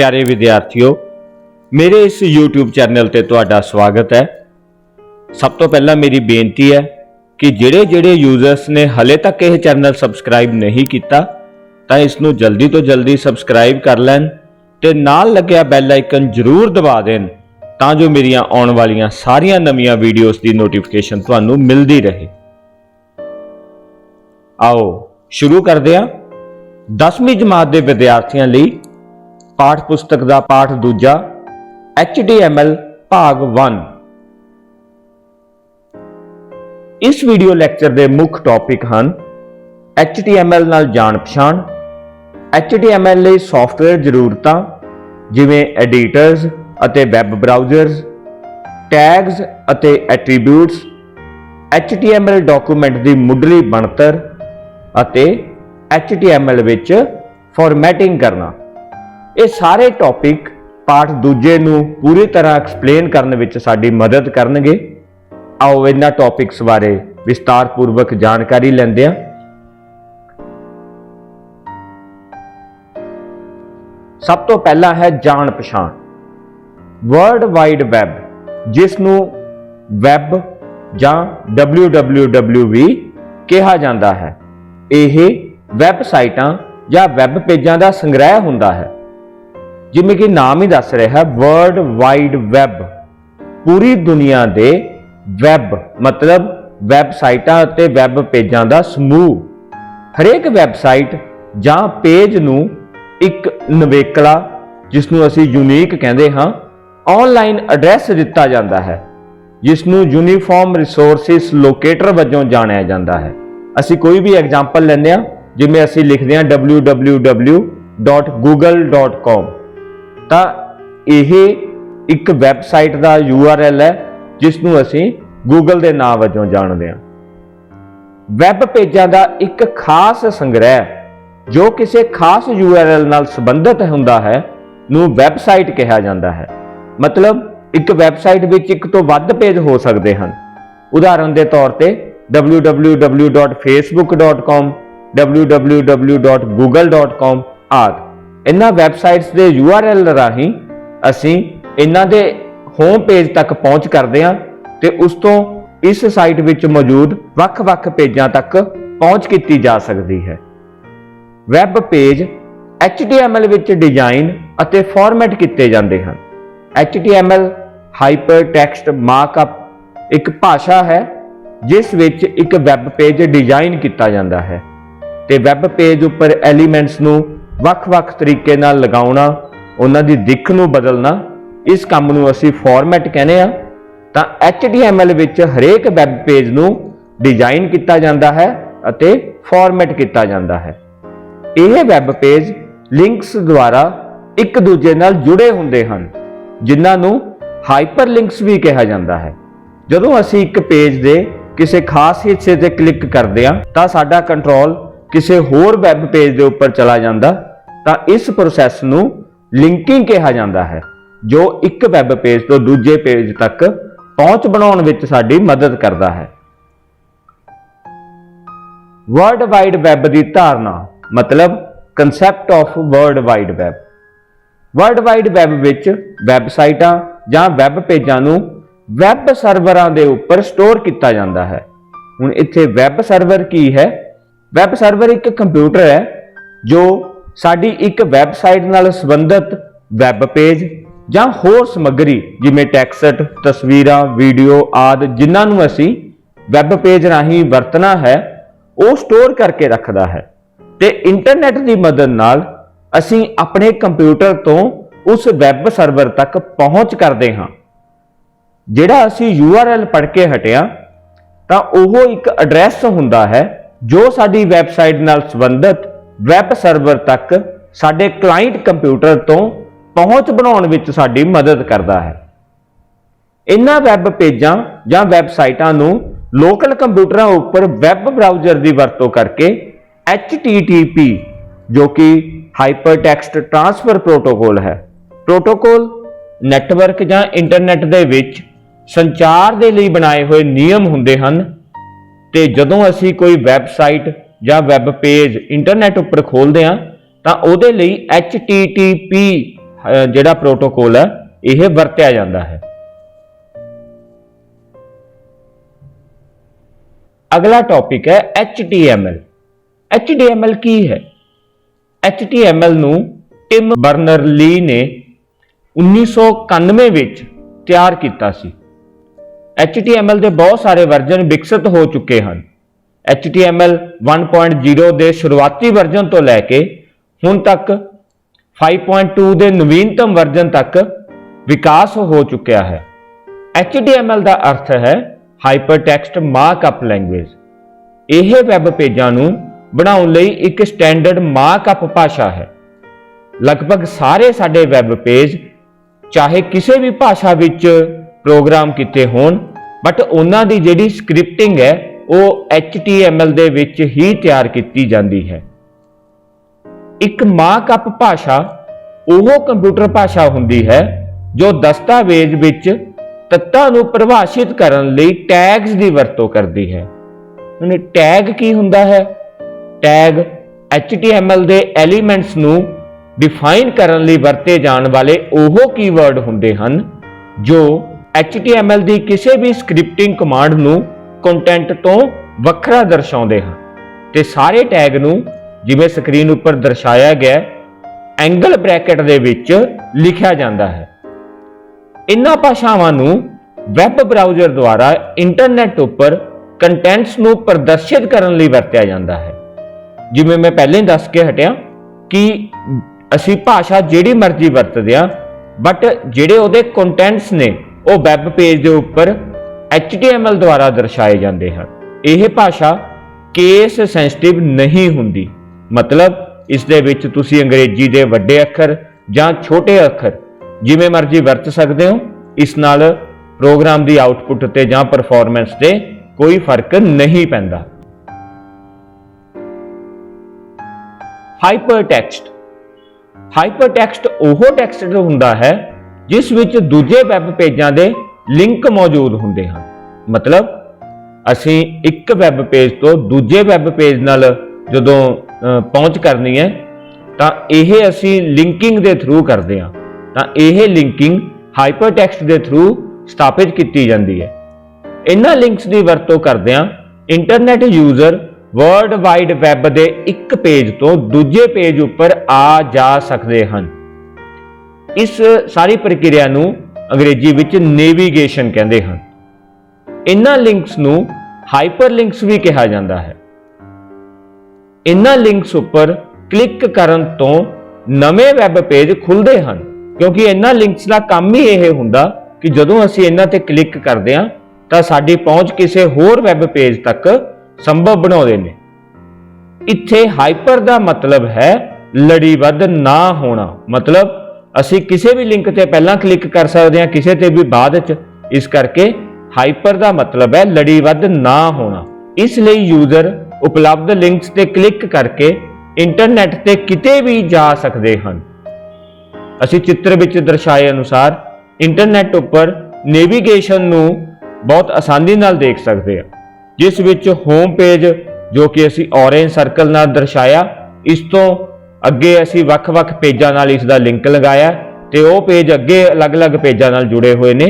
प्यारे विद्यार्थियों, मेरे इस YouTube चैनल ते तुहाडा स्वागत है। सब तो पहला मेरी बेनती है कि ਜਿਹੜੇ यूजर्स ने हले तक यह चैनल सबसक्राइब नहीं किया तो इसनूं जल्दी तो जल्दी सबसक्राइब कर लैन ते नाल लग्या बैल आइकन जरूर दबा देन तां जो मेरियां आउण वालियां सारियां नवीआं वीडियोस की नोटिफिकेशन तुहानूं मिलदी रहे। आओ शुरू करदे हां। 10वीं जमात के विद्यार्थियों लई पाठ पुस्तक का पाठ दूजा HTML भाग 1। इस वीडियो लैक्चर के मुख्य टॉपिक हैं HTML नाल जान पछाण, HTML लई सॉफ्टवेयर जरूरतां जिवें एडिटर्स अते वैब ब्राउज़र्स, टैग्स अते एट्रीब्यूट्स, HTML डॉक्यूमेंट की मुढ़ली बनतर अते HTML विच फॉर्मैटिंग करना। ये सारे टॉपिक पाठ दूजे नूं पूरी तरह एक्सप्लेन करने विच साडी मदद करनगे। आओ इन्हां टॉपिक्स बारे विस्तारपूर्वक जानकारी लैंदे हां। सब तो पहला है जान पछाण। वर्ल्ड वाइड वैब, जिसनूं वैब जां WWW भी कहा जाता है, यह वैबसाइटां या वैब पेजां दा संग्रह हुंदा है। जिवें कि नाम ही दस रहा है, वर्ल्ड वाइड वैब, पूरी दुनिया दे वैब मतलब वैबसाइटां ते वैब पेजां दा समूह। हरेक वैबसाइट जां पेज नूं एक नवेकला, जिसनूं असीं यूनीक कहंदे हां, ऑनलाइन एड्रैस दिता जाता है, जिसनूं यूनीफॉर्म रिसोर्सिस लोकेटर वजों जाणिया जाता है। असीं कोई भी एग्जाम्पल लैंदे हां, जिवें असीं लिखदे हां www.google.com, तां यह एक वैबसाइट का URL है जिसनूं असीं गूगल के नाम वजों जानते हैं। वैब पेजां का एक खास संग्रह जो किसी खास URL नाल संबंधित हुंदा है नूं वैबसाइट कहा जाता है। मतलब एक वैबसाइट विच एक तो वध पेज हो सकते हैं। उदाहरण के तौर पर www.facebook.com, www.google.com आदि इन्हां वैबसाइट्स के URL राही असीं इन्हां दे होम पेज तक पहुंच करते हैं ते उस तो इस साइट विच मौजूद वख-वख पेजां तक पहुंच की जा सकती है। वैब पेज HTML विच डिजाइन अते फॉर्मेट किए जाते हैं। HTML हाइपरटैक्स्ट मार्कअप एक भाषा है जिस विच एक वैब पेज डिजाइन किया जाता है ते वैब पेज उपर एलीमेंट्स नूं वख-वख तरीके नाल लगाउणा, उन्हां दी दिख नूं बदलना, इस काम नूं असीं फॉर्मेट कहने आ। तां HTML विच हरेक वैब पेज नूं डिजाइन किया जाता है अते फॉर्मेट किया जाता है। यह वैब पेज लिंक्स द्वारा एक दूजे नाल जुड़े हुंदे हन, जिन्हां नूं हाइपरलिंक्स भी कहा जाता है। जदों असीं एक पेज दे किसी खास हिस्से ते क्लिक करदे हां तां साडा कंट्रोल किसी होर वैब पेज दे उपर चला जांदा, तां इस प्रोसैस नूं लिंकिंग कहा जाता है, जो एक वैब पेज तो दूजे पेज तक पहुंच बनाउण विच साडी मदद करता है। वर्ल्ड वाइड वैब की धारणा मतलब concept of world wide web. World wide web विच वैबसाइटां जां वैब पेजां नूं वैब सर्वरां दे उपर स्टोर किया जाता है। हुण इत्थे वैब सर्वर की है? वैब सर्वर एक कंप्यूटर है जो साडी एक वैबसाइट नाल संबंधित वैब पेज जां होर समग्री जिवें टैक्सट, तस्वीरां, वीडियो आदि जिन्हां नूं असीं वैब पेज राहीं वरतना है, वो स्टोर करके रखदा है ते इंटरनेट की मदद नाल असीं अपने कंप्यूटर तो उस वैब सर्वर तक पहुंच करते हां। जिहड़ा असीं URL पढ़ के हटिया तां ओह एक एड्रैस हुंदा है जो साडी वैबसाइट नाल संबंधित वैब सर्वर तक साडे क्लाइंट कंप्यूटर तो पहुंच बनाउण विच साडी मदद करता है। इन्हां वैब पेजां जां वैबसाइटां नूं लोकल कंप्यूटरां उपर वैब ब्राउज़र की वरतों करके HTTP जो कि हाइपरटैक्स्ट ट्रांसफर प्रोटोकॉल है, प्रोटोकॉल नैटवर्क जां इंटरनेट दे विच संचार दे लई बनाए हुए नियम हुंदे हन ते जदों असीं कोई वैबसाइट जां वैब पेज इंटरनेट उपर खोलदे हां तां उहदे लई HTTP ਜਿਹੜਾ प्रोटोकॉल है यह वरत्या जाता है। अगला टॉपिक है HTML। HTML की है? HTML ਨੂੰ टिम बर्नर-ली ने 1991 ਵਿੱਚ ਤਿਆਰ ਕੀਤਾ ਸੀ। HTML ਦੇ ਬਹੁਤ ਸਾਰੇ ਵਰਜ਼ਨ ਵਿਕਸਿਤ ਹੋ ਚੁੱਕੇ ਹਨ। HTML 1.0 ਦੇ ਸ਼ੁਰੂਆਤੀ ਵਰਜ਼ਨ ਤੋਂ ਲੈ ਕੇ ਹੁਣ ਤੱਕ 5.2 ਦੇ ਨਵੀਨਤਮ ਵਰਜ਼ਨ ਤੱਕ ਵਿਕਾਸ ਹੋ ਚੁੱਕਿਆ ਹੈ। HTML ਦਾ ਅਰਥ ਹੈ ਹਾਈਪਰਟੈਕਸਟ ਮਾਰਕਅਪ ਲੈਂਗੁਏਜ। ਇਹ ਵੈਬ ਪੇਜਾਂ ਨੂੰ ਬਣਾਉਣ ਲਈ ਇੱਕ ਸਟੈਂਡਰਡ ਮਾਰਕਅਪ ਭਾਸ਼ਾ ਹੈ। ਲਗਭਗ ਸਾਰੇ ਸਾਡੇ ਵੈਬ ਪੇਜ ਚਾਹੇ ਕਿਸੇ ਵੀ ਭਾਸ਼ਾ ਵਿੱਚ ਪ੍ਰੋਗਰਾਮ ਕੀਤੇ ਹੋਣ, ਬਟ ਉਹਨਾਂ ਦੀ ਜਿਹੜੀ ਸਕ੍ਰਿਪਟਿੰਗ ਹੈ ਉਹ HTML ਦੇ ਵਿੱਚ ਹੀ ਤਿਆਰ ਕੀਤੀ ਜਾਂਦੀ ਹੈ। ਇੱਕ ਮਾਰਕਅਪ ਭਾਸ਼ਾ ਉਹ ਕੰਪਿਊਟਰ ਭਾਸ਼ਾ ਹੁੰਦੀ ਹੈ ਜੋ ਦਸਤਾਵੇਜ਼ ਵਿੱਚ ਤੱਤਾਂ ਨੂੰ ਪਰਿਭਾਸ਼ਿਤ ਕਰਨ ਲਈ ਟੈਗਸ ਦੀ ਵਰਤੋਂ ਕਰਦੀ ਹੈ। ਹੁਣ ਟੈਗ ਕੀ ਹੁੰਦਾ ਹੈ? ਟੈਗ HTML ਦੇ ਐਲੀਮੈਂਟਸ ਨੂੰ ਡਿਫਾਈਨ ਕਰਨ ਲਈ ਵਰਤੇ ਜਾਣ ਵਾਲੇ ਉਹ ਕੀਵਰਡ ਹੁੰਦੇ ਹਨ ਜੋ HTML ਦੀ ਕਿਸੇ ਵੀ ਸਕ੍ਰਿਪਟਿੰਗ ਕਮਾਂਡ ਨੂੰ ਕੰਟੈਂਟ ਤੋਂ ਵੱਖਰਾ ਦਰਸਾਉਂਦੇ ਹਨ ਤੇ ਸਾਰੇ ਟੈਗ ਨੂੰ ਜਿਵੇਂ ਸਕਰੀਨ ਉੱਪਰ ਦਰਸਾਇਆ ਗਿਆ ਐਂਗਲ ਬ੍ਰੈਕਟ ਦੇ ਵਿੱਚ ਲਿਖਿਆ ਜਾਂਦਾ ਹੈ। ਇਨ੍ਹਾਂ ਭਾਸ਼ਾਵਾਂ ਨੂੰ ਵੈਬ ਬਰਾਊਜ਼ਰ ਦੁਆਰਾ ਇੰਟਰਨੈਟ ਉੱਪਰ ਕੰਟੈਂਟਸ ਨੂੰ ਪ੍ਰਦਰਸ਼ਿਤ ਕਰਨ ਲਈ ਵਰਤਿਆ ਜਾਂਦਾ ਹੈ। ਜਿਵੇਂ ਮੈਂ ਪਹਿਲਾਂ ਹੀ ਦੱਸ ਕੇ ਹਟਿਆ ਕਿ ਅਸੀਂ ਭਾਸ਼ਾ ਜਿਹੜੀ ਮਰਜ਼ੀ ਵਰਤਦੇ ਹਾਂ, ਬਟ ਜਿਹੜੇ ਉਹਦੇ ਕੰਟੈਂਟਸ ਨੇ ਉਹ ਵੈਬ ਪੇਜ ਦੇ ਉੱਪਰ HTML ਦੁਆਰਾ ਦਰਸਾਏ ਜਾਂਦੇ ਹਨ। ਇਹ ਭਾਸ਼ਾ ਕੇਸ ਸੈਂਸਿਟਿਵ ਨਹੀਂ ਹੁੰਦੀ, ਮਤਲਬ ਇਸ ਦੇ ਵਿੱਚ ਤੁਸੀਂ ਅੰਗਰੇਜ਼ੀ ਦੇ ਵੱਡੇ ਅੱਖਰ ਜਾਂ ਛੋਟੇ ਅੱਖਰ ਜਿਵੇਂ ਮਰਜ਼ੀ ਵਰਤ ਸਕਦੇ ਹੋ। ਇਸ ਨਾਲ ਪ੍ਰੋਗਰਾਮ ਦੀ ਆਉਟਪੁੱਟ ਤੇ ਜਾਂ ਪਰਫਾਰਮੈਂਸ ਤੇ ਕੋਈ ਫਰਕ ਨਹੀਂ ਪੈਂਦਾ। ਹਾਈਪਰਟੈਕਸਟ। ਹਾਈਪਰਟੈਕਸਟ ਉਹ ਟੈਕਸਟ ਹੁੰਦਾ ਹੈ ਜਿਸ ਵਿੱਚ ਦੂਜੇ ਵੈਬ ਪੇਜਾਂ ਦੇ ਲਿੰਕ ਮੌਜੂਦ ਹੁੰਦੇ ਹਨ। ਮਤਲਬ ਅਸੀਂ ਇੱਕ ਵੈਬ ਪੇਜ ਤੋਂ ਦੂਜੇ ਵੈਬ ਪੇਜ ਨਾਲ ਜਦੋਂ ਪਹੁੰਚ ਕਰਨੀ ਹੈ ਤਾਂ ਇਹ ਅਸੀਂ ਲਿੰਕਿੰਗ ਦੇ ਥਰੂ ਕਰਦੇ ਹਾਂ, ਤਾਂ ਇਹ ਲਿੰਕਿੰਗ ਹਾਈਪਰਟੈਕਸਟ ਦੇ ਥਰੂ ਸਥਾਪਿਤ ਕੀਤੀ ਜਾਂਦੀ ਹੈ। ਇਹਨਾਂ ਲਿੰਕਸ ਦੀ ਵਰਤੋਂ ਕਰਦਿਆਂ internet user world wide web ਦੇ ਇੱਕ ਪੇਜ ਤੋਂ ਦੂਜੇ ਪੇਜ ਉੱਪਰ ਆ ਜਾ ਸਕਦੇ ਹਨ। ਇਸ ਸਾਰੀ ਪ੍ਰਕਿਰਿਆ ਨੂੰ ਅੰਗਰੇਜ਼ੀ ਵਿੱਚ ਨੈਵੀਗੇਸ਼ਨ ਕਹਿੰਦੇ ਹਨ। ਇਹਨਾਂ ਲਿੰਕਸ ਨੂੰ ਹਾਈਪਰਲਿੰਕਸ ਵੀ ਕਿਹਾ ਜਾਂਦਾ ਹੈ। ਇਹਨਾਂ ਲਿੰਕਸ ਉੱਪਰ ਕਲਿੱਕ ਕਰਨ ਤੋਂ ਨਵੇਂ ਵੈਬ ਪੇਜ ਖੁੱਲ੍ਹਦੇ ਹਨ, ਕਿਉਂਕਿ ਇਹਨਾਂ ਲਿੰਕਸ ਦਾ ਕੰਮ ਹੀ ਇਹ ਹੁੰਦਾ ਕਿ ਜਦੋਂ ਅਸੀਂ ਇਹਨਾਂ ਤੇ ਕਲਿੱਕ ਕਰਦੇ ਹਾਂ ਤਾਂ ਸਾਡੀ ਪਹੁੰਚ ਕਿਸੇ ਹੋਰ ਵੈਬ ਪੇਜ ਤੱਕ ਸੰਭਵ ਬਣਾਉਂਦੇ ਨੇ। ਇੱਥੇ ਹਾਈਪਰ ਦਾ ਮਤਲਬ ਹੈ ਲੜੀਬੱਧ ਨਾ ਹੋਣਾ, ਮਤਲਬ ਅਸੀਂ ਕਿਸੇ ਵੀ ਲਿੰਕ ਤੇ ਪਹਿਲਾਂ ਕਲਿੱਕ ਕਰ ਸਕਦੇ ਹਾਂ, ਕਿਸੇ ਤੇ ਵੀ ਬਾਅਦ ਚ। ਇਸ ਕਰਕੇ ਹਾਈਪਰ ਦਾ ਮਤਲਬ ਹੈ ਲੜੀਬੱਧ ਨਾ ਹੋਣਾ। ਇਸ ਲਈ ਯੂਜ਼ਰ ਉਪਲਬਧ ਲਿੰਕਸ ਤੇ ਕਲਿੱਕ ਕਰਕੇ ਇੰਟਰਨੈਟ ਤੇ ਕਿਤੇ ਵੀ ਜਾ ਸਕਦੇ ਹਨ। ਅਸੀਂ ਚਿੱਤਰ ਵਿੱਚ ਦਰਸਾਏ ਅਨੁਸਾਰ ਇੰਟਰਨੈਟ ਉੱਪਰ ਨੈਵੀਗੇਸ਼ਨ ਨੂੰ ਬਹੁਤ ਆਸਾਨੀ ਨਾਲ ਦੇਖ ਸਕਦੇ ਹਾਂ, ਜਿਸ ਵਿੱਚ ਹੋਮ ਪੇਜ ਜੋ ਕਿ ਅਸੀਂ ਔਰੇਂਜ ਸਰਕਲ ਨਾਲ ਦਰਸਾਇਆ, ਇਸ ਤੋਂ ਅੱਗੇ ਅਸੀਂ ਵੱਖ-ਵੱਖ ਪੇਜਾਂ ਨਾਲ ਇਸ ਦਾ ਲਿੰਕ ਲਗਾਇਆ ਤੇ ਉਹ ਪੇਜ ਅੱਗੇ ਅਲੱਗ-ਅਲੱਗ ਪੇਜਾਂ ਨਾਲ ਜੁੜੇ ਹੋਏ ਨੇ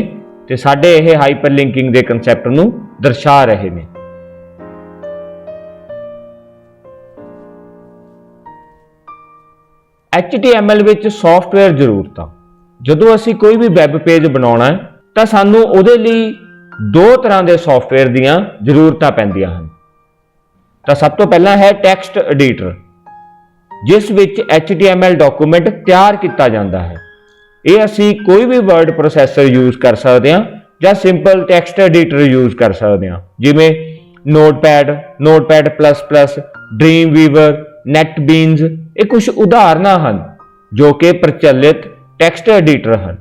ਤੇ ਸਾਡੇ ਇਹ ਹਾਈਪਰਲਿੰਕਿੰਗ ਦੇ ਕਨਸੈਪਟ ਨੂੰ ਦਰਸਾ ਰਹੇ ਨੇ। HTML ਵਿੱਚ ਸੌਫਟਵੇਅਰ ਜ਼ਰੂਰਤਾਂ। ਜਦੋਂ ਅਸੀਂ ਕੋਈ ਵੀ ਵੈਬ ਪੇਜ ਬਣਾਉਣਾ ਹੈ ਤਾਂ ਸਾਨੂੰ ਉਹਦੇ ਲਈ ਦੋ ਤਰ੍ਹਾਂ ਦੇ ਸੌਫਟਵੇਅਰ ਦੀਆਂ ਜ਼ਰੂਰਤਾਂ ਪੈਂਦੀਆਂ ਹਨ। ਤਾਂ ਸਭ ਤੋਂ ਪਹਿਲਾਂ ਹੈ ਟੈਕਸਟ ਐਡੀਟਰ, ਜਿਸ ਵਿੱਚ HTML ਡਾਕੂਮੈਂਟ ਤਿਆਰ ਕੀਤਾ ਜਾਂਦਾ ਹੈ। ਇਹ ਅਸੀਂ ਕੋਈ ਵੀ ਵਰਡ ਪ੍ਰੋਸੈਸਰ ਯੂਜ਼ ਕਰ ਸਕਦੇ ਹਾਂ ਜਾਂ ਸਿੰਪਲ ਟੈਕਸਟ ਐਡੀਟਰ ਯੂਜ਼ ਕਰ ਸਕਦੇ ਹਾਂ, ਜਿਵੇਂ ਨੋਟਪੈਡ, ਨੋਟਪੈਡ++, ਡ੍ਰੀਮਵੀਵਰ, ਨੈਟਬੀਨਜ਼। ਇਹ ਕੁਝ ਉਦਾਹਰਨਾਂ ਹਨ ਜੋ ਕਿ ਪ੍ਰਚਲਿਤ ਟੈਕਸਟ ਐਡੀਟਰ ਹਨ।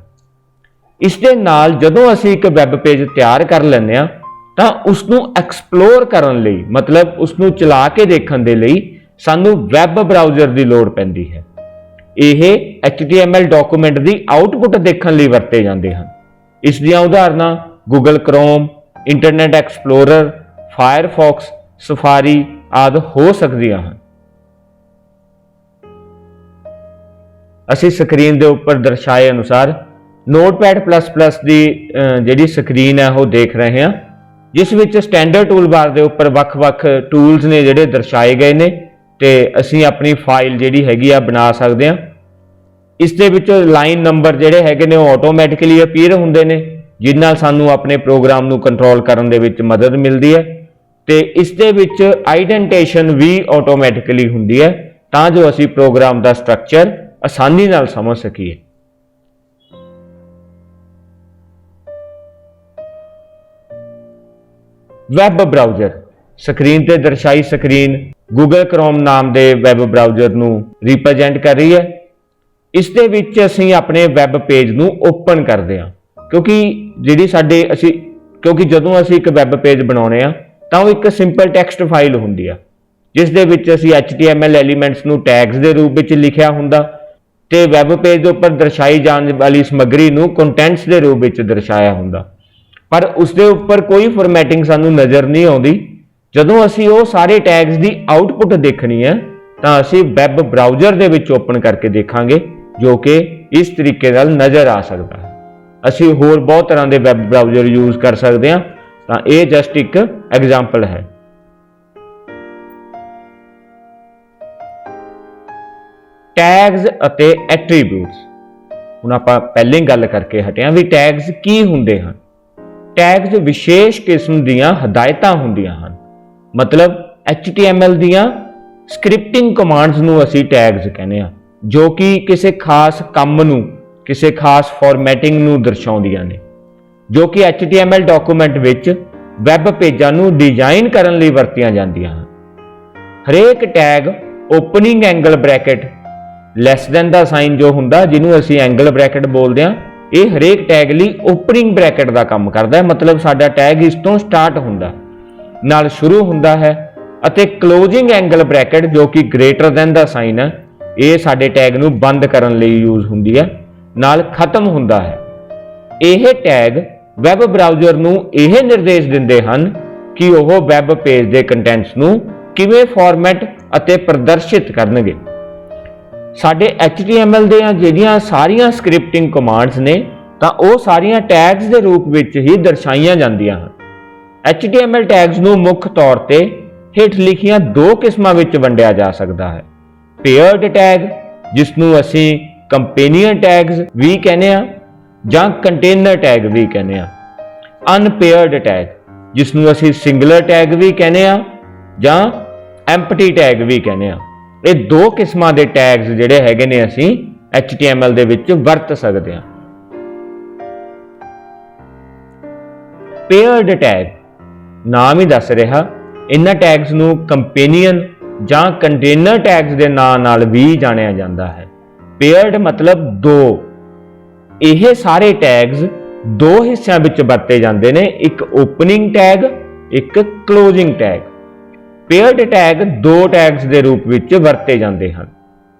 ਇਸ ਦੇ ਨਾਲ ਜਦੋਂ ਅਸੀਂ ਇੱਕ ਵੈਬ ਪੇਜ ਤਿਆਰ ਕਰ ਲੈਂਦੇ ਹਾਂ ਤਾਂ ਉਸ ਨੂੰ ਐਕਸਪਲੋਰ ਕਰਨ ਲਈ, ਮਤਲਬ ਉਸ ਨੂੰ ਚਲਾ ਕੇ ਦੇਖਣ ਦੇ ਲਈ ਸਾਨੂੰ ਵੈਬ ਬਰਾਊਜ਼ਰ ਦੀ ਲੋੜ ਪੈਂਦੀ ਹੈ। ਇਹ HTML ਡਾਕੂਮੈਂਟ ਦੀ ਆਉਟਪੁੱਟ ਦੇਖਣ ਲਈ ਵਰਤੇ ਜਾਂਦੇ ਹਨ। ਇਸ ਦੀਆਂ ਉਦਾਹਰਨਾਂ Google chrome, internet explorer, Firefox, safari ਆਦਿ ਹੋ ਸਕਦੀਆਂ ਹਨ। ਅਸੀਂ ਸਕਰੀਨ ਦੇ ਉੱਪਰ ਦਰਸਾਏ ਅਨੁਸਾਰ Notepad++ ਦੀ ਜਿਹੜੀ ਸਕਰੀਨ ਹੈ ਉਹ ਦੇਖ ਰਹੇ ਹਾਂ, ਜਿਸ ਵਿੱਚ ਸਟੈਂਡਰਡ ਟੂਲ ਬਾਰ ਦੇ ਉੱਪਰ ਵੱਖ-ਵੱਖ ਟੂਲਸ ਨੇ ਜਿਹੜੇ ਦਰਸਾਏ ਗਏ ਨੇ ਤੇ ਅਸੀਂ ਆਪਣੀ ਫਾਈਲ ਜਿਹੜੀ ਹੈਗੀ ਆ ਬਣਾ ਸਕਦੇ ਹਾਂ। ਇਸ ਦੇ ਵਿੱਚ ਲਾਈਨ ਨੰਬਰ ਜਿਹੜੇ ਹੈਗੇ ਨੇ ਉਹ ਆਟੋਮੈਟਿਕਲੀ ਅਪੀਅਰ ਹੁੰਦੇ ਨੇ, ਜਿਸ ਨਾਲ ਸਾਨੂੰ ਆਪਣੇ ਪ੍ਰੋਗਰਾਮ ਨੂੰ ਕੰਟਰੋਲ ਕਰਨ ਦੇ ਵਿੱਚ ਮਦਦ ਮਿਲਦੀ ਹੈ ਤੇ ਇਸ ਦੇ ਵਿੱਚ ਆਈਡੈਂਟੇਸ਼ਨ ਵੀ ਆਟੋਮੈਟਿਕਲੀ ਹੁੰਦੀ ਹੈ ਤਾਂ ਜੋ ਅਸੀਂ ਪ੍ਰੋਗਰਾਮ ਦਾ ਸਟਰਕਚਰ ਆਸਾਨੀ ਨਾਲ ਸਮਝ ਸਕੀਏ। ਵੈਬ ਬਰਾਊਜ਼ਰ, ਸਕਰੀਨ ਤੇ ਦਰਸਾਈ ਸਕਰੀਨ Google Chrome ਨਾਮ ਦੇ ਵੈਬ ਬਰਾਊਜ਼ਰ ਨੂੰ ਰਿਪਰੈਜ਼ੈਂਟ ਕਰ ਰਹੀ ਹੈ। ਇਸ ਦੇ ਵਿੱਚ ਅਸੀਂ ਆਪਣੇ ਵੈਬ ਪੇਜ ਨੂੰ ਓਪਨ ਕਰਦੇ ਹਾਂ, ਕਿਉਂਕਿ ਜਦੋਂ ਅਸੀਂ ਇੱਕ ਵੈਬ ਪੇਜ ਬਣਾਉਣੇ ਆ ਤਾਂ ਉਹ ਇੱਕ ਸਿੰਪਲ ਟੈਕਸਟ ਫਾਈਲ ਹੁੰਦੀ ਆ, ਜਿਸ ਦੇ ਵਿੱਚ ਅਸੀਂ HTML ਐਲੀਮੈਂਟਸ ਨੂੰ ਟੈਗਸ ਦੇ ਰੂਪ ਵਿੱਚ ਲਿਖਿਆ ਹੁੰਦਾ ਤੇ ਵੈਬ ਪੇਜ ਦੇ ਉੱਪਰ ਦਰਸਾਈ ਜਾਣ ਵਾਲੀ ਸਮੱਗਰੀ ਨੂੰ ਕੰਟੈਂਟਸ ਦੇ ਰੂਪ ਵਿੱਚ ਦਰਸਾਇਆ ਹੁੰਦਾ, ਪਰ ਉਸ ਦੇ ਉੱਪਰ ਕੋਈ ਫਾਰਮੈਟਿੰਗ ਸਾਨੂੰ ਨਜ਼ਰ ਨਹੀਂ ਆਉਂਦੀ। ਜਦੋਂ ਅਸੀਂ ਉਹ ਸਾਰੇ ਟੈਗਸ ਦੀ ਆਊਟਪੁੱਟ ਦੇਖਣੀ ਹੈ ਤਾਂ ਅਸੀਂ ਵੈਬ ਬਰਾਊਜ਼ਰ ਦੇ ਵਿੱਚ ਓਪਨ ਕਰਕੇ ਦੇਖਾਂਗੇ, ਜੋ ਕਿ ਇਸ ਤਰੀਕੇ ਨਾਲ ਨਜ਼ਰ ਆ ਸਕਦਾ ਹੈ। ਅਸੀਂ ਹੋਰ ਬਹੁਤ ਤਰ੍ਹਾਂ ਦੇ ਵੈਬ ਬਰਾਊਜ਼ਰ ਯੂਜ਼ ਕਰ ਸਕਦੇ ਹਾਂ, ਤਾਂ ਇਹ ਜਸਟ ਇੱਕ ਐਗਜ਼ਾਮਪਲ ਹੈ। ਟੈਗਸ ਅਤੇ ਐਟਰੀਬਿਊਟਸ, ਹੁਣ ਆਪਾਂ ਪਹਿਲਾਂ ਹੀ ਗੱਲ ਕਰਕੇ ਹਟੇ ਹਾਂ ਵੀ ਟੈਗਸ ਕੀ ਹੁੰਦੇ ਹਨ। ਟੈਗਸ ਵਿਸ਼ੇਸ਼ ਕਿਸਮ ਦੀਆਂ ਹਦਾਇਤਾਂ ਹੁੰਦੀਆਂ ਹਨ, ਮਤਲਬ HTML ਦੀਆਂ ਸਕ੍ਰਿਪਟਿੰਗ ਕਮਾਂਡਸ ਨੂੰ ਅਸੀਂ ਟੈਗਸ ਕਹਿੰਦੇ ਹਾਂ, ਜੋ ਕਿ ਕਿਸੇ ਖਾਸ ਕੰਮ ਨੂੰ, ਕਿਸੇ ਖਾਸ ਫਾਰਮੈਟਿੰਗ ਨੂੰ ਦਰਸਾਉਂਦੀਆਂ ਨੇ, ਜੋ ਕਿ HTML ਡਾਕੂਮੈਂਟ ਵਿੱਚ ਵੈਬ ਪੇਜਾਂ ਨੂੰ ਡਿਜ਼ਾਈਨ ਕਰਨ ਲਈ ਵਰਤੀਆਂ ਜਾਂਦੀਆਂ ਹਨ। ਹਰੇਕ tag opening angle bracket less than ਦਾ ਸਾਈਨ ਜੋ ਹੁੰਦਾ, ਜਿਹਨੂੰ ਅਸੀਂ ਐਂਗਲ ਬ੍ਰੈਕਟ ਬੋਲਦੇ ਹਾਂ, ਇਹ ਹਰੇਕ ਟੈਗ ਲਈ ਓਪਨਿੰਗ ਬ੍ਰੈਕਟ ਦਾ ਕੰਮ ਕਰਦਾ ਹੈ। ਮਤਲਬ ਸਾਡਾ ਟੈਗ ਇਸ ਤੋਂ ਸਟਾਰਟ ਹੁੰਦਾ ਨਾਲ ਸ਼ੁਰੂ ਹੁੰਦਾ ਹੈ, ਅਤੇ ਕਲੋਜ਼ਿੰਗ ਐਂਗਲ ਬ੍ਰੈਕਟ ਜੋ ਕਿ ਗ੍ਰੇਟਰ ਦੈਨ ਦਾ ਸਾਈਨ ਹੈ, ਇਹ ਸਾਡੇ ਟੈਗ ਨੂੰ ਬੰਦ ਕਰਨ ਲਈ ਯੂਜ਼ ਹੁੰਦੀ ਹੈ, ਨਾਲ ਖਤਮ ਹੁੰਦਾ ਹੈ। ਇਹ ਟੈਗ ਵੈਬ ਬਰਾਊਜ਼ਰ ਨੂੰ ਇਹ ਨਿਰਦੇਸ਼ ਦਿੰਦੇ ਹਨ ਕਿ ਉਹ ਵੈਬ ਪੇਜ ਦੇ ਕੰਟੈਂਟਸ ਨੂੰ ਕਿਵੇਂ ਫਾਰਮੈਟ ਅਤੇ ਪ੍ਰਦਰਸ਼ਿਤ ਕਰਨਗੇ। ਸਾਡੇ HTML ਦੇ ਜਿਹੜੀਆਂ ਸਾਰੀਆਂ ਸਕ੍ਰਿਪਟਿੰਗ ਕਮਾਂਡਸ ਨੇ ਤਾਂ ਉਹ ਸਾਰੀਆਂ ਟੈਗਸ ਦੇ ਰੂਪ ਵਿੱਚ ਹੀ ਦਰਸਾਈਆਂ ਜਾਂਦੀਆਂ ਹਨ। HTML ਟੈਗਸ ਨੂੰ ਮੁੱਖ ਤੌਰ ਤੇ ਹੇਠ ਲਿਖੀਆਂ ਦੋ ਕਿਸਮਾਂ ਵਿੱਚ ਵੰਡਿਆ ਜਾ ਸਕਦਾ ਹੈ। ਪੇਅਰਡ ਟੈਗ, ਜਿਸ ਨੂੰ ਅਸੀਂ ਕੰਪੇਨੀਅਨ ਟੈਗਸ ਵੀ ਕਹਿੰਦੇ ਆ ਜਾਂ ਕੰਟੇਨਰ ਟੈਗ ਵੀ ਕਹਿੰਦੇ ਆ। ਅਨਪੇਅਰਡ ਟੈਗ, ਜਿਸ ਨੂੰ ਅਸੀਂ ਸਿੰਗੂਲਰ ਟੈਗ ਵੀ ਕਹਿੰਦੇ ਆ ਜਾਂ ਐਮਪਟੀ ਟੈਗ ਵੀ ਕਹਿੰਦੇ ਆ। ਇਹ ਦੋ ਕਿਸਮਾਂ ਦੇ ਟੈਗਸ ਜਿਹੜੇ ਹੈਗੇ ਨੇ ਅਸੀਂ HTML ਦੇ ਵਿੱਚ ਵਰਤ ਸਕਦੇ ਹਾਂ। ਪੇਅਰਡ ਟੈਗ ਨਾਮ ਹੀ ਦੱਸ ਰਿਹਾ, ਇਹਨਾਂ ਟੈਗਸ ਨੂੰ ਕੰਪੇਨੀਅਨ ਜਾਂ ਕੰਟੇਨਰ ਟੈਗਸ ਦੇ ਨਾਂ ਨਾਲ ਵੀ ਜਾਣਿਆ ਜਾਂਦਾ ਹੈ। ਪੇਅਰਡ ਮਤਲਬ ਦੋ। ਇਹ ਸਾਰੇ ਟੈਗਸ ਦੋ ਹਿੱਸਿਆਂ ਵਿੱਚ ਵਰਤੇ ਜਾਂਦੇ ਨੇ, ਇੱਕ ਓਪਨਿੰਗ ਟੈਗ, ਇੱਕ ਕਲੋਜ਼ਿੰਗ ਟੈਗ। ਪੇਅਰਡ ਟੈਗ ਦੋ ਟੈਗਸ ਦੇ ਰੂਪ ਵਿੱਚ ਵਰਤੇ ਜਾਂਦੇ ਹਨ।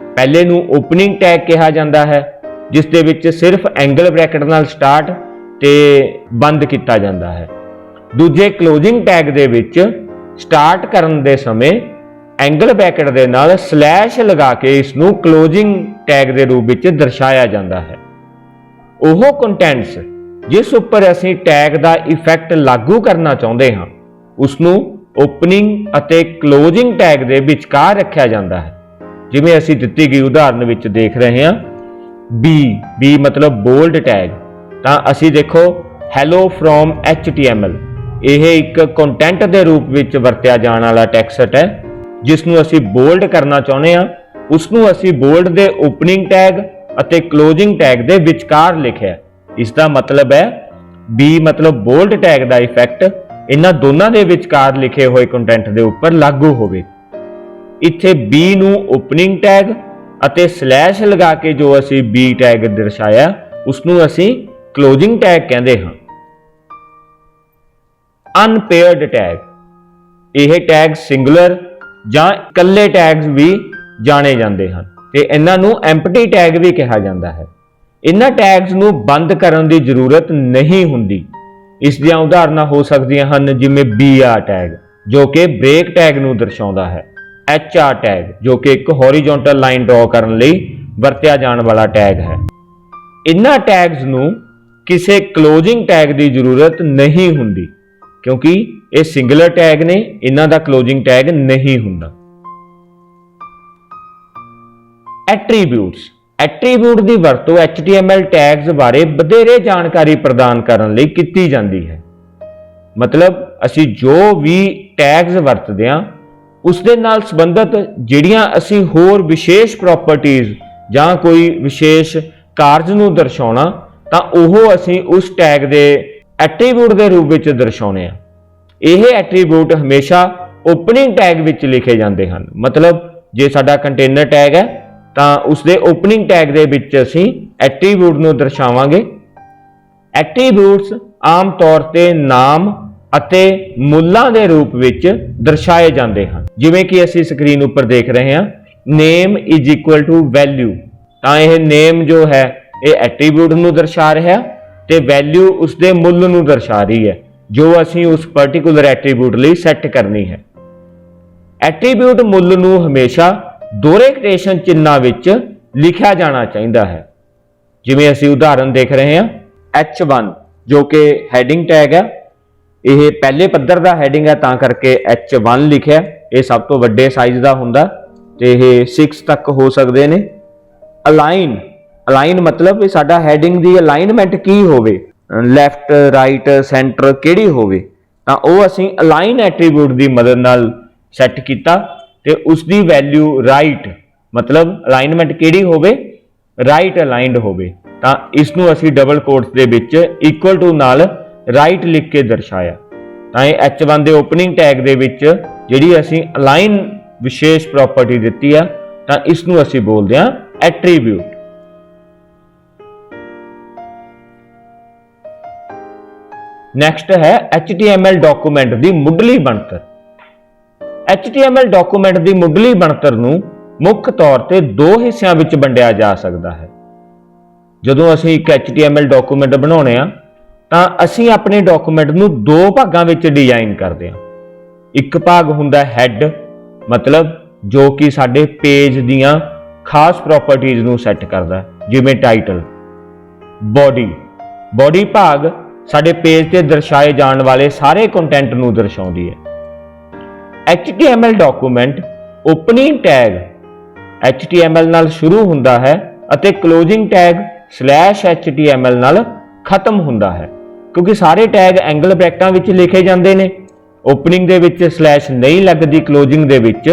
ਪਹਿਲੇ ਨੂੰ ਓਪਨਿੰਗ ਟੈਗ ਕਿਹਾ ਜਾਂਦਾ ਹੈ, ਜਿਸ ਦੇ ਵਿੱਚ ਸਿਰਫ ਐਂਗਲ ਬ੍ਰੈਕਟ ਨਾਲ ਸਟਾਰਟ ਤੇ ਬੰਦ ਕੀਤਾ ਜਾਂਦਾ ਹੈ। ਦੂਜੇ ਕਲੋਜ਼ਿੰਗ ਟੈਗ ਦੇ ਵਿੱਚ ਸਟਾਰਟ ਕਰਨ ਦੇ ਸਮੇਂ ਐਂਗਲ ਬ੍ਰੈਕਟ ਦੇ ਨਾਲ ਸਲੈਸ਼ ਲਗਾ ਕੇ ਇਸ ਨੂੰ ਕਲੋਜ਼ਿੰਗ ਟੈਗ ਦੇ ਰੂਪ ਵਿੱਚ ਦਰਸਾਇਆ ਜਾਂਦਾ ਹੈ। ਉਹ ਕੰਟੈਂਟਸ ਜਿਸ ਉੱਪਰ ਅਸੀਂ ਟੈਗ ਦਾ ਇਫੈਕਟ ਲਾਗੂ ਕਰਨਾ ਚਾਹੁੰਦੇ ਹਾਂ, ਉਸ ਨੂੰ ਓਪਨਿੰਗ ਅਤੇ ਕਲੋਜ਼ਿੰਗ ਟੈਗ ਦੇ ਵਿਚਕਾਰ ਰੱਖਿਆ ਜਾਂਦਾ ਹੈ। ਜਿਵੇਂ ਅਸੀਂ ਦਿੱਤੀ ਗਈ ਉਦਾਹਰਨ ਵਿੱਚ ਦੇਖ ਰਹੇ ਹਾਂ, ਬੀ ਮਤਲਬ ਬੋਲਡ ਟੈਗ, ਤਾਂ ਅਸੀਂ ਦੇਖੋ ਹੈਲੋ ਫਰੋਮ HTML, ਇਹ ਇੱਕ ਕੰਟੈਂਟ ਦੇ ਰੂਪ ਵਿੱਚ ਵਰਤਿਆ ਜਾਣ ਵਾਲਾ ਟੈਕਸਟ ਹੈ, ਜਿਸ ਨੂੰ ਅਸੀਂ ਬੋਲਡ ਕਰਨਾ ਚਾਹੁੰਦੇ ਹਾਂ। ਉਸ ਨੂੰ ਅਸੀਂ ਬੋਲਡ ਦੇ ਓਪਨਿੰਗ ਟੈਗ ਅਤੇ ਕਲੋਜ਼ਿੰਗ ਟੈਗ ਦੇ ਵਿਚਕਾਰ ਲਿਖਿਆ। ਇਸ ਦਾ ਮਤਲਬ ਹੈ ਬੀ ਮਤਲਬ ਬੋਲਡ ਟੈਗ ਦਾ ਇਫੈਕਟ ਇਹਨਾਂ ਦੋਨਾਂ ਦੇ ਵਿਚਕਾਰ ਲਿਖੇ ਹੋਏ ਕੰਟੈਂਟ ਦੇ ਉੱਪਰ ਲਾਗੂ ਹੋਵੇ। ਇੱਥੇ ਬੀ ਨੂੰ ਓਪਨਿੰਗ ਟੈਗ ਅਤੇ ਸਲੈਸ਼ ਲਗਾ ਕੇ ਜੋ ਅਸੀਂ ਬੀ ਟੈਗ ਦਰਸਾਇਆ, ਉਸ ਨੂੰ ਅਸੀਂ ਕਲੋਜ਼ਿੰਗ ਟੈਗ ਕਹਿੰਦੇ ਹਾਂ। ਅਨਪੇਅਰਡ ਟੈਗ, ਇਹ ਟੈਗ ਸਿੰਗੂਲਰ ਜਾਂ ਇਕੱਲੇ ਟੈਗਸ ਵੀ ਜਾਣੇ ਜਾਂਦੇ ਹਨ ਤੇ ਇਹਨਾਂ ਨੂੰ ਐਮਪਟੀ ਟੈਗ ਵੀ ਕਿਹਾ ਜਾਂਦਾ ਹੈ। ਇਹਨਾਂ ਟੈਗਸ ਨੂੰ ਬੰਦ ਕਰਨ ਦੀ ਜ਼ਰੂਰਤ ਨਹੀਂ ਹੁੰਦੀ। ਇਸ ਦੀਆਂ ਉਦਾਹਰਨਾਂ ਹੋ ਸਕਦੀਆਂ ਹਨ ਜਿਵੇਂ BR ਟੈਗ, ਜੋ ਕਿ ਬ੍ਰੇਕ ਟੈਗ ਨੂੰ ਦਰਸਾਉਂਦਾ ਹੈ, HR ਟੈਗ, ਜੋ ਕਿ ਇੱਕ ਹੌਰੀਜ਼ੌਂਟਲ ਲਾਈਨ ਡਰਾ ਕਰਨ ਲਈ ਵਰਤਿਆ ਜਾਣ ਵਾਲਾ ਟੈਗ ਹੈ। ਇਹਨਾਂ ਟੈਗਸ ਨੂੰ ਕਿਸੇ ਕਲੋਜ਼ਿੰਗ ਟੈਗ ਦੀ ਜ਼ਰੂਰਤ ਨਹੀਂ ਹੁੰਦੀ ਕਿਉਂਕਿ ਇਹ ਸਿੰਗੂਲਰ ਟੈਗ ਨੇ, ਇਹਨਾਂ ਦਾ ਕਲੋਜ਼ਿੰਗ ਟੈਗ ਨਹੀਂ ਹੁੰਦਾ। ਐਟਰੀਬਿਊਟਸ ਐਟਰੀਬਿਊਟ ਦੀ ਵਰਤੋਂ HTML ਟੈਗਸ ਬਾਰੇ ਵਧੇਰੇ ਜਾਣਕਾਰੀ ਪ੍ਰਦਾਨ ਕਰਨ ਲਈ ਕੀਤੀ ਜਾਂਦੀ ਹੈ। ਮਤਲਬ ਅਸੀਂ ਜੋ ਵੀ ਟੈਗਸ ਵਰਤਦੇ ਹਾਂ ਉਸ ਦੇ ਨਾਲ ਸੰਬੰਧਿਤ ਜਿਹੜੀਆਂ ਅਸੀਂ ਹੋਰ ਵਿਸ਼ੇਸ਼ ਪ੍ਰੋਪਰਟੀਜ਼ ਜਾਂ ਕੋਈ ਵਿਸ਼ੇਸ਼ ਕਾਰਜ ਨੂੰ ਦਰਸਾਉਣਾ ਤਾਂ ਉਹ ਅਸੀਂ ਉਸ ਟੈਗ ਦੇ ਐਟਰੀਬਿਊਟ ਦੇ ਰੂਪ ਵਿੱਚ ਦਰਸਾਉਣੇ ਆ। ਇਹ ਐਟਰੀਬਿਊਟ ਹਮੇਸ਼ਾ ਓਪਨਿੰਗ ਟੈਗ ਵਿੱਚ ਲਿਖੇ ਜਾਂਦੇ ਹਨ। ਮਤਲਬ ਜੇ ਸਾਡਾ ਕੰਟੇਨਰ ਟੈਗ ਹੈ ਤਾਂ ਉਸ ਦੇ ਓਪਨਿੰਗ ਟੈਗ ਦੇ ਵਿੱਚ ਅਸੀਂ ਐਟਰੀਬਿਊਟ ਨੂੰ ਦਰਸਾਵਾਂਗੇ। ਐਟਰੀਬਿਊਟਸ ਆਮ ਤੌਰ ਤੇ ਨਾਮ ਅਤੇ ਮੁੱਲਾਂ ਦੇ ਰੂਪ ਵਿੱਚ ਦਰਸਾਏ ਜਾਂਦੇ ਹਨ। ਜਿਵੇਂ ਕਿ ਅਸੀਂ ਸਕਰੀਨ ਉੱਪਰ ਦੇਖ ਰਹੇ ਹਾਂ, name is equal to value, ਤਾਂ ਇਹ ਨੇਮ ਜੋ ਹੈ ਇਹ ਐਟਰੀਬਿਊਟ ਨੂੰ ਦਰਸਾ ਰਿਹਾ ਤੇ ਵੈਲਿਊ ਉਸ ਦੇ ਮੁੱਲ ਨੂੰ ਦਰਸਾ ਰਹੀ ਹੈ ਜੋ ਅਸੀਂ ਉਸ ਪਾਰਟਿਕੂਲਰ ਐਟਰੀਬਿਊਟ ਲਈ ਸੈੱਟ ਕਰਨੀ ਹੈ। ਐਟਰੀਬਿਊਟ ਮੁੱਲ ਨੂੰ ਹਮੇਸ਼ਾ ਦੋਹਰੇ ਕੋਟੇਸ਼ਨ ਚਿੰਨ੍ਹਾਂ ਵਿੱਚ ਲਿਖਿਆ ਜਾਣਾ ਚਾਹੀਦਾ ਹੈ। ਜਿਵੇਂ ਅਸੀਂ ਉਦਾਹਰਨ ਦੇਖ ਰਹੇ ਹਾਂ, H1 ਜੋ ਕਿ ਹੈਡਿੰਗ ਟੈਗ ਹੈ, ਇਹ ਪਹਿਲੇ ਪੱਧਰ ਦਾ ਹੈਡਿੰਗ ਹੈ ਤਾਂ ਕਰਕੇ H1 ਲਿਖਿਆ। ਇਹ ਸਭ ਤੋਂ ਵੱਡੇ ਸਾਈਜ਼ ਦਾ ਹੁੰਦਾ ਤੇ ਇਹ 6 ਤੱਕ ਹੋ ਸਕਦੇ ਨੇ। ਅਲਾਈਨ ਮਤਲਬ ਇਹ ਸਾਡਾ ਹੈਡਿੰਗ ਦੀ ਅਲਾਈਨਮੈਂਟ ਕੀ ਹੋਵੇ, ਲੈਫਟ ਰਾਈਟ ਸੈਂਟਰ ਕਿਹੜੀ ਹੋਵੇ, ਤਾਂ ਉਹ ਅਸੀਂ ਅਲਾਈਨ ਐਟਰੀਬਿਊਟ ਦੀ ਮਦਦ ਨਾਲ ਸੈੱਟ ਕੀਤਾ ਤੇ ਉਸ ਦੀ ਵੈਲਿਊ ਰਾਈਟ ਮਤਲਬ ਅਲਾਈਨਮੈਂਟ ਕਿਹੜੀ ਹੋਵੇ, ਰਾਈਟ ਅਲਾਈਨਡ ਹੋਵੇ, ਤਾਂ ਇਸ ਨੂੰ ਅਸੀਂ ਡਬਲ ਕੋਟਸ ਦੇ ਵਿੱਚ ਇਕੁਅਲ ਟੂ ਨਾਲ ਰਾਈਟ ਲਿਖ ਕੇ ਦਰਸਾਇਆ। ਤਾਂ ਇਹ H1 ਦੇ ਓਪਨਿੰਗ ਟੈਗ ਦੇ ਵਿੱਚ ਜਿਹੜੀ ਅਸੀਂ ਅਲਾਈਨ ਵਿਸ਼ੇਸ਼ ਪ੍ਰੋਪਰਟੀ ਦਿੱਤੀ ਆ ਤਾਂ ਇਸ ਨੂੰ ਅਸੀਂ ਬੋਲਦੇ ਹਾਂ ਐਟਰੀਬਿਊਟ। ਨੈਕਸਟ ਹੈ HTML ਡਾਕੂਮੈਂਟ ਦੀ ਮੁੱਢਲੀ ਬਣਤਰ। HTML ਡਾਕੂਮੈਂਟ ਦੀ ਮੁੱਢਲੀ ਬਣਤਰ ਨੂੰ ਮੁੱਖ ਤੌਰ ਤੇ ਦੋ ਹਿੱਸਿਆਂ ਵਿੱਚ ਵੰਡਿਆ ਜਾ ਸਕਦਾ ਹੈ। ਜਦੋਂ ਅਸੀਂ ਇੱਕ HTML ਡਾਕੂਮੈਂਟ ਬਣਾਉਣੇ ਆ ਤਾਂ ਅਸੀਂ ਆਪਣੇ ਡਾਕੂਮੈਂਟ ਨੂੰ ਦੋ ਭਾਗਾਂ ਵਿੱਚ ਡਿਜ਼ਾਈਨ ਕਰਦੇ ਹਾਂ। ਇੱਕ ਭਾਗ ਹੁੰਦਾ ਹੈਡ ਮਤਲਬ ਜੋ ਕਿ ਸਾਡੇ ਪੇਜ ਦੀਆਂ ਖਾਸ ਪ੍ਰੋਪਰਟੀਜ਼ ਨੂੰ ਸੈੱਟ ਕਰਦਾ, ਜਿਵੇਂ ਟਾਈਟਲ। ਬੋਡੀ ਭਾਗ ਸਾਡੇ ਪੇਜ ਤੇ ਦਰਸਾਏ ਜਾਣ ਵਾਲੇ ਸਾਰੇ ਕੰਟੈਂਟ ਨੂੰ ਦਰਸਾਉਂਦੀ ਹੈ। HTML document opening tag HTML ਨਾਲ ਸ਼ੁਰੂ ਹੁੰਦਾ ਹੈ ਅਤੇ ਕਲੋਜ਼ਿੰਗ ਟੈਗ /HTML ਨਾਲ ਖਤਮ ਹੁੰਦਾ ਹੈ। ਕਿਉਂਕਿ ਸਾਰੇ ਟੈਗ ਐਂਗਲ ਬ੍ਰੈਕਟਾਂ ਵਿੱਚ ਲਿਖੇ ਜਾਂਦੇ ਨੇ, ਓਪਨਿੰਗ ਦੇ ਵਿੱਚ ਸਲੈਸ਼ ਨਹੀਂ ਲੱਗਦੀ, ਕਲੋਜ਼ਿੰਗ ਦੇ ਵਿੱਚ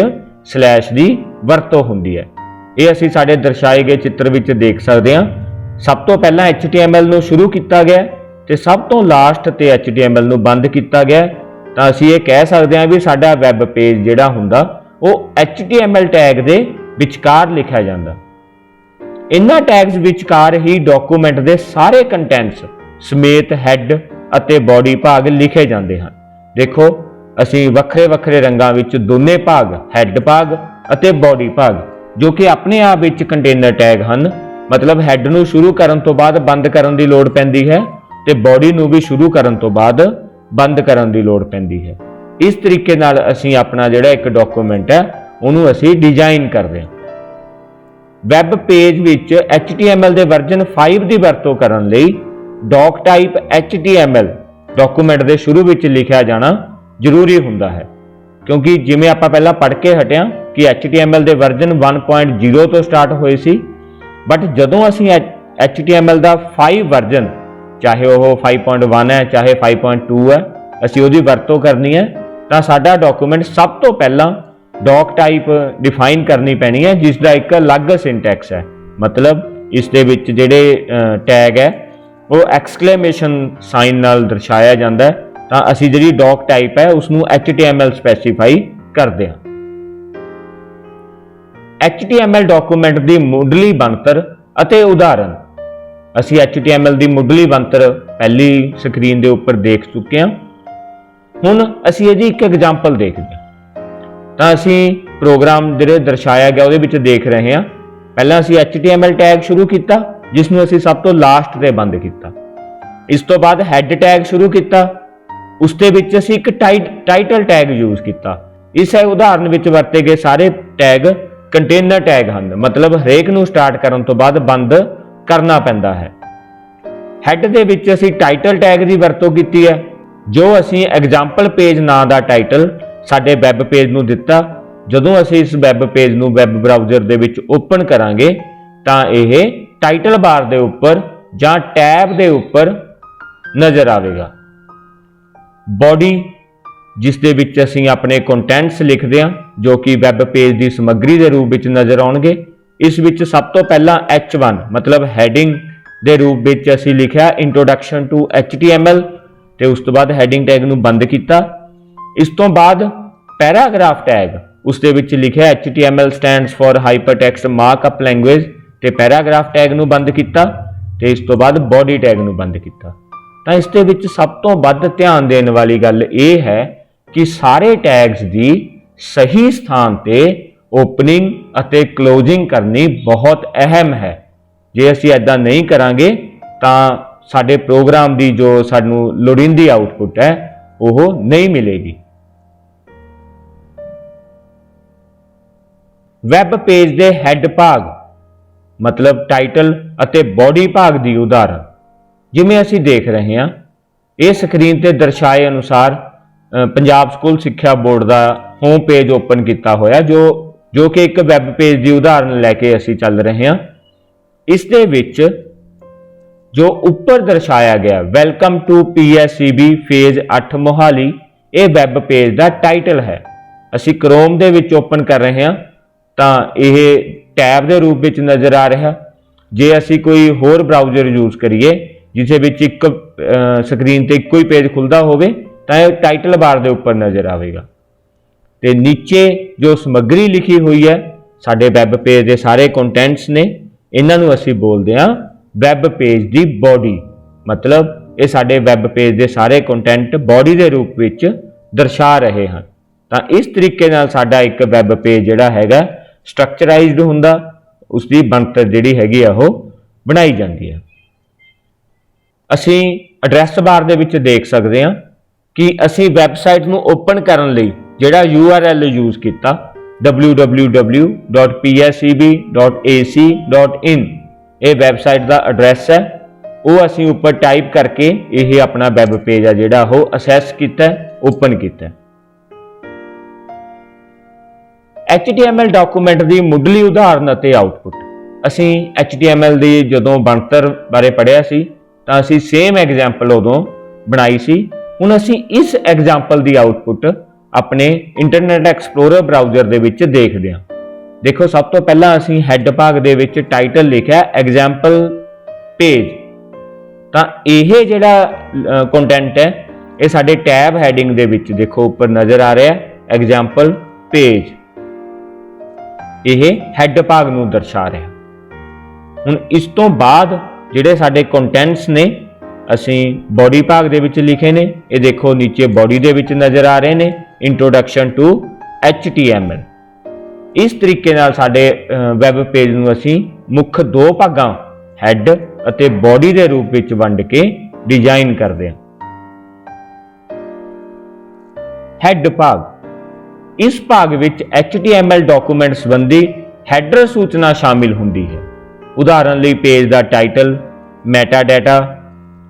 ਸਲੈਸ਼ ਦੀ ਵਰਤੋਂ ਹੁੰਦੀ ਹੈ। ਇਹ ਅਸੀਂ ਸਾਡੇ ਦਰਸਾਏ ਗਏ ਚਿੱਤਰ ਵਿੱਚ ਦੇਖ ਸਕਦੇ ਹਾਂ। ਸਭ ਤੋਂ ਪਹਿਲਾਂ HTML ਨੂੰ ਸ਼ੁਰੂ ਕੀਤਾ ਗਿਆ ਤੇ ਸਭ ਤੋਂ ਲਾਸਟ ਤੇ HTML ਨੂੰ ਬੰਦ ਕੀਤਾ ਗਿਆ, ਤਾਂ ਅਸੀਂ ਇਹ ਕਹਿ ਸਕਦੇ ਹਾਂ ਵੀ ਸਾਡਾ ਵੈਬ ਪੇਜ ਜਿਹੜਾ ਹੁੰਦਾ ਉਹ HTML ਟੈਗ ਦੇ ਵਿਚਕਾਰ ਲਿਖਿਆ ਜਾਂਦਾ। ਇਹਨਾਂ ਟੈਗਸ ਵਿਚਕਾਰ ਹੀ ਡਾਕੂਮੈਂਟ ਦੇ ਸਾਰੇ ਕੰਟੈਂਟਸ ਸਮੇਤ ਹੈਡ ਅਤੇ ਬੋਡੀ ਭਾਗ ਲਿਖੇ ਜਾਂਦੇ ਹਨ। ਦੇਖੋ ਅਸੀਂ ਵੱਖਰੇ ਰੰਗਾਂ ਵਿੱਚ ਦੋਨੇ ਭਾਗ, ਹੈਡ ਭਾਗ ਅਤੇ ਬੋਡੀ ਭਾਗ, ਜੋ ਕਿ ਆਪਣੇ ਆਪ ਵਿੱਚ ਕੰਟੇਨਰ ਟੈਗ ਹਨ। ਮਤਲਬ ਹੈਡ ਨੂੰ ਸ਼ੁਰੂ ਕਰਨ ਤੋਂ ਬਾਅਦ ਬੰਦ ਕਰਨ ਦੀ ਲੋੜ ਪੈਂਦੀ ਹੈ ਤੇ ਬੋਡੀ ਨੂੰ ਵੀ ਸ਼ੁਰੂ ਕਰਨ ਤੋਂ ਬਾਅਦ ਬੰਦ ਕਰਨ ਦੀ ਲੋੜ ਪੈਂਦੀ ਹੈ। ਇਸ ਤਰੀਕੇ ਨਾਲ ਅਸੀਂ ਆਪਣਾ ਜਿਹੜਾ ਇੱਕ ਡਾਕੂਮੈਂਟ ਹੈ ਉਹਨੂੰ ਅਸੀਂ ਡਿਜ਼ਾਈਨ ਕਰਦੇ ਹਾਂ। ਵੈਬ ਪੇਜ ਵਿੱਚ HTML ਦੇ ਵਰਜ਼ਨ 5 ਦੀ ਵਰਤੋਂ ਕਰਨ ਲਈ ਡਾਕ ਟਾਈਪ HTML ਡਾਕੂਮੈਂਟ ਦੇ ਸ਼ੁਰੂ ਵਿੱਚ ਲਿਖਿਆ ਜਾਣਾ ਜ਼ਰੂਰੀ ਹੁੰਦਾ ਹੈ, ਕਿਉਂਕਿ ਜਿਵੇਂ ਆਪਾਂ ਪਹਿਲਾਂ ਪੜ੍ਹ ਕੇ ਹਟਿਆ ਕਿ HTML ਦੇ ਵਰਜ਼ਨ 1.0 ਤੋਂ ਸਟਾਰਟ ਹੋਏ ਸੀ, ਬਟ ਜਦੋਂ ਅਸੀਂ HTML ਦਾ 5 ਵਰਜ਼ਨ, ਚਾਹੇ ਉਹ 5.1 ਹੈ ਚਾਹੇ 5.2 ਹੈ, ਅਸੀਂ ਉਹਦੀ ਵਰਤੋਂ ਕਰਨੀ ਹੈ ਤਾਂ ਸਾਡਾ ਡਾਕੂਮੈਂਟ ਸਭ ਤੋਂ ਪਹਿਲਾਂ ਡਾਕ ਟਾਈਪ ਡਿਫਾਈਨ ਕਰਨੀ ਪੈਣੀ ਹੈ, ਜਿਸ ਦਾ ਇੱਕ ਅਲੱਗ ਸਿੰਟੈਕਸ ਹੈ। ਮਤਲਬ ਇਸ ਦੇ ਵਿੱਚ ਜਿਹੜੇ ਟੈਗ ਹੈ ਉਹ ਐਕਸਕਲੇਮੇਸ਼ਨ ਸਾਈਨ ਨਾਲ ਦਰਸਾਇਆ ਜਾਂਦਾ ਹੈ, ਤਾਂ ਅਸੀਂ ਜਿਹੜੀ ਡਾਕ ਟਾਈਪ ਹੈ ਉਸ ਨੂੰ HTML ਸਪੈਸੀਫਾਈ ਕਰਦੇ ਹਾਂ। HTML ਡਾਕੂਮੈਂਟ ਦੀ ਮੁੱਢਲੀ ਬਣਤਰ ਅਤੇ ਉਦਾਹਰਨ। ਅਸੀਂ HTML ਦੀ ਮੁੱਢਲੀ ਬਣਤਰ ਪਹਿਲੀ ਸਕਰੀਨ ਦੇ ਉੱਪਰ ਦੇਖ ਚੁੱਕੇ ਹਾਂ। ਹੁਣ ਅਸੀਂ ਇਹਦੀ ਇੱਕ ਐਗਜ਼ਾਮਪਲ ਦੇਖਦੇ ਹਾਂ। ਤਾਂ ਅਸੀਂ ਪ੍ਰੋਗਰਾਮ ਜਿਹੜੇ ਦਰਸਾਇਆ ਗਿਆ ਉਹਦੇ ਵਿੱਚ ਦੇਖ ਰਹੇ ਹਾਂ। ਪਹਿਲਾਂ ਅਸੀਂ HTML ਟੈਗ ਸ਼ੁਰੂ ਕੀਤਾ, ਜਿਸ ਨੂੰ ਅਸੀਂ ਸਭ ਤੋਂ ਲਾਸਟ ਤੇ ਬੰਦ ਕੀਤਾ। ਇਸ ਤੋਂ ਬਾਅਦ ਹੈਡ ਟੈਗ ਸ਼ੁਰੂ ਕੀਤਾ, ਉਸ ਦੇ ਵਿੱਚ ਅਸੀਂ ਇੱਕ ਟਾਈਟਲ ਟੈਗ ਯੂਜ਼ ਕੀਤਾ। ਇਸ ਉਦਾਹਰਨ ਵਿੱਚ ਵਰਤੇ ਗਏ ਸਾਰੇ ਟੈਗ कंटेनर टैग हैं, मतलब हरेक नूं स्टार्ट करन तो बाद बंद करना पैंदा है। हैड दे विच असीं टाइटल टैग की वरतों की है, जो असीं एग्जाम्पल पेज नां दा टाइटल साडे वैब पेज नूं दिता। जदों असीं इस वैब पेज नूं वैब ब्राउज़र दे विच ओपन करांगे तां इह टाइटल बार दे उपर जां टैब दे उपर नज़र आवेगा। बॉडी जिस दे विच असीं अपने कंटेंट्स लिखदे हां, जो कि वैब पेज की समग्री के रूप में नज़र आउणगे। इस विच सब तो पहला H1 मतलब हैडिंग के रूप में असीं लिखिया इंट्रोडक्शन टू HTML, ते उस तो बाद हैडिंग टैग नूं बंद किया। इस तो बाद पैराग्राफ टैग, उस दे विच लिखिया HTML stands for hypertext markup language, ते पैराग्राफ टैग नूं बंद किया। ते इस तो बाद बॉडी टैग नूं बंद किया। तो इस दे विच सब तो वध ध्यान देने वाली गल यह है कि सारे टैग्स की सही स्थान ते ओपनिंग अते क्लोजिंग करनी बहुत अहम है। जे असीं ऐदां नहीं करांगे तां साडे प्रोग्राम की जो सानूं लोड़ींदी आउटपुट है वो नहीं मिलेगी। वैब पेज के हैड भाग मतलब टाइटल अते बॉडी भाग की उदाहरण जिवें असीं देख रहे हैं, ये स्क्रीन ते दर्शाए अनुसार पंजाब स्कूल सिक्ख्या बोर्ड का होम पेज ओपन किया होया, जो कि एक वैब पेज की उदाहरण लैके असीं चल रहे हैं। इस दे विच जो ऊपर दर्शाया गया welcome to PSEB phase 8 Mohali, ये वैब पेज का टाइटल है। असीं क्रोम दे विच ओपन कर रहे हैं तो यह टैब के रूप में नज़र आ रहा। जे असीं कोई होर ब्राउज़र यूज़ करिए जिस विच एक स्क्रीन ते इक्को ही पेज खुलता होवे तां यह टाइटल बार के उपर नज़र आएगा। तो नीचे जो समग्री लिखी हुई है साडे वैब पेज के सारे कंटेंट्स ने, इन्हां नूं असीं बोलदे हां वैब पेज की बॉडी, मतलब ये साडे वैब पेज के सारे कंटेंट बॉडी के रूप में दर्शा रहे हैं। तो इस तरीके नाल साडा एक वैब पेज जिहड़ा हैगा स्ट्रक्चराइज्ड हुंदा, उसकी बनतर जिहड़ी हैगी आ वो बनाई जाती है। असीं एड्रैस बार दे विच देख सकते हैं कि असीं वैबसाइट नूं ओपन करन लई जिहड़ा URL यूज़ किया www.pseb.ac.in, ये वैबसाइट का एड्रैस है। वो असीं ऊपर टाइप करके यह अपना वैब पेज है जिहड़ा वो असैस किया, ओपन किया। HTML डॉकूमेंट की मुढ़ली उदाहरण अते आउटपुट, असीं HTML की जदों बनतर बारे पढ़िया सी तां असीं सेम एग्जाम्पल उदों बनाई सी। हुण असीं इस एग्जाम्पल की आउटपुट अपने इंटरनेट एक्सप्लोरर ब्राउज़र दे विच देखदे हां। देखो सब तो पहला असीं हैड भाग दे विच टाइटल लिखिया एग्जाम्पल पेज, तां इह जिहड़ा कंटेंट है ये साडे टैब हैडिंग दे विच देखो ऊपर नज़र आ रहा है एग्जाम्पल पेज, यह हैड भाग नूं दर्शा रहा। हुण इस तो बाद जिहड़े साडे कंटेंट्स ने असीं बॉडी भाग दे विच लिखे ने, ये देखो नीचे बॉडी दे विच नज़र आ रहे ने इंट्रोडक्शन टू HTML। इस तरीके नाल साडे वैब पेज नूं असीं मुख दो भागां हैड अते बॉडी के रूप में वंड के डिजाइन करते हैं। हैड भाग, इस भाग विच HTML डॉकूमेंट संबंधी हैडर सूचना शामिल होंदी है। उदाहरण लई पेज का टाइटल, मैटा डाटा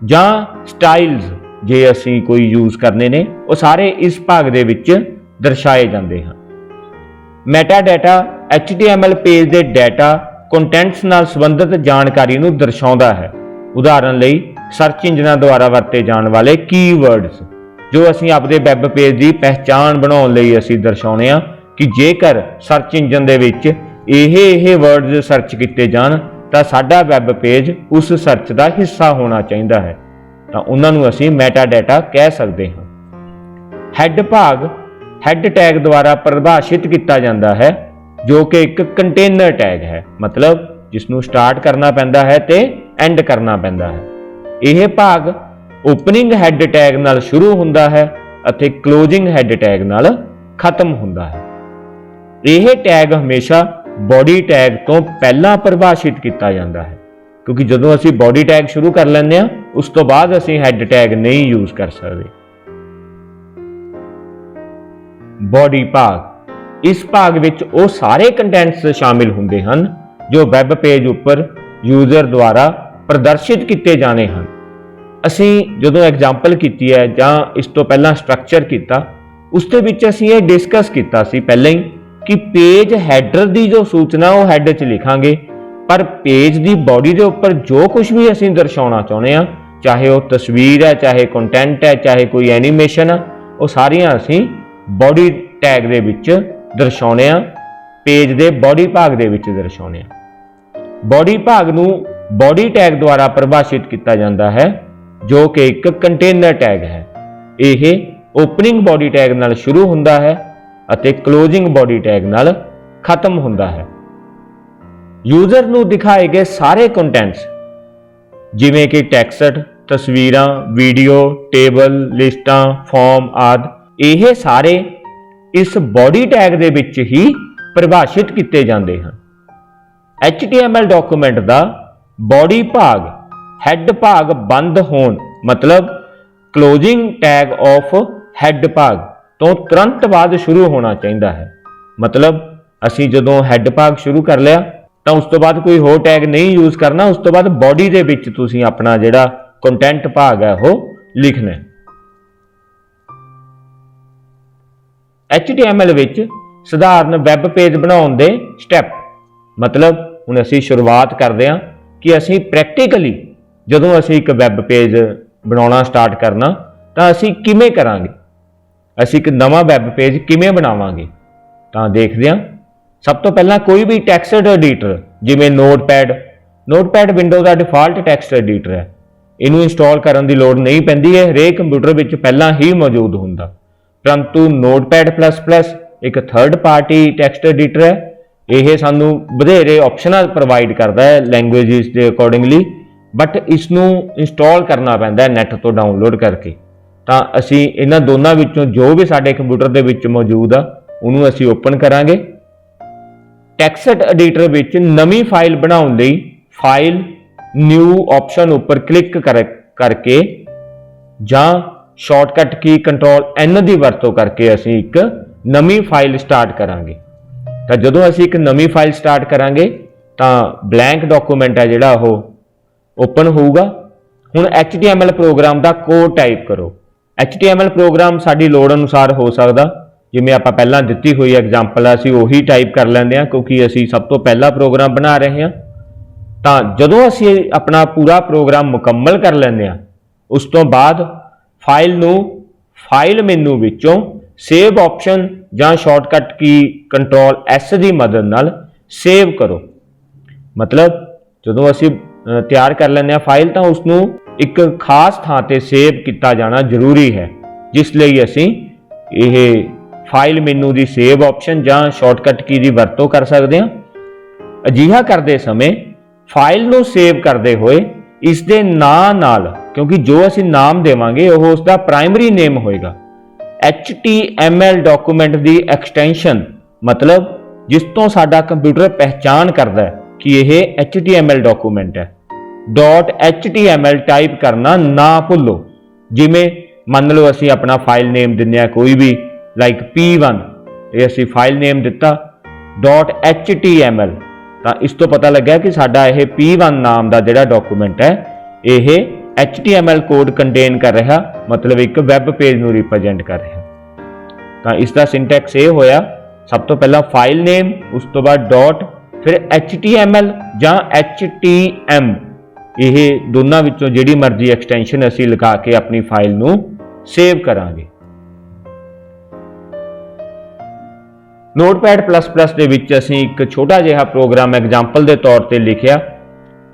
जां स्टाइल्स जे असीं कोई यूज़ करने ने वो सारे इस भाग दे विच दर्शाए जाते हैं। मैटा डाटा HTML पेज के डाटा कंटेंट्स नाल संबंधित जानकारी नूं दर्शाउंदा है। उदाहरण लई सर्च इंजनां द्वारा वरते जाने वाले कीवर्ड्स जो असीं अपने वैब पेज की पहचान बनाउण लई असीं दर्शाउने आ कि जेकर सर्च इंजन दे विच इह वर्ड्स सर्च किए जान तां साडा वैब पेज उस सर्च का हिस्सा होना चाहिए है, तो उन्होंने असीं मैटा डाटा कह सकते हैं। हैड भाग हैड टैग द्वारा परिभाषित किया जाता है, जो कि एक कंटेनर टैग है, मतलब जिसनों स्टार्ट करना पैंदा है ते एंड करना पैंदा है। यह भाग ओपनिंग हैड टैग नाल शुरू हुंदा है अते क्लोजिंग हैड टैग नाल खत्म हुंदा है। यह टैग हमेशा बॉडी टैग तो पहला परिभाषित किया जाता है, क्योंकि जदों असीं बॉडी टैग शुरू कर लैंदे हां उस तो बाद असीं हैड टैग नहीं यूज़ कर सकते। बॉडी भाग इस भाग विच वो सारे कंटेंट्स शामिल हुंदे हन जो वैब पेज उपर यूजर द्वारा प्रदर्शित किए जाने हैं। असी जो एग्जाम्पल की है जां इस तो पहला स्ट्रक्चर किया उसके विच असी ये डिस्कस किया सी पहले ही कि पेज हैडर की जो सूचना वो हैड च लिखांगे, पर पेज की बॉडी के उपर जो कुछ भी असी दर्शाना चाहते हैं, चाहे वो तस्वीर है, चाहे कंटेंट है, चाहे कोई एनीमेशन है, वो सारियां असी बॉडी टैग दे विच दर्शाने, पेज के बॉडी भाग दे विच दर्शाने। बॉडी भाग नूं बॉडी टैग द्वारा परिभाषित किया जाता है जो कि एक कंटेनर टैग है। यह ओपनिंग बॉडी टैग नाल शुरू होंदा है अते क्लोजिंग बॉडी टैग नाल खत्म होंदा है। यूजर नूं दिखाए गए सारे कंटेंट्स जिवें कि टैक्सट, तस्वीरां, वीडियो, टेबल, लिस्टां, फॉर्म आदि यह सारे इस बॉडी टैग दे विच ही परिभाषित किए जाते हैं। HTML डॉक्यूमेंट का बॉडी भाग हैड भाग बंद होण मतलब क्लोजिंग टैग ऑफ हैड भाग तो तुरंत बाद शुरू होना चाहिए है। मतलब असी जदों हैड भाग शुरू कर लिया तो उस तो बाद कोई होर टैग नहीं यूज करना, उस तो बाद बॉडी दे विच तुसीं अपना जिहड़ा कंटेंट भाग है वो लिखना है। HTML विच सधारण वैब पेज बनाउण दे स्टैप, मतलब हुण असीं शुरुआत करदे हां कि असीं प्रैक्टिकली जदों असीं एक वैब पेज बनाउणा स्टार्ट करना तां असीं किवें करांगे, असीं एक नवां वैब पेज किवें बनावांगे। तां देखदे हां, सब तो पहलां कोई भी टैक्सट एडिटर जिवें नोटपैड विंडो का डिफॉल्ट टैक्सट एडिटर है, इनू इंस्टॉल करने की लोड़ नहीं पैंदी है, हरेक कंप्यूटर विच पहलां ही मौजूद हुंदा। परंतु नोटपैड++ एक थर्ड पार्टी टैक्सट एडिटर है, यह सानू वधेरे ऑप्शनल प्रोवाइड करता है लैंग्वेजेस के अकॉर्डिंगली, बट इसनू इंस्टॉल करना पैंदा है नैट तो डाउनलोड करके। तो असी इन्हां दोनों विचों जो भी साडे कंप्यूटर दे विच मौजूद आ उहनूं असी ओपन करांगे। टैक्सट एडिटर विच नवीं फाइल बनाउण लई फाइल न्यू ऑप्शन उपर क्लिक करके जां शॉर्टकट की Ctrl+N की वरतों करके असी एक नवीं फाइल स्टार्ट करांगे। तो जदों असी एक नवीं फाइल स्टार्ट करांगे तो ब्लैंक डॉक्यूमेंट है जिहड़ा ओह ओपन होगा। हुण HTML प्रोग्राम का कोड टाइप करो। HTML प्रोग्राम साडी लोड़ अनुसार हो सकदा, जिवें आपां पहलां दित्ती हुई एग्जाम्पल असी उही टाइप कर लैंदे हां क्योंकि असी सब तो पहला प्रोग्राम बना रहे हां। तो जदों असी अपना पूरा प्रोग्राम मुकम्मल कर लैंदे हां उस तो बाद फाइल नूं फाइल मेनू विचों सेव ऑप्शन जां शॉर्टकट की Ctrl+S की मदद नाल सेव करो। मतलब जदों असी तैयार कर लैंदे हां फाइल तो उसनूं एक खास थां ते सेव किया जाना जरूरी है, जिस लई असी यह फाइल मेनू की सेव ऑप्शन जां शॉर्टकट की दी वरतों कर सकते हैं। अजिहा करते समय फाइल नूं सेव करते हुए इसके नाल क्योंकि जो असी नाम देवांगे वह उसका प्राइमरी नेम होएगा। HTML डॉक्यूमेंट की एक्सटेंशन मतलब जिस तो साडा कंप्यूटर पहचान करता है कि यह HTML डॉक्यूमेंट है। .html टाइप करना ना भुलो। जिमें मान लो असी अपना फाइल नेम दिंदे हां कोई भी लाइक P1, ये असी फाइल नेम दिता .html, तो इस तो पता लग्या कि साडा यह P1 नाम का जिहड़ा डॉक्यूमेंट है यह HTML कोड कंटेन कर रहा, मतलब एक वैब पेज नूं रिप्रेजेंट कर रहा। तो इसका सिंटैक्स ये होया, सब तो पहला फाइल नेम, उस तो बाद डॉट, फिर HTML जां HTM, यह दोनों विचों जिहड़ी मर्जी एक्सटेंशन असी लगा के अपनी फाइल नूं सेव करांगे। नोटपैड++ दे विच असी एक छोटा जिहा प्रोग्राम एग्जाम्पल के तौर पर लिखिया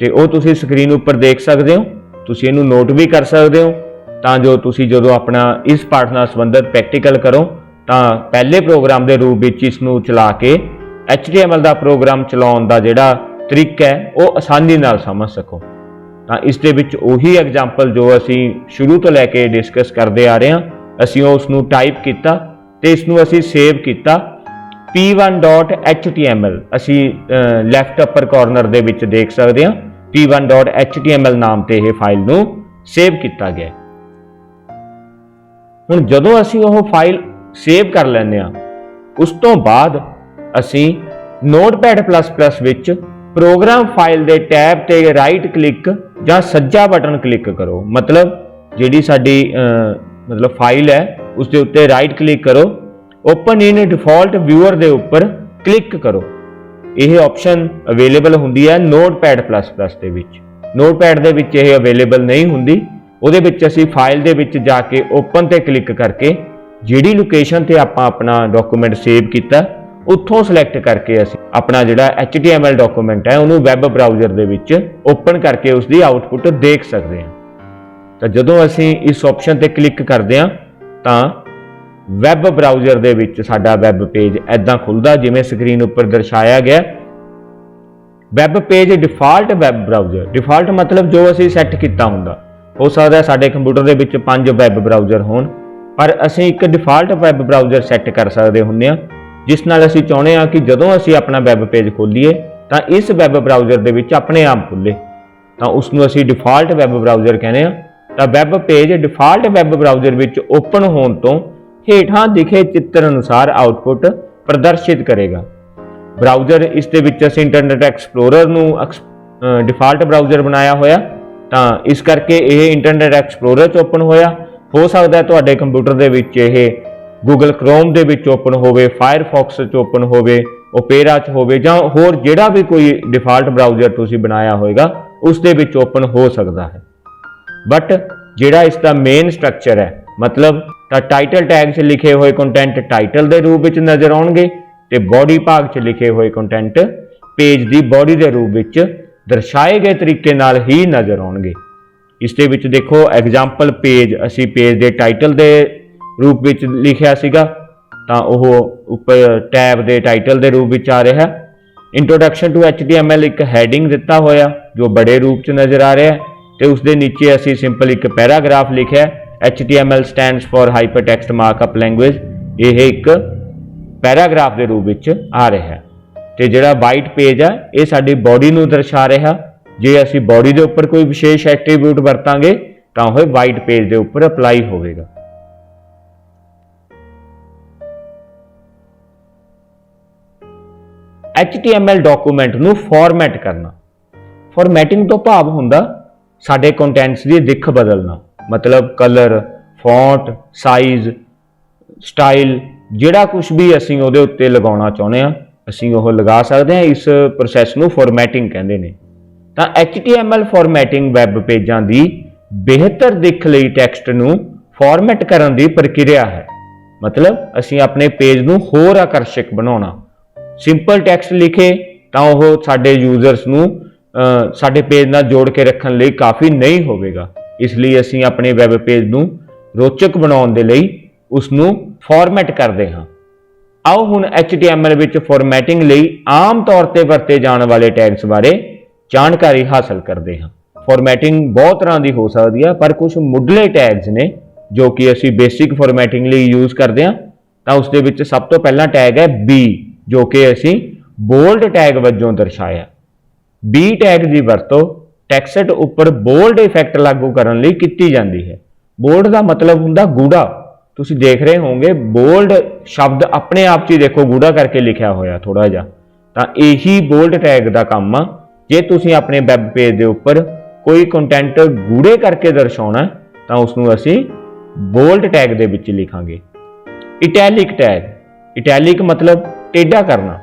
ते ओह तुसीं स्क्रीन उपर देख सकते हो। तुसीं इहनूं नोट भी कर सकते हो तां जो तुसीं जदों अपना इस पाठ नाल संबंधित प्रैक्टिकल करो तां पहले प्रोग्राम के रूप में इसनूं चला के HTML का प्रोग्राम चलाउण दा जिहड़ा तरीका है वह आसानी नाल समझ सको। तां इस दे विच उही एग्जाम्पल जो असी शुरू तो लैके डिस्कस करते आ रहे हैं, असी उसनूं टाइप किया ते इसनूं असी सेव किया P1.html। असी लैफ्ट अपर कॉर्नर दे विच देख सकते हैं P1.html नाम ते यह फाइल नूं सेव किया गया। हुण जदों असी वह फाइल सेव कर लैंदे हां उस तो बाद असी Notepad++ विच प्रोग्राम फाइल के टैब ते राइट क्लिक जां सज्जा बटन क्लिक करो। मतलब जिहड़ी साडी मतलब फाइल है उसके उत्ते राइट क्लिक करो, ओपन इन डिफॉल्ट व्यूअर के उपर क्लिक करो। यह ऑप्शन अवेलेबल हुंदी है Notepad++ दे विच। नोटपैड दे विच यह अवेलेबल नहीं हुंदी। उहदे विच असीं फाइल दे विच जाके ओपन ते क्लिक करके जिहड़ी लोकेशन ते आपां अपना डॉक्यूमेंट सेव कीता उत्थों सिलेक्ट करके असीं अपना जिहड़ा HTML डॉक्यूमेंट है उहनूं वैब ब्राउज़र दे विच ओपन करके उसकी आउटपुट देख सकते हैं। तो जदों असीं इस ऑप्शन ते क्लिक करते हैं तो वैब ब्राउज़र दे विच साडा वैब पेज ऐदां खुलदा जिवें स्क्रीन उपर दर्शाया गया। Web page default web browser, default मतलब जो असीं सैट कीता हुंदा। हो सकदा है साडे कंप्यूटर दे विच 5 वैब ब्राउज़र होण, पर असीं एक डिफॉल्ट वैब ब्राउज़र सैट कर सकदे हुंदे हां, जिस नाल असीं चाहुंदे हां कि जदों असीं अपना वैब पेज खोलीए तां इस वैब ब्राउज़र दे विच अपने आप खुले, तां उसनूं असीं डिफॉल्ट वैब ब्राउज़र कहने हां। तां web page default web browser which open होण तों हेठां दिखे चित्र अनुसार आउटपुट प्रदर्शित करेगा। ब्राउज़र इस दे विच असीं इंटरनेट एक्सप्लोरर नूं डिफॉल्ट ब्राउज़र बनाया होया, तां इस करके यह इंटरनेट एक्सप्लोरर च ओपन होया। हो सकदा है तुहाडे कंप्यूटर दे विच यह गूगल क्रोम दे विच ओपन होवे, फायरफॉक्स च ओपन होवे, ओपेरा च होवे, जां होर जिहड़ा भी कोई डिफॉल्ट ब्राउज़र तुसीं बनाया होएगा उस दे विच ओपन हो सकदा है। बट जिहड़ा इसका मेन स्ट्रक्चर है, मतलब टाइटल टैग च लिखे हुए कंटेंट टाइटल के रूप में नज़र आउणगे ते बॉडी भाग च लिखे हुए कंटेंट पेज की बॉडी के रूप में दर्शाए गए तरीके नाल ही नज़र आउणगे। इस दे विच देखो एग्जाम्पल पेज असी पेज के टाइटल के रूप में लिखिया सीगा, तां ओह उपर टैब के टाइटल के रूप में आ रहा है। इंट्रोडक्शन टू HTML एक हैडिंग दिता होया जो बड़े रूप च नज़र आ रहा है, तो उसके नीचे असी सिंपल एक पैराग्राफ लिखा HTML stands for hypertext markup language. यह एक पैराग्राफ के रूप में आ रहा है। तो जिहड़ा वाइट पेज है ये साडी बॉडी नूं दर्शा रहा। जे असी बॉडी के उपर कोई विशेष एट्रीब्यूट वरतांगे तो वह वाइट पेज के उपर अपलाई होगा। HTML डॉक्यूमेंट नूं फॉर्मैट करना। फॉर्मैटिंग तो भाव हुंदा साडे कंटेंट्स की दिख बदलना, मतलब कलर, फॉन्ट, साइज, स्टाइल, जिहड़ा कुछ भी असीं उहदे उत्ते लगाउणा चाहुंदे हां असीं ओह लगा सकते हैं। इस प्रोसैस नूं फॉर्मैटिंग कहंदे ने। तां HTML फॉर्मैटिंग वैब पेजां दी बेहतर दिख लई टैक्सट नूं फॉर्मैट करन दी प्रक्रिया है। मतलब असीं अपने पेज नूं होर आकर्षक बनाउणा। सिंपल टैक्सट लिखे तां ओह साडे यूजर्स नूं साडे पेज नाल जोड़ के रखण लई काफ़ी नहीं होवेगा। इसलिए असीं अपने वैब पेज नूं रोचक बनाउण दे लई उसनूं फॉर्मैट करते हाँ। आओ हुण HTML विच फॉर्मैटिंग लई आम तौर पर वरते जाने वाले टैग्स बारे जानकारी हासिल करते हैं। फॉर्मैटिंग बहुत तरह की हो सकती है, पर कुछ मुढ़ले टैग्स ने जो कि असी बेसिक फॉर्मैटिंग लई यूज करते हैं। तो उस दे विच सब तो पहला टैग है बी, जो कि असी बोल्ड टैग वजों दर्शाया। बी टैग की वरतों टैक्सट उपर बोल्ड इफैक्ट लागू करने लई कीती जाती है। बोल्ड का मतलब हुंदा गूढ़ा। तुसीं देख रहे होंगे बोल्ड शब्द अपने आप ही देखो गूढ़ा करके लिखा होया थोड़ा जा, तो यही बोल्ड टैग का काम आ। जे तुसीं अपने वैब पेज के उपर कोई कंटेंट गूढ़े करके दर्शाउणा तो उसनूं असीं बोल्ड टैग दे विच लिखांगे। इटैलिक टैग, इटैलिक मतलब टेढ़ा करना।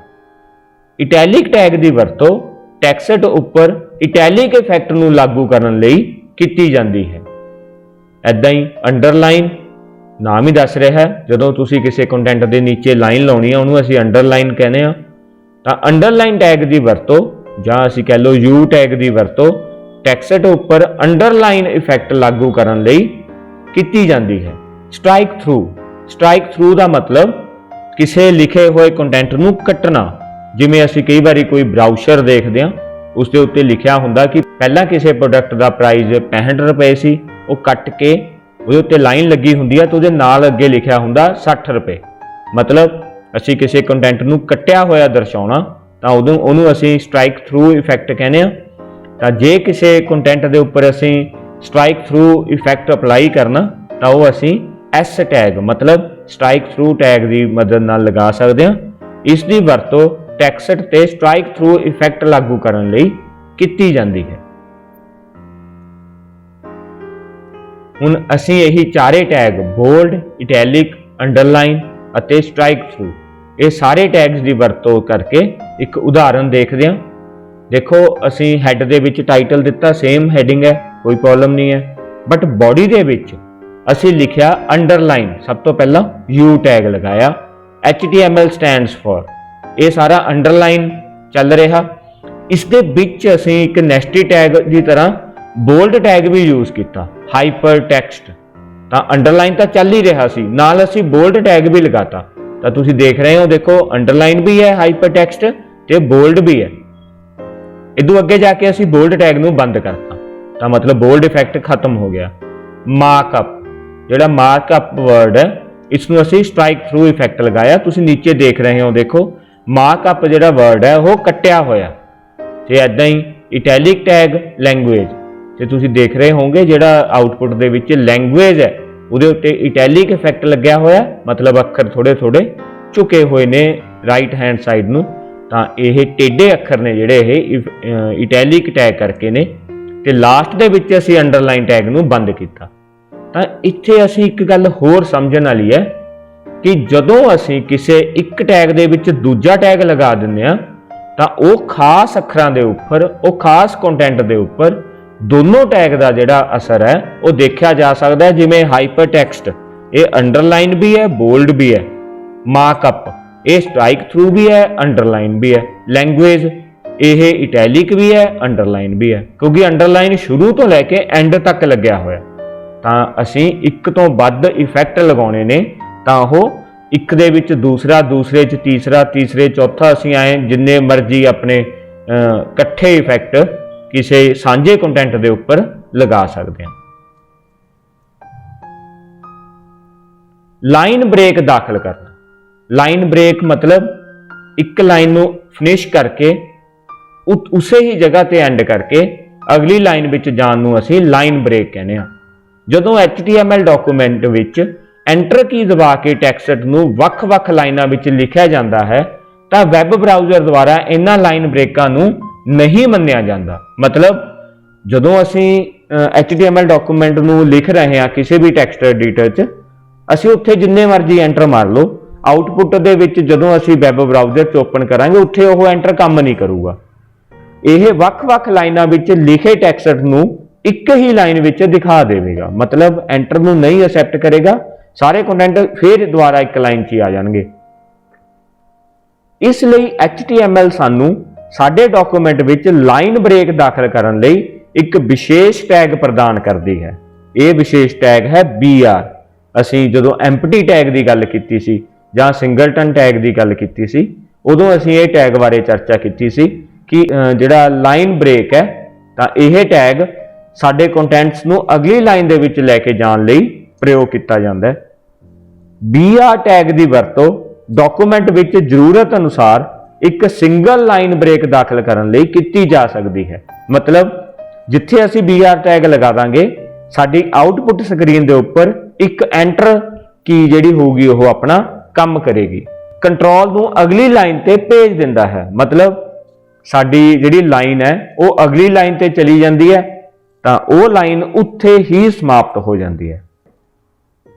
इटैलिक टैग की वरतों टैक्सट उपर इटैलिक इफैक्ट नूं लागू करने लई कीती जाती है। ऐदां ही अंडरलाइन नाम ही दस रहा है, जदों तुसीं किसी कंटेंट के नीचे लाइन लाउणी है उहनूं असीं अंडरलाइन कहने आ। तां अंडरलाइन टैग की वरतों जां असीं कह लो यू टैग की वरतों टैक्सट उपर अंडरलाइन इफैक्ट लागू करने लई कीती जाती है। स्ट्राइक थ्रू, स्ट्राइक थ्रू का मतलब किसी लिखे हुए कंटेंट नूं कट्टना। जिवें असीं कई बारी कोई ब्राउशर देखते हैं उसके उत्ते लिखिया हुंदा कि पहला किसी प्रोडक्ट का प्राइस 65 रुपए सी, वो कट के ਉਹਦੇ ਉੱਤੇ ਲਾਈਨ ਲੱਗੀ ਹੁੰਦੀ ਹੈ तो ਉਹਦੇ ਨਾਲ ਅੱਗੇ ਲਿਖਿਆ ਹੁੰਦਾ 60 रुपए। मतलब ਅਸੀਂ ਕਿਸੇ ਕੰਟੈਂਟ ਨੂੰ ਕੱਟਿਆ ਹੋਇਆ ਦਰਸਾਉਣਾ ਤਾਂ ਉਦੋਂ ਉਹਨੂੰ ਅਸੀਂ ਸਟ੍ਰਾਈਕ ਥਰੂ ਇਫੈਕਟ ਕਹਿੰਦੇ ਆ। ਤਾਂ ਜੇ ਕਿਸੇ ਕੰਟੈਂਟ ਦੇ ਉੱਪਰ ਅਸੀਂ ਸਟ੍ਰਾਈਕ ਥਰੂ ਇਫੈਕਟ ਅਪਲਾਈ ਕਰਨਾ ਤਾਂ ਉਹ ਅਸੀਂ ਐਸ ਟੈਗ मतलब ਸਟ੍ਰਾਈਕ ਥਰੂ ਟੈਗ ਦੀ ਮਦਦ ਨਾਲ ਲਗਾ ਸਕਦੇ ਹਾਂ। ਇਸ ਦੀ ਵਰਤੋਂ ਟੈਕਸਟ ਤੇ ਸਟ੍ਰਾਈਕ ਥਰੂ ਇਫੈਕਟ ਲਾਗੂ ਕਰਨ ਲਈ ਕੀਤੀ ਜਾਂਦੀ ਹੈ। ਹੁਣ ਅਸੀਂ ਇਹੀ ਚਾਰੇ ਟੈਗ ਬੋਲਡ, ਇਟੈਲਿਕ, ਅੰਡਰਲਾਈਨ ਅਤੇ ਸਟ੍ਰਾਈਕ ਥਰੂ ਇਹ ਸਾਰੇ ਟੈਗਸ ਦੀ ਵਰਤੋਂ ਕਰਕੇ ਇੱਕ ਉਦਾਹਰਨ ਦੇਖਦੇ ਹਾਂ। ਦੇਖੋ ਅਸੀਂ ਹੈਡ ਦੇ ਵਿੱਚ ਟਾਈਟਲ ਦਿੱਤਾ, ਸੇਮ ਹੈਡਿੰਗ ਹੈ, ਕੋਈ ਪ੍ਰੋਬਲਮ ਨਹੀਂ ਹੈ, ਬਟ ਬੋਡੀ ਦੇ ਵਿੱਚ ਅਸੀਂ ਲਿਖਿਆ ਅੰਡਰਲਾਈਨ, ਸਭ ਤੋਂ ਪਹਿਲਾਂ ਯੂ ਟੈਗ ਲਗਾਇਆ, HTML ਸਟੈਂਡਸ ਫॉर, ਇਹ ਸਾਰਾ ਅੰਡਰਲਾਈਨ ਚੱਲ ਰਿਹਾ। ਇਸ ਦੇ ਵਿੱਚ ਅਸੀਂ ਇੱਕ ਨੈਸਟੀ ਟੈਗ ਦੀ ਤਰ੍ਹਾਂ ਬੋਲਡ ਟੈਗ ਵੀ ਯੂਜ਼ ਕੀਤਾ, ਹਾਈਪਰ ਟੈਕਸਟ, ਤਾਂ ਅੰਡਰਲਾਈਨ ਤਾਂ ਚੱਲ ਹੀ ਰਿਹਾ ਸੀ, ਨਾਲ ਅਸੀਂ ਬੋਲਡ ਟੈਗ ਵੀ ਲਗਾਤਾ, ਤਾਂ ਤੁਸੀਂ ਦੇਖ ਰਹੇ ਹੋ, ਦੇਖੋ ਅੰਡਰਲਾਈਨ ਵੀ ਹੈ, ਹਾਈਪਰ ਟੈਕਸਟ ਤੇ ਬੋਲਡ ਵੀ ਹੈ। ਇਦੋਂ ਅੱਗੇ ਜਾ ਕੇ ਅਸੀਂ ਬੋਲਡ ਟੈਗ ਨੂੰ ਬੰਦ ਕਰਤਾ, ਤਾਂ ਮਤਲਬ ਬੋਲਡ ਇਫੈਕਟ ਖਤਮ ਹੋ ਗਿਆ। ਮਾਰਕਅਪ, ਜਿਹੜਾ ਮਾਰਕਅਪ ਵਰਡ ਹੈ, ਇਸ ਨੂੰ ਅਸੀਂ ਸਟ੍ਰਾਈਕ ਥਰੂ ਇਫੈਕਟ ਲਗਾਇਆ। ਤੁਸੀਂ ਨੀਚੇ ਦੇਖ ਰਹੇ ਹੋ, ਦੇਖੋ ਮਾਰਕਅਪ ਜਿਹੜਾ ਵਰਡ ਹੈ ਉਹ ਕੱਟਿਆ ਹੋਇਆ, ਤੇ ਐਦਾਂ ਹੀ ਇਟੈਲਿਕ ਟੈਗ ਲੈਂਗੁਏਜ, ਤੇ ਤੁਸੀਂ ਦੇਖ ਰਹੇ ਹੋਵੋਗੇ ਜਿਹੜਾ ਆਊਟਪੁੱਟ ਦੇ ਵਿੱਚ ਲੈਂਗੁਏਜ ਹੈ ਉਹਦੇ ਉੱਤੇ ਇਟੈਲਿਕ ਇਫੈਕਟ ਲੱਗਿਆ ਹੋਇਆ, ਮਤਲਬ ਅੱਖਰ ਥੋੜੇ ਥੋੜੇ ਝੁਕੇ ਹੋਏ ਨੇ ਰਾਈਟ ਹੈਂਡ ਸਾਈਡ ਨੂੰ, ਤਾਂ ਇਹ ਟੇਢੇ ਅੱਖਰ ਨੇ ਜਿਹੜੇ ਇਹ ਇਟੈਲਿਕ ਟੈਗ ਕਰਕੇ ਨੇ। ਤੇ ਲਾਸਟ ਦੇ ਵਿੱਚ ਅਸੀਂ ਅੰਡਰਲਾਈਨ ਟੈਗ ਨੂੰ ਬੰਦ ਕੀਤਾ। ਤਾਂ ਇੱਥੇ ਅਸੀਂ ਇੱਕ ਗੱਲ ਹੋਰ ਸਮਝਣ ਵਾਲੀ ਹੈ ਕਿ ਜਦੋਂ ਅਸੀਂ ਕਿਸੇ ਇੱਕ ਟੈਗ ਦੇ ਵਿੱਚ ਦੂਜਾ ਟੈਗ ਲਗਾ ਦਿੰਦੇ ਹਾਂ ਤਾਂ ਉਹ ਖਾਸ ਅੱਖਰਾਂ ਦੇ ਉੱਪਰ, ਉਹ ਖਾਸ ਕੰਟੈਂਟ ਦੇ ਉੱਪਰ ਦੋਨੋਂ ਟੈਗ ਦਾ ਜਿਹੜਾ ਅਸਰ ਹੈ ਉਹ ਦੇਖਿਆ ਜਾ ਸਕਦਾ ਹੈ। ਜਿਵੇਂ ਹਾਈਪਰ ਟੈਕਸਟ, ਇਹ ਅੰਡਰਲਾਈਨ ਵੀ ਹੈ, ਬੋਲਡ ਵੀ ਹੈ। ਮਾਰਕਅਪ, ਇਹ ਸਟ੍ਰਾਈਕ ਥਰੂ ਵੀ ਹੈ, ਅੰਡਰਲਾਈਨ ਵੀ ਹੈ। ਲੈਂਗੁਏਜ, ਇਹ ਇਟੈਲਿਕ ਵੀ ਹੈ, ਅੰਡਰਲਾਈਨ ਵੀ ਹੈ, ਕਿਉਂਕਿ ਅੰਡਰਲਾਈਨ ਸ਼ੁਰੂ ਤੋਂ ਲੈ ਕੇ ਐਂਡ ਤੱਕ ਲੱਗਿਆ ਹੋਇਆ। ਤਾਂ ਅਸੀਂ ਇੱਕ ਤੋਂ ਵੱਧ ਇਫੈਕਟ ਲਗਾਉਣੇ ਨੇ ਤਾਂ ਉਹ ਇੱਕ ਦੇ ਵਿੱਚ ਦੂਸਰਾ, ਦੂਸਰੇ 'ਚ ਤੀਸਰਾ, ਤੀਸਰੇ ਚੌਥਾ, ਅਸੀਂ ਆਏ ਜਿੰਨੇ ਮਰਜ਼ੀ ਆਪਣੇ ਇਕੱਠੇ ਇਫੈਕਟ ਕਿਸੇ ਸਾਂਝੇ ਕੰਟੈਂਟ ਦੇ ਉੱਪਰ ਲਗਾ ਸਕਦੇ ਹਾਂ। ਲਾਈਨ ਬ੍ਰੇਕ ਦਾਖਲ ਕਰਨਾ। ਲਾਈਨ ਬ੍ਰੇਕ ਮਤਲਬ ਇੱਕ ਲਾਈਨ ਨੂੰ ਫਿਨਿਸ਼ ਕਰਕੇ ਉਸੇ ਹੀ ਜਗ੍ਹਾ ਤੇ ਐਂਡ ਕਰਕੇ ਅਗਲੀ ਲਾਈਨ ਵਿੱਚ ਜਾਣ ਨੂੰ ਅਸੀਂ ਲਾਈਨ ਬ੍ਰੇਕ ਕਹਿੰਦੇ ਹਾਂ। ਜਦੋਂ HTML ਡਾਕੂਮੈਂਟ ਵਿੱਚ ਐਂਟਰ ਕੀ ਦਬਾ ਕੇ ਟੈਕਸਟ ਨੂੰ ਵੱਖ-ਵੱਖ ਲਾਈਨਾਂ ਵਿੱਚ ਲਿਖਿਆ ਜਾਂਦਾ ਹੈ ਤਾਂ ਵੈਬ ਬਰਾਊਜ਼ਰ ਦੁਆਰਾ ਇਹਨਾਂ ਲਾਈਨ ਬ੍ਰੇਕਾਂ ਨੂੰ ਨਹੀਂ ਮੰਨਿਆ ਜਾਂਦਾ। ਮਤਲਬ ਜਦੋਂ ਅਸੀਂ HTML ਡਾਕੂਮੈਂਟ ਨੂੰ ਲਿਖ ਰਹੇ ਹਾਂ ਕਿਸੇ ਵੀ ਟੈਕਸਟ ਐਡੀਟਰ 'ਚ, ਅਸੀਂ ਉੱਥੇ ਜਿੰਨੇ ਮਰਜ਼ੀ ਐਂਟਰ ਮਾਰ ਲਓ, ਆਊਟਪੁੱਟ ਦੇ ਵਿੱਚ ਜਦੋਂ ਅਸੀਂ ਵੈਬ ਬਰਾਊਜ਼ਰ 'ਚ ਓਪਨ ਕਰਾਂਗੇ ਉੱਥੇ ਉਹ ਐਂਟਰ ਕੰਮ ਨਹੀਂ ਕਰੂਗਾ। ਇਹ ਵੱਖ-ਵੱਖ ਲਾਈਨਾਂ ਵਿੱਚ ਲਿਖੇ ਟੈਕਸਟ ਨੂੰ ਇੱਕ ਹੀ ਲਾਈਨ ਵਿੱਚ ਦਿਖਾ ਦੇਵੇਗਾ, ਮਤਲਬ ਐਂਟਰ ਨੂੰ ਨਹੀਂ ਅਸੈਪਟ ਕਰੇਗਾ, ਸਾਰੇ ਕੰਟੈਂਟ ਫਿਰ ਦੁਬਾਰਾ ਇੱਕ ਲਾਈਨ 'ਚ ਹੀ ਆ ਜਾਣਗੇ। ਇਸ ਲਈ HTML ਸਾਨੂੰ ਸਾਡੇ ਡਾਕੂਮੈਂਟ ਵਿੱਚ ਲਾਈਨ ਬ੍ਰੇਕ ਦਾਖਲ ਕਰਨ ਲਈ ਇੱਕ ਵਿਸ਼ੇਸ਼ ਟੈਗ ਪ੍ਰਦਾਨ ਕਰਦੀ ਹੈ। ਇਹ ਵਿਸ਼ੇਸ਼ ਟੈਗ ਹੈ BR। ਅਸੀਂ ਜਦੋਂ ਐਮਪਟੀ ਟੈਗ ਦੀ ਗੱਲ ਕੀਤੀ ਸੀ ਜਾਂ ਸਿੰਗਲਟਨ ਟੈਗ ਦੀ ਗੱਲ ਕੀਤੀ ਸੀ, ਉਦੋਂ ਅਸੀਂ ਇਹ ਟੈਗ ਬਾਰੇ ਚਰਚਾ ਕੀਤੀ ਸੀ ਕਿ ਜਿਹੜਾ ਲਾਈਨ ਬ੍ਰੇਕ ਹੈ ਤਾਂ ਇਹ ਟੈਗ ਸਾਡੇ ਕੰਟੈਂਟਸ ਨੂੰ ਅਗਲੀ ਲਾਈਨ ਦੇ ਵਿੱਚ ਲੈ ਕੇ ਜਾਣ ਲਈ ਪ੍ਰਯੋਗ ਕੀਤਾ ਜਾਂਦਾ ਹੈ। BR ਟੈਗ ਦੀ ਵਰਤੋਂ ਡਾਕੂਮੈਂਟ ਵਿੱਚ ਜ਼ਰੂਰਤ ਅਨੁਸਾਰ ਇੱਕ ਸਿੰਗਲ ਲਾਈਨ ਬ੍ਰੇਕ ਦਾਖਲ ਕਰਨ ਲਈ ਕੀਤੀ ਜਾ ਸਕਦੀ ਹੈ। ਮਤਲਬ ਜਿੱਥੇ ਅਸੀਂ BR ਟੈਗ ਲਗਾ ਦਾਂਗੇ, ਸਾਡੀ ਆਊਟਪੁੱਟ ਸਕਰੀਨ ਦੇ ਉੱਪਰ ਇੱਕ ਐਂਟਰ ਕੀ ਜਿਹੜੀ ਹੋਊਗੀ ਉਹ ਆਪਣਾ ਕੰਮ ਕਰੇਗੀ, ਕੰਟਰੋਲ ਨੂੰ ਅਗਲੀ ਲਾਈਨ ਤੇ ਭੇਜ ਦਿੰਦਾ ਹੈ। ਮਤਲਬ ਸਾਡੀ ਜਿਹੜੀ ਲਾਈਨ ਹੈ ਉਹ ਅਗਲੀ ਲਾਈਨ ਤੇ ਚਲੀ ਜਾਂਦੀ ਹੈ ਤਾਂ ਉਹ ਲਾਈਨ ਉੱਥੇ ਹੀ ਸਮਾਪਤ ਹੋ ਜਾਂਦੀ ਹੈ।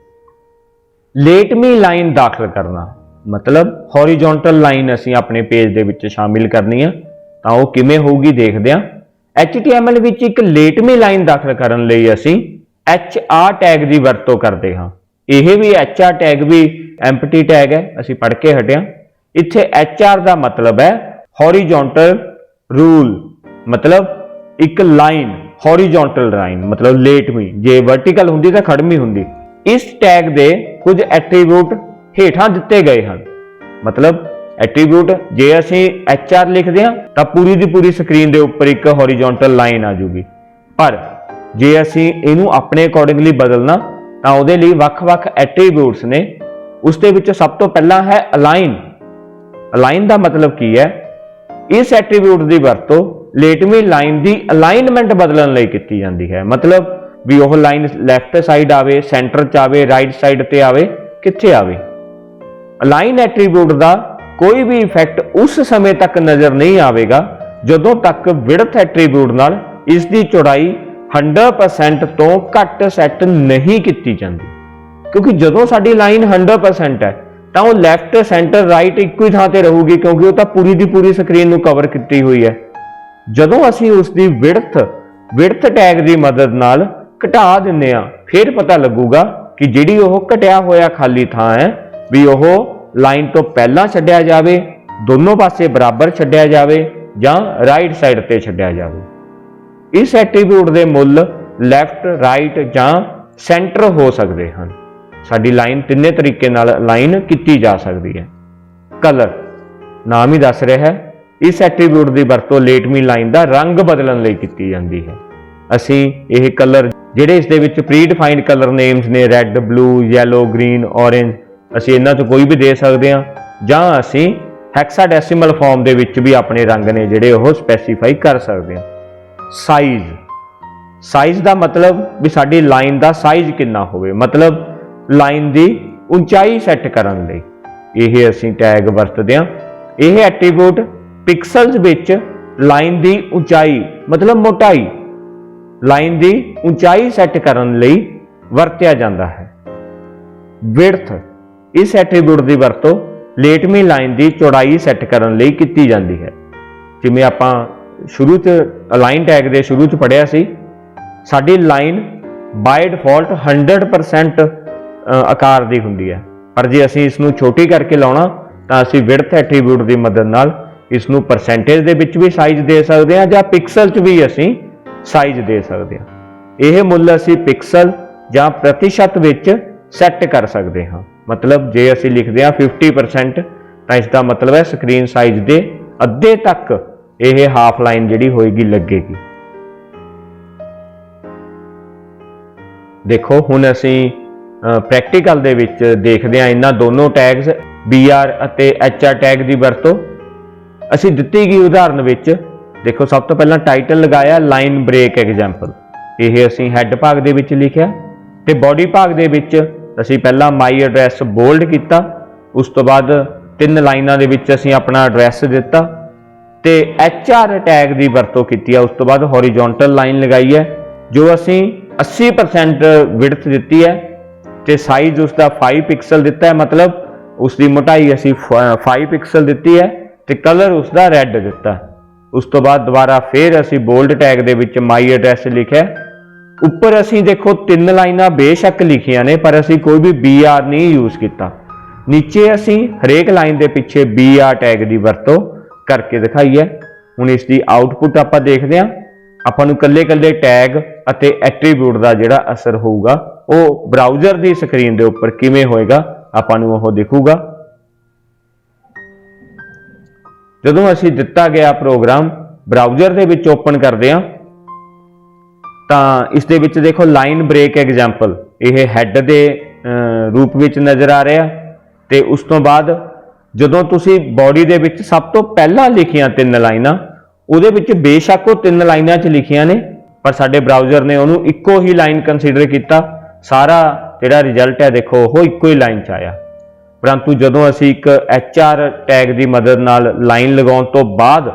ਲੇਟ ਮੀ ਲਾਈਨ ਦਾਖਲ ਕਰਨਾ, ਮਤਲਬ ਹੌਰੀਜ਼ੌਂਟਲ ਲਾਈਨ ਅਸੀਂ ਆਪਣੇ ਪੇਜ ਦੇ ਵਿੱਚ ਸ਼ਾਮਿਲ ਕਰਨੀ ਹੈ, ਤਾਂ ਉਹ ਕਿਵੇਂ ਹੋਊਗੀ ਦੇਖਦੇ ਹਾਂ। HTML ਵਿੱਚ ਇੱਕ ਲੇਟ ਮੀ ਲਾਈਨ ਦਾਖਲ ਕਰਨ ਲਈ ਅਸੀਂ HR ਟੈਗ ਦੀ ਵਰਤੋਂ ਕਰਦੇ ਹਾਂ। ਇਹ ਵੀ HR ਟੈਗ ਵੀ ਐਮਪਟੀ ਟੈਗ ਹੈ, ਅਸੀਂ ਪੜ੍ਹ ਕੇ ਹਟਿਆ। ਇੱਥੇ HR ਦਾ ਮਤਲਬ ਹੈ ਹੌਰੀਜ਼ੌਂਟਲ ਰੂਲ, ਮਤਲਬ ਇੱਕ ਲਾਈਨ, ਹੌਰੀਜ਼ੌਂਟਲ ਲਾਈਨ ਮਤਲਬ ਲੇਟ ਮੀ, ਜੇ ਵਰਟੀਕਲ ਹੁੰਦੀ ਤਾਂ ਖੜਮੀ ਹੁੰਦੀ। ਇਸ ਟੈਗ ਦੇ ਕੁਝ ਐਟਰੀਬਿਊਟ ਹੇਠਾਂ ਦਿੱਤੇ ਗਏ ਹਨ। ਮਤਲਬ ਐਟਰੀਬਿਊਟ, ਜੇ ਅਸੀਂ HR ਲਿਖਦੇ ਹਾਂ ਤਾਂ ਪੂਰੀ ਦੀ ਪੂਰੀ ਸਕਰੀਨ ਦੇ ਉੱਪਰ ਇੱਕ ਹੌਰੀਜ਼ੌਂਟਲ ਲਾਈਨ ਆ ਜੂਗੀ, ਪਰ ਜੇ ਅਸੀਂ ਇਹਨੂੰ ਆਪਣੇ ਅਕੋਰਡਿੰਗਲੀ ਬਦਲਣਾ ਤਾਂ ਉਹਦੇ ਲਈ ਵੱਖ-ਵੱਖ ਐਟਰੀਬਿਊਟਸ ਨੇ। ਉਸ ਦੇ ਵਿੱਚ ਸਭ ਤੋਂ ਪਹਿਲਾਂ ਹੈ ਅਲਾਈਨ। ਅਲਾਈਨ ਦਾ ਮਤਲਬ ਕੀ ਹੈ? ਇਸ ਐਟਰੀਬਿਊਟ ਦੀ ਵਰਤੋਂ ਲੇਟਮੀ ਲਾਈਨ ਦੀ ਅਲਾਈਨਮੈਂਟ ਬਦਲਣ ਲਈ ਕੀਤੀ ਜਾਂਦੀ ਹੈ। ਮਤਲਬ ਵੀ ਉਹ ਲਾਈਨ ਲੈਫਟ ਸਾਈਡ ਆਵੇ, ਸੈਂਟਰ 'ਚ ਆਵੇ, ਰਾਈਟ ਸਾਈਡ ਤੇ ਆਵੇ, कित्थे आवे। अलाइन एट्रीब्यूट का कोई भी इफेक्ट उस समय तक नज़र नहीं आएगा जदों तक विड्थ एट्रीब्यूट नाल इसकी चौड़ाई 100% तो घट सैट नहीं की जाती, क्योंकि जदों साडी लाइन 100% है तो वह लैफ्ट सेंटर राइट एक ही थां ते रहूगी, क्योंकि वह पूरी की पूरी स्क्रीन को कवर की हुई है। जदों असीं उसकी विड्थ टैग की मदद नाल घटा दिंदे आ, फिर पता लगूगा कि जिहड़ी ओह घटिया होया खाली थां है भी ओह लाइन तो पहला छड्डिया जावे, दोनों पासे बराबर छड्डिया जावे जां राइट साइड ते छड्डिया जावे। इस एट्रीब्यूट के मुल लैफ्ट राइट जां सेंटर हो सकते हैं। साडी लाइन तिन्ने तरीके नाल लाइन की जा सकती है। कलर नाम ही दस रहा है, इस एट्रीब्यूट की वरतों लेटमी लाइन का रंग बदलने लई की जाती है। असी यह कलर जिहड़े इस दे विच प्री डिफाइंड कलर नेम्स ने red blue yellow green orange, असी इन्हां चों कोई भी दे सकते हैं जां असी हैक्साडेसिमल फॉर्म दे विच भी अपने रंग ने जिहड़े ओह स्पैसीफाई कर सकते हैं। साइज का मतलब भी साडी लाइन का साइज कितना होवे, मतलब लाइन की ऊंचाई सैट करन लई यह असी टैग वरतदे हां। यह एट्रीब्यूट पिक्सल्स विच लाइन की ऊंचाई मतलब मोटाई लाइन की ऊंचाई सैट करन लई वरत्या जाता है। विड्थ इस एट्रीब्यूट की वरतों लेटमी लाइन की चौड़ाई सैट करन लई कीती जाती है। जिवें आपां शुरू च अलाइन टैग के शुरू च पढ़िया सी, साडी लाइन बाय डिफॉल्ट 100% आकार की हुंदी है, पर जे असीं इसनूं छोटी करके लाउणा तां असीं विड्थ एट्रीब्यूट की मदद नाल इसनूं परसेंटेज दे विच भी साइज दे सकते हैं जां पिक्सल च भी असीं साइज दे सकते हैं। यह मुल असीं पिक्सल जां प्रतिशत विच सैट कर सकते हैं। मतलब जे असीं लिखते हैं 50% तो इसका मतलब है स्क्रीन साइज के अद्धे तक यह हाफ लाइन जिहड़ी होएगी लगेगी। देखो हुण असीं प्रैक्टिकल दे विच देखदे हां इन्हां दोनों टैग्स BR अते HR टैग की वरतों। असीं दित्ती गई उदाहरण विच देखो सब तो पहला टाइटल लगाया लाइन ब्रेक एग्जाम्पल, यह असीं हैड भाग दे विच लिखिया ते बॉडी भाग दे विच असीं पहला माई एड्रैस बोल्ड किया, उस तो बाद 3 लाइनां दे विच असीं अपना एड्रैस दिता ते HR टैग की वरतों की, उस तो बाद हॉरिजॉन्टल लाइन लगाई है जो असीं 80% विड्थ दिती है ते साइज उसका 5 पिक्सल दिता है, मतलब उसकी मोटाई असीं 5 पिक्सल दिती है ते कलर उसका रैड दिता है। उस तो बाद दोबारा फिर असीं बोल्ड टैग दे विच माई एड्रैस लिखिया, उपर असीं देखो 3 लाइनां बेशक लिखियां ने पर असीं कोई भी BR नहीं यूज किया। नीचे असीं हरेक लाइन के पिछे BR टैग की वरतों करके दिखाई है। हुण इसकी आउटपुट आपां देखदे हां, आपां नूं कल्ले कल्ले टैग अते एट्रीब्यूट का जिहड़ा असर होऊगा वो ब्राउज़र की स्क्रीन के उपर किवें होएगा आपां नूं ओह दिखूगा। जदों असीं दिता गया प्रोग्राम ब्राउज़र दे विच ओपन करदे हां तां इस दे विच देखो लाइन ब्रेक एग्जाम्पल यह हैड के रूप विच नज़र आ रहा। ते उस तो बाद जदों तुसीं बॉडी दे विच सब तो पहला लिखियां 3 लाइनां उहदे विच बेशक वो 3 लाइनां च लिखियां ने पर साडे ब्राउज़र ने उहनूं इक्को ही लाइन कंसीडर किया, सारा जिहड़ा रिजल्ट है देखो वो इक्को ही लाइन च आया। परंतु जदों असीं एक HR टैग की मदद नाल लाइन लगाउण तो बाद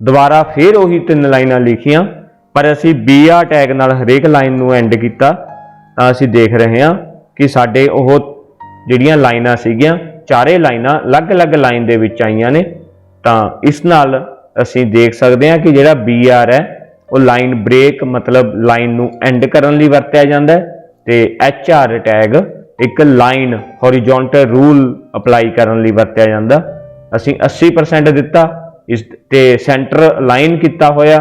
दोबारा फिर वही 3 लाइनां लिखियां पर असीं BR टैग नाल हरेक लाइन नूं एंड किया, तां असीं देख रहे हैं कि साडे ओह जिहड़ियां लाइनां सीगियां चारे लाइनां अलग अलग लाइन दे विच आईयां ने। तां इस नाल असीं देख सकते हैं कि जिहड़ा BR है वो लाइन ब्रेक मतलब लाइन नूं एंड करन लई वरतिया जांदा है ते HR टैग एक लाइन हॉरिजॉन्टल रूल अपलाई करन लई वरतिया जांदा। असीं 80% दिता इस ते सेंटर लाइन किया होया,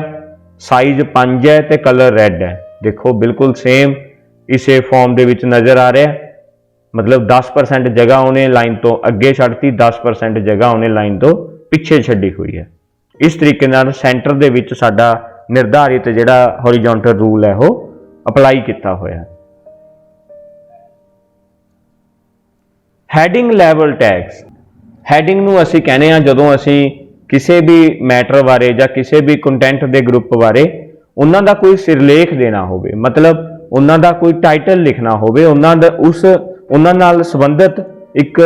साइज 5 है ते कलर रैड है। देखो बिल्कुल सेम इसे फॉर्म दे विच नज़र आ रहा है, मतलब 10% जगह उन्हें लाइन तो अगे छड्डती, 10% जगह उन्हें लाइन तो पिछे छड्डी हुई है। इस तरीके नाल सेंटर दे विच साडा निर्धारित जिहड़ा हॉरिजॉन्टल रूल है वो अपलाई किया होया। हैडिंग लैवल टैग्स, हैडिंग नूं असीं कहने आ जदों असीं किसी भी मैटर बारे जां किसी भी कंटेंट के ग्रुप बारे उन्हां दा कोई सिरलेख देना होवे, मतलब उन्हां दा कोई टाइटल लिखना होवे, उन्हां दा उस ਉਹਨਾਂ ਨਾਲ ਸੰਬੰਧਿਤ ਇੱਕ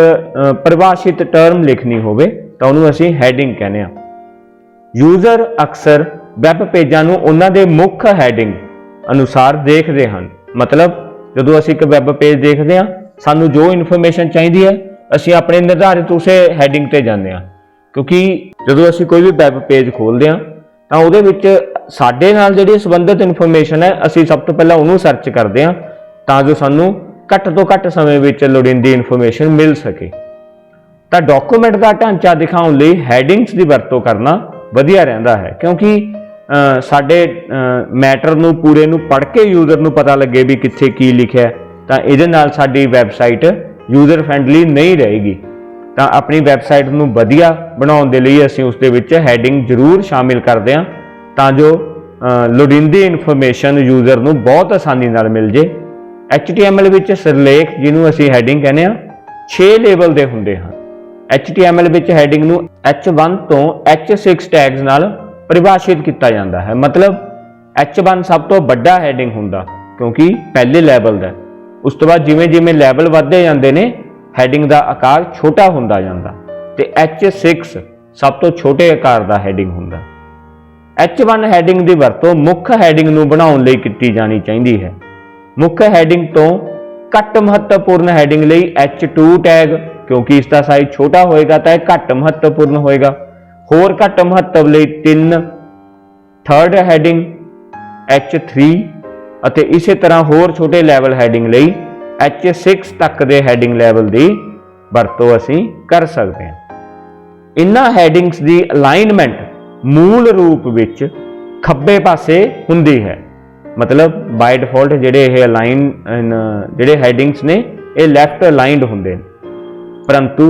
ਪਰਿਭਾਸ਼ਿਤ ਟਰਮ ਲਿਖਣੀ ਹੋਵੇ ਤਾਂ ਉਹਨੂੰ ਅਸੀਂ ਹੈਡਿੰਗ ਕਹਿੰਦੇ ਆ। ਯੂਜ਼ਰ ਅਕਸਰ ਵੈਬ ਪੇਜਾਂ ਨੂੰ ਉਹਨਾਂ ਦੇ ਮੁੱਖ ਹੈਡਿੰਗ ਅਨੁਸਾਰ ਦੇਖਦੇ ਹਨ। ਮਤਲਬ ਜਦੋਂ ਅਸੀਂ ਇੱਕ ਵੈਬ ਪੇਜ ਦੇਖਦੇ ਹਾਂ, ਸਾਨੂੰ ਜੋ ਇਨਫੋਰਮੇਸ਼ਨ ਚਾਹੀਦੀ ਹੈ ਅਸੀਂ ਆਪਣੇ ਨਿਰਧਾਰਿਤ ਉਸੇ ਹੈਡਿੰਗ ਤੇ ਜਾਂਦੇ ਹਾਂ, ਕਿਉਂਕਿ ਜਦੋਂ ਅਸੀਂ ਕੋਈ ਵੀ ਵੈਬ ਪੇਜ ਖੋਲਦੇ ਹਾਂ ਤਾਂ ਉਹਦੇ ਵਿੱਚ ਸਾਡੇ ਨਾਲ ਜਿਹੜੀ ਸੰਬੰਧਿਤ ਇਨਫੋਰਮੇਸ਼ਨ ਹੈ ਅਸੀਂ ਸਭ ਤੋਂ ਪਹਿਲਾਂ ਉਹਨੂੰ ਸਰਚ ਕਰਦੇ ਹਾਂ ਤਾਂ ਜੋ ਸਾਨੂੰ ਘੱਟ ਤੋਂ ਘੱਟ ਸਮੇਂ ਵਿੱਚ ਲੋੜੀਂਦੀ ਇਨਫੋਰਮੇਸ਼ਨ ਮਿਲ ਸਕੇ। ਤਾਂ ਡਾਕੂਮੈਂਟ ਦਾ ਢਾਂਚਾ ਦਿਖਾਉਣ ਲਈ ਹੈਡਿੰਗਸ ਦੀ ਵਰਤੋਂ ਕਰਨਾ ਵਧੀਆ ਰਹਿੰਦਾ ਹੈ, ਕਿਉਂਕਿ ਸਾਡੇ ਮੈਟਰ ਨੂੰ ਪੂਰੇ ਨੂੰ ਪੜ੍ਹ ਕੇ ਯੂਜ਼ਰ ਨੂੰ ਪਤਾ ਲੱਗੇ ਵੀ ਕਿੱਥੇ ਕੀ ਲਿਖਿਆ, ਤਾਂ ਇਹਦੇ ਨਾਲ ਸਾਡੀ ਵੈਬਸਾਈਟ ਯੂਜ਼ਰ ਫ੍ਰੈਂਡਲੀ ਨਹੀਂ ਰਹੇਗੀ। ਤਾਂ ਆਪਣੀ ਵੈਬਸਾਈਟ ਨੂੰ ਵਧੀਆ ਬਣਾਉਣ ਦੇ ਲਈ ਅਸੀਂ ਉਸ ਦੇ ਵਿੱਚ ਹੈਡਿੰਗ ਜ਼ਰੂਰ ਸ਼ਾਮਿਲ ਕਰਦੇ ਹਾਂ ਤਾਂ ਜੋ ਲੋੜੀਂਦੀ ਇਨਫੋਰਮੇਸ਼ਨ ਯੂਜ਼ਰ ਨੂੰ ਬਹੁਤ ਆਸਾਨੀ ਨਾਲ ਮਿਲ ਜੇ। HTML ਵਿੱਚ ਸਿਰਲੇਖ, ਜਿਹਨੂੰ ਅਸੀਂ ਹੈਡਿੰਗ ਕਹਿੰਦੇ ਹਾਂ, 6 ਲੈਵਲ ਦੇ ਹੁੰਦੇ ਹਨ। HTML ਵਿੱਚ ਹੈਡਿੰਗ ਨੂੰ H1 ਤੋਂ H6 ਟੈਗਸ ਨਾਲ ਪਰਿਭਾਸ਼ਿਤ ਕੀਤਾ ਜਾਂਦਾ ਹੈ। ਮਤਲਬ H1 ਸਭ ਤੋਂ ਵੱਡਾ ਹੈਡਿੰਗ ਹੁੰਦਾ ਕਿਉਂਕਿ ਪਹਿਲੇ ਲੈਵਲ ਦਾ। ਉਸ ਤੋਂ ਬਾਅਦ ਜਿਵੇਂ ਜਿਵੇਂ ਲੈਵਲ ਵੱਧਦੇ ਜਾਂਦੇ ਨੇ ਹੈਡਿੰਗ ਦਾ ਆਕਾਰ ਛੋਟਾ ਹੁੰਦਾ ਜਾਂਦਾ ਤੇ H6 ਸਭ ਤੋਂ ਛੋਟੇ ਆਕਾਰ ਦਾ ਹੈਡਿੰਗ ਹੁੰਦਾ। H1 ਹੈਡਿੰਗ ਦੀ ਵਰਤੋਂ ਮੁੱਖ ਹੈਡਿੰਗ ਨੂੰ ਬਣਾਉਣ ਲਈ ਕੀਤੀ ਜਾਣੀ ਚਾਹੀਦੀ ਹੈ। ਮੁੱਖ ਹੈਡਿੰਗ ਤੋਂ ਘੱਟ ਮਹੱਤਵਪੂਰਨ ਹੈਡਿੰਗ ਲਈ H2 ਟੈਗ, ਕਿਉਂਕਿ ਇਸ ਦਾ ਸਾਈਜ਼ ਛੋਟਾ ਹੋਏਗਾ ਤਾਂ ਇਹ ਘੱਟ ਮਹੱਤਵਪੂਰਨ ਹੋਏਗਾ। ਹੋਰ ਘੱਟ ਮਹੱਤਵ ਲਈ 3 ਥਰਡ ਹੈਡਿੰਗ H3 ਅਤੇ ਇਸੇ ਤਰ੍ਹਾਂ ਹੋਰ ਛੋਟੇ ਲੈਵਲ ਹੈਡਿੰਗ ਲਈ H6 ਤੱਕ ਦੇ ਹੈਡਿੰਗ ਲੈਵਲ ਦੀ ਵਰਤੋਂ ਅਸੀਂ ਕਰ ਸਕਦੇ ਹਾਂ। ਇਨ੍ਹਾਂ ਹੈਡਿੰਗਸ ਦੀ ਅਲਾਈਨਮੈਂਟ ਮੂਲ ਰੂਪ ਵਿੱਚ ਖੱਬੇ ਪਾਸੇ ਹੁੰਦੀ ਹੈ। ਮਤਲਬ ਬਾਈ ਡਿਫਾਲਟ ਜਿਹੜੇ ਇਹ ਜਿਹੜੇ ਹੈਡਿੰਗਸ ਨੇ ਇਹ ਲੈਫਟ ਅਲਾਈਨਡ ਹੁੰਦੇ ਨੇ, ਪਰੰਤੂ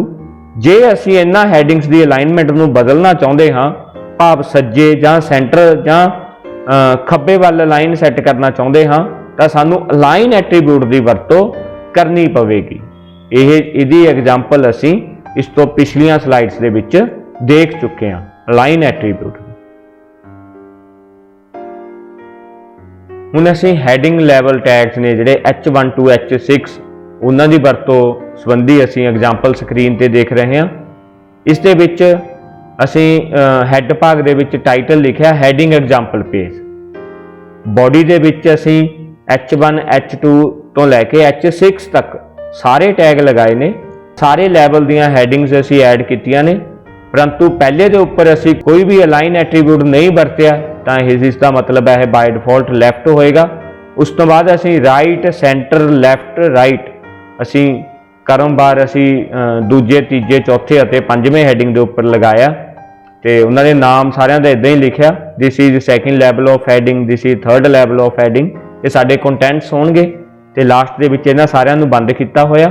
ਜੇ ਅਸੀਂ ਇਹਨਾਂ ਹੈਡਿੰਗਸ ਦੀ ਅਲਾਈਨਮੈਂਟ ਨੂੰ ਬਦਲਣਾ ਚਾਹੁੰਦੇ ਹਾਂ, ਭਾਵ ਸੱਜੇ ਜਾਂ ਸੈਂਟਰ ਜਾਂ ਖੱਬੇ ਵੱਲ ਅਲਾਈਨ ਸੈੱਟ ਕਰਨਾ ਚਾਹੁੰਦੇ ਹਾਂ, ਤਾਂ ਸਾਨੂੰ ਅਲਾਈਨ ਐਟਰੀਬਿਊਟ ਦੀ ਵਰਤੋਂ ਕਰਨੀ ਪਵੇਗੀ। ਇਹਦੀ ਐਗਜ਼ਾਮਪਲ ਅਸੀਂ ਇਸ ਤੋਂ ਪਿਛਲੀਆਂ ਸਲਾਈਡਸ ਦੇ ਵਿੱਚ ਦੇਖ ਚੁੱਕੇ ਹਾਂ। ਅਲਾਈਨ ਐਟਰੀਬਿਊਟ ਹੁਣ ਅਸੀਂ ਹੈਡਿੰਗ ਲੈਵਲ ਟੈਗਸ ਨੇ ਜਿਹੜੇ H1 to H6 ਉਹਨਾਂ ਦੀ ਵਰਤੋਂ ਸੰਬੰਧੀ ਅਸੀਂ ਐਗਜ਼ਾਮਪਲ ਸਕਰੀਨ ਤੇ ਦੇਖ ਰਹੇ ਹਾਂ। ਇਸ ਦੇ ਵਿੱਚ ਅਸੀਂ ਹੈਡ ਭਾਗ ਦੇ ਵਿੱਚ ਟਾਈਟਲ ਲਿਖਿਆ ਹੈਡਿੰਗ ਐਗਜ਼ਾਮਪਲ ਪੇਜ। ਬੋਡੀ ਦੇ ਵਿੱਚ ਅਸੀਂ H1 H2 ਤੋਂ ਲੈ ਕੇ H6 ਤੱਕ ਸਾਰੇ ਟੈਗ ਲਗਾਏ ਨੇ। ਸਾਰੇ ਲੈਵਲ ਦੀਆਂ ਹੈਡਿੰਗਸ ਅਸੀਂ ਐਡ ਕੀਤੀਆਂ ਨੇ, ਪਰੰਤੂ ਪਹਿਲੇ ਦੇ ਉੱਪਰ ਅਸੀਂ ਕੋਈ ਵੀ ਅਲਾਈਨ ਐਟਰੀਬਿਊਟ ਨਹੀਂ ਵਰਤਿਆ, ਤਾਂ ਇਸ ਦਾ ਮਤਲਬ ਹੈ ਬਾਈ ਡਿਫਾਲਟ ਲੈਫਟ ਹੋਏਗਾ। ਉਸ ਤੋਂ ਬਾਅਦ ਅਸੀਂ ਰਾਈਟ, ਸੈਂਟਰ, ਲੈਫਟ, ਰਾਈਟ ਅਸੀਂ ਕਰਮਵਾਰ ਅਸੀਂ ਦੂਜੇ, ਤੀਜੇ, ਚੌਥੇ ਅਤੇ ਪੰਜਵੇਂ ਹੈਡਿੰਗ ਦੇ ਉੱਪਰ ਲਗਾਇਆ ਤੇ ਉਹਨਾਂ ਦੇ ਨਾਮ ਸਾਰਿਆਂ ਦਾ ਇਦਾਂ ਹੀ ਲਿਖਿਆ। This is second level of heading, this is third level of heading. ਇਹ ਸਾਡੇ ਕੰਟੈਂਟਸ ਹੋਣਗੇ ਤੇ ਲਾਸਟ ਦੇ ਵਿੱਚ ਇਹਨਾਂ ਸਾਰਿਆਂ ਨੂੰ ਬੰਦ ਕੀਤਾ ਹੋਇਆ।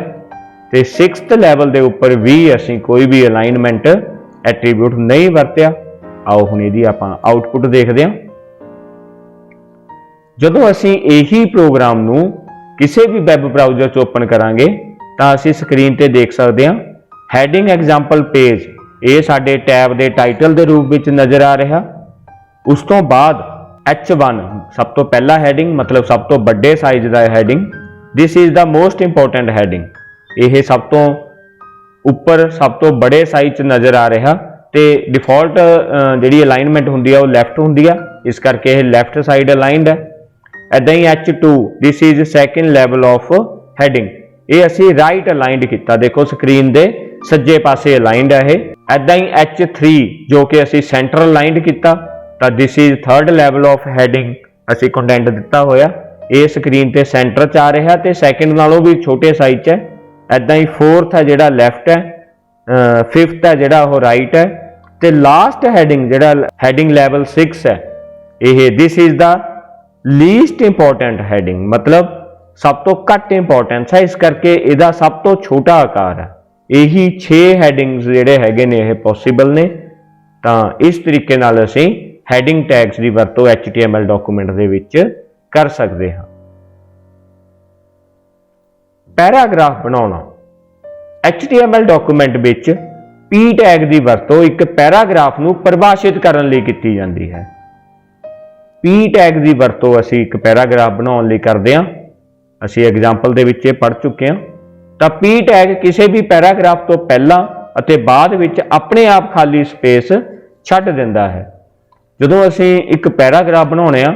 ਤੇ 6th ਲੈਵਲ ਦੇ ਉੱਪਰ ਵੀ ਅਸੀਂ ਕੋਈ ਵੀ ਅਲਾਈਨਮੈਂਟ ਐਟਰੀਬਿਊਟ ਨਹੀਂ ਵਰਤਿਆ। ਆਓ ਹੁਣ ਇਹਦੀ ਆਪਾਂ ਆਊਟਪੁੱਟ ਦੇਖਦੇ ਹਾਂ। ਜਦੋਂ ਅਸੀਂ ਇਹੀ ਪ੍ਰੋਗਰਾਮ ਨੂੰ ਕਿਸੇ ਵੀ ਵੈਬ ਬਰਾਊਜ਼ਰ 'ਚ ਓਪਨ ਕਰਾਂਗੇ ਤਾਂ ਅਸੀਂ ਸਕਰੀਨ ਤੇ ਦੇਖ ਸਕਦੇ ਹਾਂ ਹੈਡਿੰਗ ਐਗਜ਼ਾਮਪਲ ਪੇਜ। ਇਹ ਸਾਡੇ ਟੈਬ ਦੇ ਟਾਈਟਲ ਦੇ ਰੂਪ ਵਿੱਚ ਨਜ਼ਰ ਆ ਰਿਹਾ। ਉਸ ਤੋਂ ਬਾਅਦ H1 ਸਭ ਤੋਂ ਪਹਿਲਾ ਹੈਡਿੰਗ, ਮਤਲਬ ਸਭ ਤੋਂ ਵੱਡੇ size the heading. This is the most important heading. ਇਹ ਸਭ ਤੋਂ ਉੱਪਰ ਸਭ ਤੋਂ ਬੜੇ ਸਾਈਜ਼ 'ਚ ਨਜ਼ਰ ਆ ਰਿਹਾ ਤੇ ਡਿਫਾਲਟ ਜਿਹੜੀ ਅਲਾਈਨਮੈਂਟ ਹੁੰਦੀ ਆ ਉਹ ਲੈਫਟ ਹੁੰਦੀ ਆ, ਇਸ ਕਰਕੇ ਇਹ ਲੈਫਟ ਸਾਈਡ ਅਲਾਈਨਡ ਹੈ। ਇੱਦਾਂ ਹੀ H2 this is second level of heading. ਇਹ ਅਸੀਂ ਰਾਈਟ ਅਲਾਈਨਡ ਕੀਤਾ, ਦੇਖੋ ਸਕਰੀਨ ਦੇ ਸੱਜੇ ਪਾਸੇ ਅਲਾਈਨਡ ਹੈ ਇਹ। ਇੱਦਾਂ ਹੀ H3 ਜੋ ਕਿ ਅਸੀਂ ਸੈਂਟਰ ਅਲਾਈਨਡ ਕੀਤਾ, ਤਾਂ this is third level of heading ਅਸੀਂ ਕੰਟੈਂਟ ਦਿੱਤਾ ਹੋਇਆ। ਇਹ ਸਕਰੀਨ ਤੇ ਸੈਂਟਰ 'ਚ ਆ ਰਿਹਾ ਤੇ ਸੈਕਿੰਡ ਨਾਲੋਂ ਵੀ ਛੋਟੇ ਸਾਈਜ਼ 'ਚ ਹੈ। ਇੱਦਾਂ ਹੀ 4th ਹੈ ਜਿਹੜਾ ਲੈਫਟ ਹੈ, 5th ਹੈ ਜਿਹੜਾ ਉਹ ਰਾਈਟ ਹੈ ਤੇ ਲਾਸਟ ਹੈਡਿੰਗ ਜਿਹੜਾ ਹੈਡਿੰਗ ਲੈਵਲ 6 ਹੈ, ਇਹ this is the least important heading, ਮਤਲਬ ਸਭ ਤੋਂ ਘੱਟ ਇੰਪੋਰਟੈਂਸ ਹੈ, ਇਸ ਕਰਕੇ ਇਹਦਾ ਸਭ ਤੋਂ ਛੋਟਾ ਆਕਾਰ ਹੈ। ਇਹੀ 6 ਹੈਡਿੰਗਸ ਜਿਹੜੇ ਹੈਗੇ ਨੇ ਇਹ ਪੋਸੀਬਲ ਨੇ। ਤਾਂ ਇਸ ਤਰੀਕੇ ਨਾਲ ਅਸੀਂ ਹੈਡਿੰਗ ਟੈਗਸ ਦੀ ਵਰਤੋਂ HTML ਡਾਕੂਮੈਂਟ ਦੇ ਵਿੱਚ ਕਰ ਸਕਦੇ ਹਾਂ। ਪੈਰਾਗ੍ਰਾਫ ਬਣਾਉਣਾ। HTML ਡਾਕੂਮੈਂਟ ਵਿੱਚ P ਟੈਗ ਦੀ ਵਰਤੋਂ ਇੱਕ ਪੈਰਾਗ੍ਰਾਫ ਨੂੰ ਪਰਿਭਾਸ਼ਿਤ ਕਰਨ ਲਈ ਕੀਤੀ ਜਾਂਦੀ ਹੈ। P ਟੈਗ ਦੀ ਵਰਤੋਂ ਅਸੀਂ ਇੱਕ ਪੈਰਾਗ੍ਰਾਫ ਬਣਾਉਣ ਲਈ ਕਰਦੇ ਹਾਂ। ਅਸੀਂ ਐਗਜ਼ਾਮਪਲ ਦੇ ਵਿੱਚ ਇਹ ਪੜ੍ਹ ਚੁੱਕੇ ਹਾਂ। ਤਾਂ P टैग किसी भी पैराग्राफ तो पहला ਅਤੇ ਬਾਅਦ ਵਿੱਚ ਆਪਣੇ ਆਪ ਖਾਲੀ ਸਪੇਸ ਛੱਡ ਦਿੰਦਾ ਹੈ। ਜਦੋਂ ਅਸੀਂ ਇੱਕ ਪੈਰਾਗ੍ਰਾਫ ਬਣਾਉਣੇ ਆ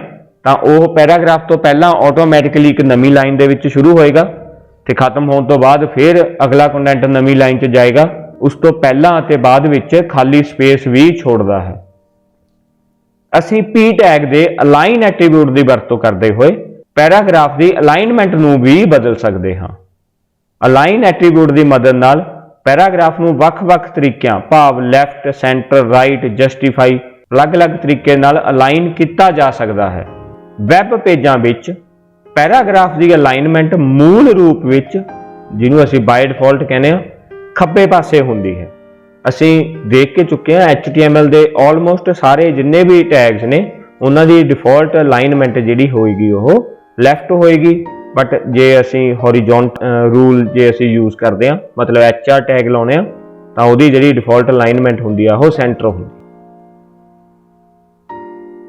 ਤਾਂ ਉਹ ਪੈਰਾਗ੍ਰਾਫ ਤੋਂ ਪਹਿਲਾਂ ਆਟੋਮੈਟਿਕਲੀ ਇੱਕ ਨਵੀਂ ਲਾਈਨ ਦੇ ਵਿੱਚ ਸ਼ੁਰੂ ਹੋਏਗਾ ਤੇ ਖਤਮ ਹੋਣ ਤੋਂ ਬਾਅਦ ਫਿਰ ਅਗਲਾ ਕੰਟੈਂਟ ਨਵੀਂ ਲਾਈਨ 'ਚ ਜਾਏਗਾ। ਉਸ ਤੋਂ ਪਹਿਲਾਂ ਅਤੇ ਬਾਅਦ ਵਿੱਚ ਖਾਲੀ ਸਪੇਸ ਵੀ ਛੋੜਦਾ ਹੈ। ਅਸੀਂ P ਟੈਗ ਦੇ ਅਲਾਈਨ ਐਟਰੀਬਿਊਟ ਦੀ ਵਰਤੋਂ ਕਰਦੇ ਹੋਏ ਪੈਰਾਗ੍ਰਾਫ ਦੀ ਅਲਾਈਨਮੈਂਟ ਨੂੰ ਵੀ ਬਦਲ ਸਕਦੇ ਹਾਂ। ਅਲਾਈਨ ਐਟਰੀਬਿਊਟ ਦੀ ਮਦਦ ਨਾਲ ਪੈਰਾਗ੍ਰਾਫ ਨੂੰ ਵੱਖ-ਵੱਖ ਤਰੀਕਿਆਂ ਭਾਵ ਲੈਫਟ, ਸੈਂਟਰ, ਰਾਈਟ, ਜਸਟੀਫਾਈ ਅਲੱਗ-ਅਲੱਗ ਤਰੀਕੇ ਨਾਲ ਅਲਾਈਨ ਕੀਤਾ ਜਾ ਸਕਦਾ ਹੈ। ਵੈਬ ਪੇਜਾਂ ਵਿੱਚ ਪੈਰਾਗ੍ਰਾਫ ਦੀ ਅਲਾਈਨਮੈਂਟ ਮੂਲ ਰੂਪ ਵਿੱਚ, ਜਿਹਨੂੰ ਅਸੀਂ ਬਾਈ ਡਿਫਾਲਟ ਕਹਿੰਦੇ ਹਾਂ, ਖੱਬੇ ਪਾਸੇ ਹੁੰਦੀ ਹੈ। ਅਸੀਂ ਦੇਖ ਕੇ ਚੁੱਕੇ ਹਾਂ HTML ਦੇ ਆਲਮੋਸਟ ਸਾਰੇ ਜਿੰਨੇ ਵੀ ਟੈਗਸ ਨੇ ਉਹਨਾਂ ਦੀ ਡਿਫਾਲਟ ਅਲਾਈਨਮੈਂਟ ਜਿਹੜੀ ਹੋਏਗੀ ਉਹ ਲੈਫਟ ਹੋਏਗੀ। ਬਟ ਜੇ ਅਸੀਂ ਹੌਰੀਜ਼ੌਂਟਲ ਰੂਲ ਜੇ ਅਸੀਂ ਯੂਜ਼ ਕਰਦੇ ਹਾਂ, ਮਤਲਬ HR ਟੈਗ ਲਾਉਣੇ ਆ, ਤਾਂ ਉਹਦੀ ਜਿਹੜੀ ਡਿਫਾਲਟ ਅਲਾਈਨਮੈਂਟ ਹੁੰਦੀ ਆ ਉਹ ਸੈਂਟਰ ਹੁੰਦੀ।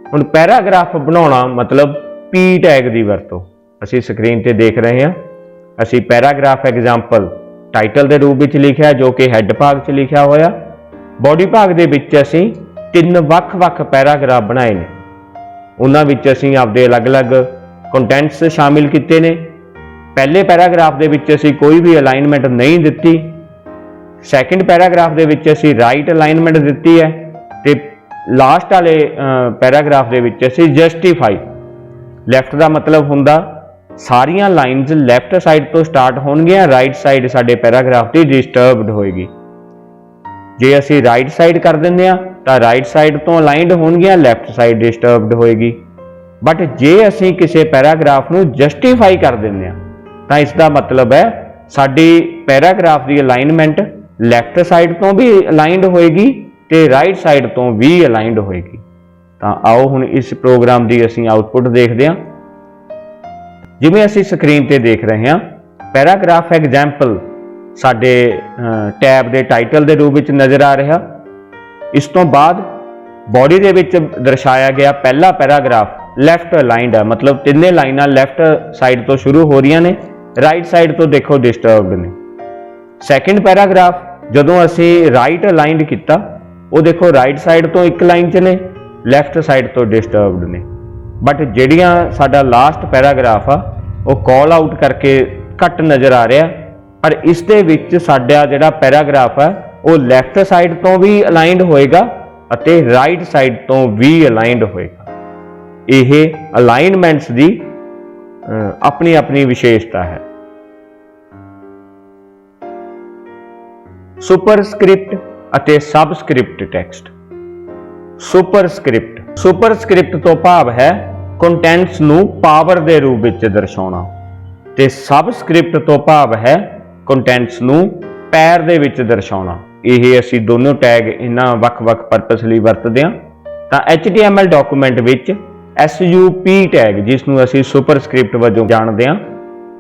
ਹੁਣ ਪੈਰਾਗ੍ਰਾਫ ਬਣਾਉਣਾ ਮਤਲਬ P ਟੈਗ ਦੀ ਵਰਤੋਂ ਅਸੀਂ ਸਕਰੀਨ ਤੇ ਦੇਖ ਰਹੇ ਹਾਂ। ਅਸੀਂ ਪੈਰਾਗ੍ਰਾਫ ਐਗਜ਼ਾਮਪਲ ਟਾਈਟਲ ਦੇ ਰੂਪ ਵਿੱਚ ਲਿਖਿਆ ਜੋ ਕਿ ਹੈੱਡ ਭਾਗ 'ਚ ਲਿਖਿਆ ਹੋਇਆ। ਬੋਡੀ ਭਾਗ ਦੇ ਵਿੱਚ ਅਸੀਂ 3 ਵੱਖ-ਵੱਖ ਪੈਰਾਗ੍ਰਾਫ ਬਣਾਏ ਨੇ। ਉਹਨਾਂ ਵਿੱਚ ਅਸੀਂ ਆਪਦੇ ਅਲੱਗ-ਅਲੱਗ ਕੰਟੈਂਟਸ ਸ਼ਾਮਿਲ ਕੀਤੇ ਨੇ। ਪਹਿਲੇ ਪੈਰਾਗ੍ਰਾਫ ਦੇ ਵਿੱਚ ਅਸੀਂ ਕੋਈ ਵੀ ਅਲਾਈਨਮੈਂਟ ਨਹੀਂ ਦਿੱਤੀ। ਸੈਕਿੰਡ ਪੈਰਾਗ੍ਰਾਫ ਦੇ ਵਿੱਚ ਅਸੀਂ ਰਾਈਟ ਅਲਾਈਨਮੈਂਟ ਦਿੱਤੀ ਹੈ ਤੇ ਲਾਸਟ ਵਾਲੇ ਪੈਰਾਗ੍ਰਾਫ ਦੇ ਵਿੱਚ ਅਸੀਂ ਜਸਟੀਫਾਈ। ਲੈਫਟ ਦਾ ਮਤਲਬ ਹੁੰਦਾ ਸਾਰੀਆਂ ਲਾਈਨਸ ਲੈਫਟ ਸਾਈਡ ਤੋਂ ਸਟਾਰਟ ਹੋਣਗੀਆਂ, ਰਾਈਟ ਸਾਈਡ ਸਾਡੇ ਪੈਰਾਗ੍ਰਾਫ ਦੀ ਡਿਸਟਰਬਡ ਹੋਏਗੀ। ਜੇ ਅਸੀਂ ਰਾਈਟ ਸਾਈਡ ਕਰ ਦਿੰਦੇ ਆ ਤਾਂ ਰਾਈਟ ਸਾਈਡ ਤੋਂ ਅਲਾਈਨਡ ਹੋਣਗੀਆਂ, ਲੈਫਟ ਸਾਈਡ ਡਿਸਟਰਬਡ ਹੋਏਗੀ। ਬਟ ਜੇ ਅਸੀਂ ਕਿਸੇ ਪੈਰਾਗ੍ਰਾਫ ਨੂੰ ਜਸਟੀਫਾਈ ਕਰ ਦਿੰਦੇ ਆ ਤਾਂ ਇਸ ਦਾ ਮਤਲਬ ਹੈ ਸਾਡੀ ਪੈਰਾਗ੍ਰਾਫ ਦੀ ਅਲਾਈਨਮੈਂਟ ਲੈਫਟ ਸਾਈਡ ਤੋਂ ਵੀ ਅਲਾਈਨਡ ਹੋਏਗੀ ਤੇ ਰਾਈਟ ਸਾਈਡ ਤੋਂ ਵੀ ਅਲਾਈਨਡ ਹੋਏਗੀ। ਤਾਂ ਆਓ ਹੁਣ ਇਸ ਪ੍ਰੋਗਰਾਮ ਦੀ ਅਸੀਂ ਆਉਟਪੁੱਟ ਦੇਖਦੇ ਹਾਂ। ਜਿਵੇਂ ਅਸੀਂ ਸਕਰੀਨ ਤੇ ਦੇਖ ਰਹੇ ਹਾਂ, ਪੈਰਾਗ੍ਰਾਫ ਐਗਜ਼ਾਮਪਲ ਸਾਡੇ ਟੈਬ ਦੇ ਟਾਈਟਲ ਦੇ ਰੂਪ ਵਿੱਚ ਨਜ਼ਰ ਆ ਰਿਹਾ। ਇਸ ਤੋਂ ਬਾਅਦ ਬੋਡੀ ਦੇ ਵਿੱਚ ਦਰਸਾਇਆ ਗਿਆ ਪਹਿਲਾ ਪੈਰਾਗ੍ਰਾਫ ਲੈਫਟ ਅਲਾਈਨਡ ਹੈ, ਮਤਲਬ ਤਿੰਨੇ ਲਾਈਨਾਂ ਲੈਫਟ ਸਾਈਡ ਤੋਂ ਸ਼ੁਰੂ ਹੋ ਰਹੀਆਂ ਨੇ, ਰਾਈਟ ਸਾਈਡ ਤੋਂ ਦੇਖੋ ਡਿਸਟਰਬਡ ਨੇ। ਸੈਕਿੰਡ ਪੈਰਾਗ੍ਰਾਫ ਜਦੋਂ ਅਸੀਂ ਰਾਈਟ ਅਲਾਈਨਡ ਕੀਤਾ, ਉਹ ਦੇਖੋ ਰਾਈਟ ਸਾਈਡ ਤੋਂ ਇੱਕ ਲਾਈਨ 'ਚ ਨੇ, ਲੈਫਟ ਸਾਈਡ ਤੋਂ ਡਿਸਟਰਬਡ ਨੇ। ਬਟ ਜਿਹੜੀਆਂ ਸਾਡਾ ਲਾਸਟ ਪੈਰਾਗ੍ਰਾਫ ਆ ਉਹ ਕਾਲ ਆਊਟ ਕਰਕੇ ਘੱਟ ਨਜ਼ਰ ਆ ਰਿਹਾ, ਪਰ ਇਸ ਦੇ ਵਿੱਚ ਸਾਡਾ ਜਿਹੜਾ ਪੈਰਾਗ੍ਰਾਫ ਹੈ ਉਹ ਲੈਫਟ ਸਾਈਡ ਤੋਂ ਵੀ ਅਲਾਈਨਡ ਹੋਏਗਾ ਅਤੇ ਰਾਈਟ ਸਾਈਡ ਤੋਂ ਵੀ ਅਲਾਈਨਡ ਹੋਏਗਾ। ਇਹ ਅਲਾਈਨਮੈਂਟਸ ਦੀ ਆਪਣੀ ਆਪਣੀ ਵਿਸ਼ੇਸ਼ਤਾ ਹੈ। ਸੁਪਰਸਕ੍ਰਿਪਟ ਅਤੇ ਸਬਸਕ੍ਰਿਪਟ ਟੈਕਸਟ। ਸੁਪਰਸਕ੍ਰਿਪਟ ਤੋਂ ਭਾਵ ਹੈ ਕੰਟੈਂਟਸ ਨੂੰ ਪਾਵਰ ਦੇ ਰੂਪ ਵਿੱਚ ਦਰਸਾਉਣਾ ਤੇ ਸਬਸਕ੍ਰਿਪਟ ਤੋਂ ਭਾਵ ਹੈ ਕੰਟੈਂਟਸ ਨੂੰ ਪੈਰ ਦੇ ਵਿੱਚ ਦਰਸਾਉਣਾ। ਇਹ ਅਸੀਂ ਦੋਨੋਂ ਟੈਗ ਇਹਨਾਂ ਵੱਖ-ਵੱਖ ਪਰਪਸ ਲਈ ਵਰਤਦੇ ਹਾਂ। ਤਾਂ HTML ਡਾਕੂਮੈਂਟ ਵਿੱਚ SUP ਟੈਗ, ਜਿਸ ਨੂੰ ਅਸੀਂ ਸੁਪਰਸਕ੍ਰਿਪਟ ਵਜੋਂ ਜਾਣਦੇ ਹਾਂ,